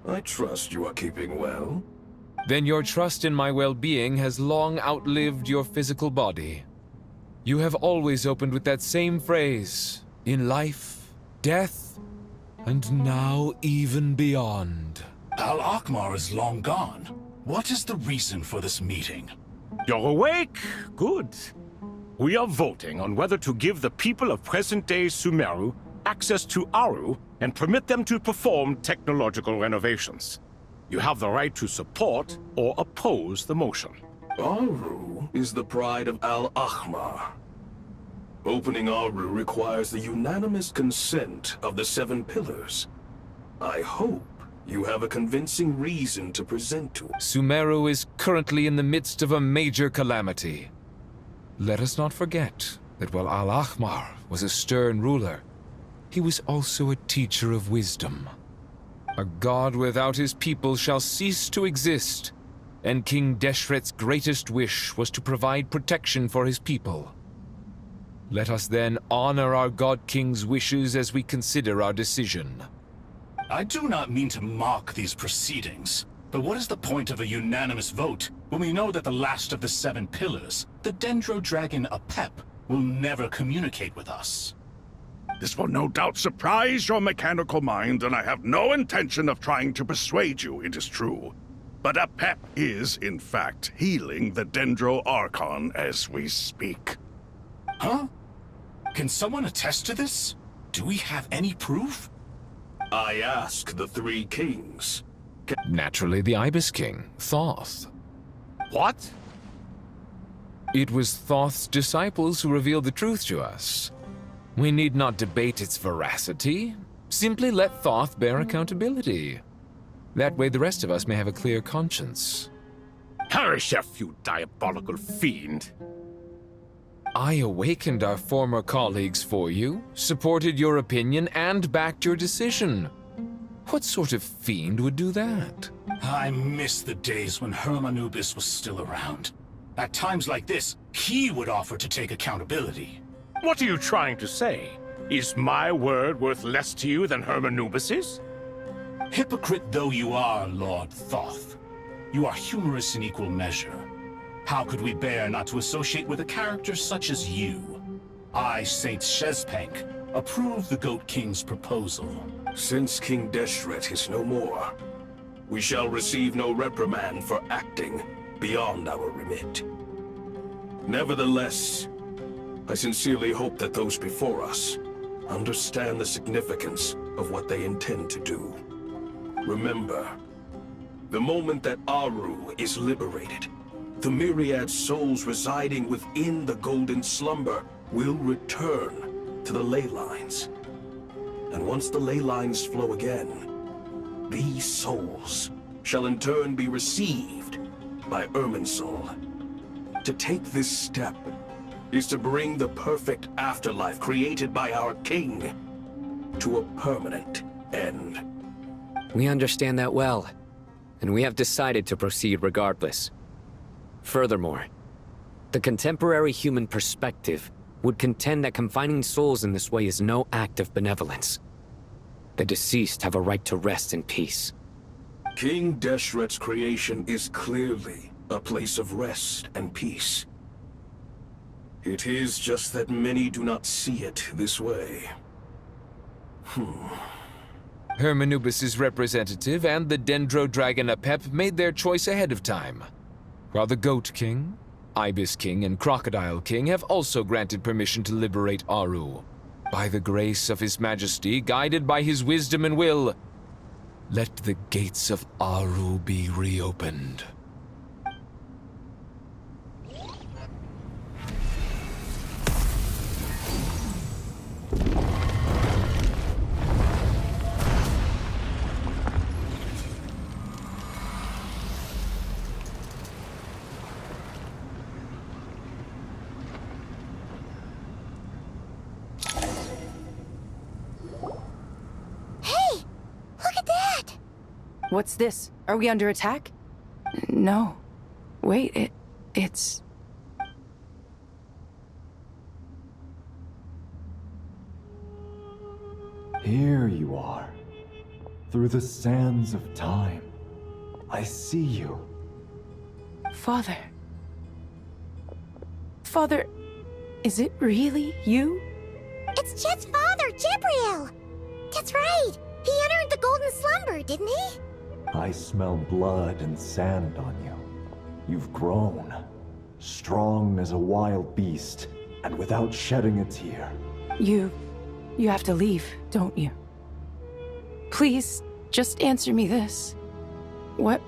I trust you are keeping well. Then your trust in my well-being has long outlived your physical body. You have always opened with that same phrase, in life, death, and now even beyond. Al-Akmar is long gone. What is the reason for this meeting? You're awake? Good. We are voting on whether to give the people of present-day Sumeru access to Aru and permit them to perform technological renovations. You have the right to support or oppose the motion. Aru is the pride of Al-Ahmar. Opening Aru requires the unanimous consent of the 7 pillars. I hope you have a convincing reason to present to us. Sumeru is currently in the midst of a major calamity. Let us not forget that while Al-Ahmar was a stern ruler, he was also a teacher of wisdom. A god without his people shall cease to exist, and King Deshret's greatest wish was to provide protection for his people. Let us then honor our God King's wishes as we consider our decision. I do not mean to mock these proceedings, but what is the point of a unanimous vote when we know that the last of the 7 pillars, the Dendro Dragon Apep, will never communicate with us? This will no doubt surprise your mechanical mind, and I have no intention of trying to persuade you it is true. But Apep is, in fact, healing the Dendro Archon as we speak. Huh? Can someone attest to this? Do we have any proof? I ask the 3 kings. Naturally, the Ibis King, Thoth. What? It was Thoth's disciples who revealed the truth to us. We need not debate its veracity. Simply let Thoth bear accountability. That way the rest of us may have a clear conscience. Herreshoff, you diabolical fiend! I awakened our former colleagues for you, supported your opinion, and backed your decision. What sort of fiend would do that? I miss the days when Hermanubis was still around. At times like this, he would offer to take accountability. What are you trying to say? Is my word worth less to you than Hermanubis's? Hypocrite though you are, Lord Thoth, you are humorous in equal measure. How could we bear not to associate with a character such as you? I, Saint Shespank, approve the Goat King's proposal. Since King Deshret is no more, we shall receive no reprimand for acting beyond our remit. Nevertheless, I sincerely hope that those before us understand the significance of what they intend to do. Remember, the moment that Aru is liberated, the myriad souls residing within the Golden Slumber will return to the ley lines. And once the ley lines flow again, these souls shall in turn be received by Irminsul. To take this step is to bring the perfect afterlife created by our king to a permanent end. We understand that well, and we have decided to proceed regardless. Furthermore, the contemporary human perspective would contend that confining souls in this way is no act of benevolence. The deceased have a right to rest in peace. King Deshret's creation is clearly a place of rest and peace. It is just that many do not see it this way. Hermanubis' representative and the Dendro Dragon Apep made their choice ahead of time, while the Goat King, Ibis King, and Crocodile King have also granted permission to liberate Aru. By the grace of His Majesty, guided by his wisdom and will, let the gates of Aru be reopened. What's this? Are we under attack? No. Wait, it's... Here you are. Through the sands of time. I see you. Father. Father, is it really you? It's Jet's father, Jibril! That's right! He entered the Golden Slumber, didn't he? I smell blood and sand on you. You've grown. Strong as a wild beast, and without shedding a tear. You have to leave, don't you? Please, just answer me this. What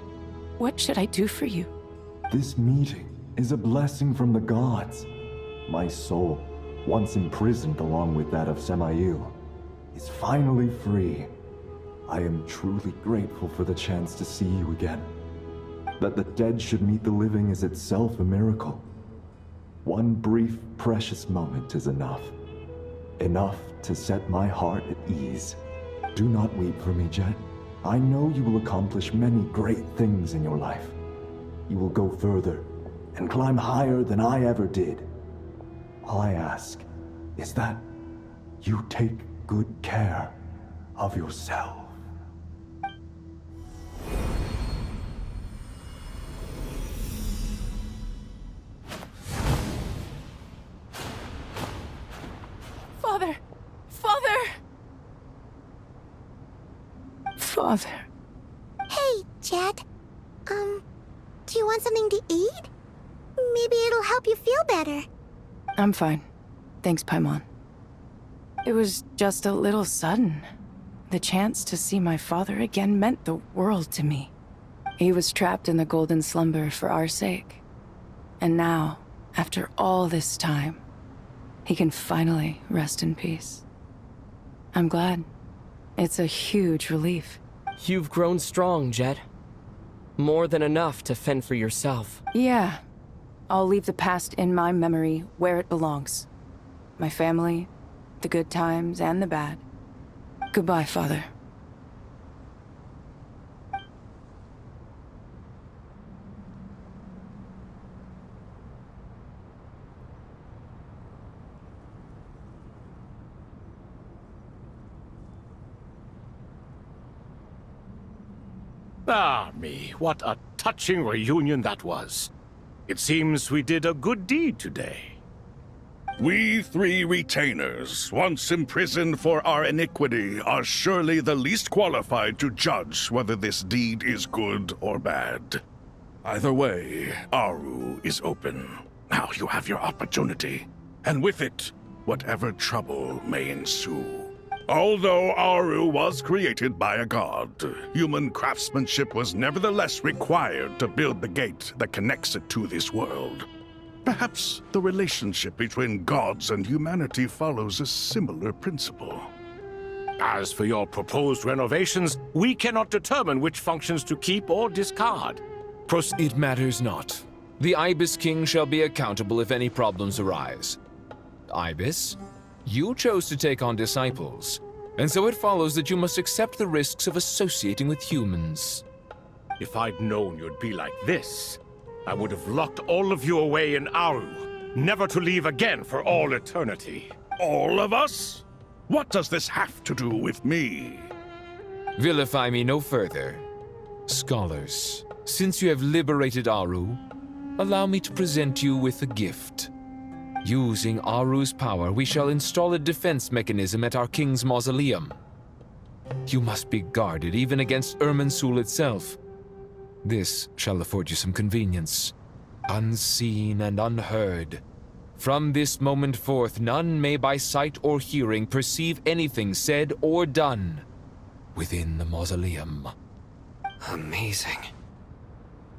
should I do for you? This meeting is a blessing from the gods. My soul, once imprisoned along with that of Semail, is finally free. I am truly grateful for the chance to see you again. That the dead should meet the living is itself a miracle. One brief, precious moment is enough. Enough to set my heart at ease. Do not weep for me, Jet. I know you will accomplish many great things in your life. You will go further and climb higher than I ever did. All I ask is that you take good care of yourself. Father! Father! Father. Hey, Jet. Do you want something to eat? Maybe it'll help you feel better. I'm fine. Thanks, Paimon. It was just a little sudden. The chance to see my father again meant the world to me. He was trapped in the Golden Slumber for our sake. And now, after all this time, he can finally rest in peace. I'm glad. It's a huge relief. You've grown strong, Jet. More than enough to fend for yourself. Yeah. I'll leave the past in my memory where it belongs. My family, the good times and the bad. Goodbye, Father. Ah, me, what a touching reunion that was. It seems we did a good deed today. We three retainers, once imprisoned for our iniquity, are surely the least qualified to judge whether this deed is good or bad. Either way, Aru is open. Now you have your opportunity, and with it, whatever trouble may ensue. Although Aru was created by a god, human craftsmanship was nevertheless required to build the gate that connects it to this world. Perhaps the relationship between gods and humanity follows a similar principle. As for your proposed renovations, we cannot determine which functions to keep or discard. It matters not. The Ibis King shall be accountable if any problems arise. Ibis, you chose to take on disciples, and so it follows that you must accept the risks of associating with humans. If I'd known you'd be like this, I would have locked all of you away in Aru, never to leave again for all eternity. All of us? What does this have to do with me? Vilify me no further. Scholars, since you have liberated Aru, allow me to present you with a gift. Using Aru's power, we shall install a defense mechanism at our king's mausoleum. You must be guarded even against Irminsul itself. This shall afford you some convenience. Unseen and unheard. From this moment forth, none may by sight or hearing perceive anything said or done within the mausoleum. Amazing.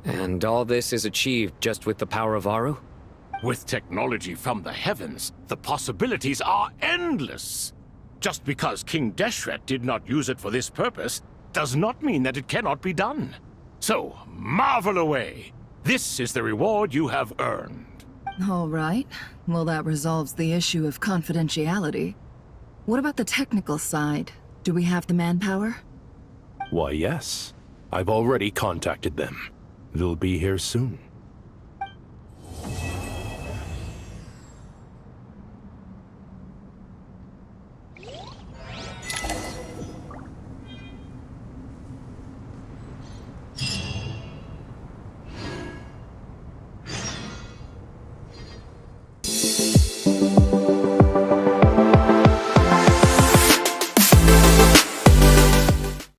And all this is achieved just with the power of Aru? With technology from the heavens, the possibilities are endless. Just because King Deshret did not use it for this purpose does not mean that it cannot be done. So, marvel away. This is the reward you have earned. All right. Well, that resolves the issue of confidentiality. What about the technical side? Do we have the manpower? Why, yes. I've already contacted them. They'll be here soon.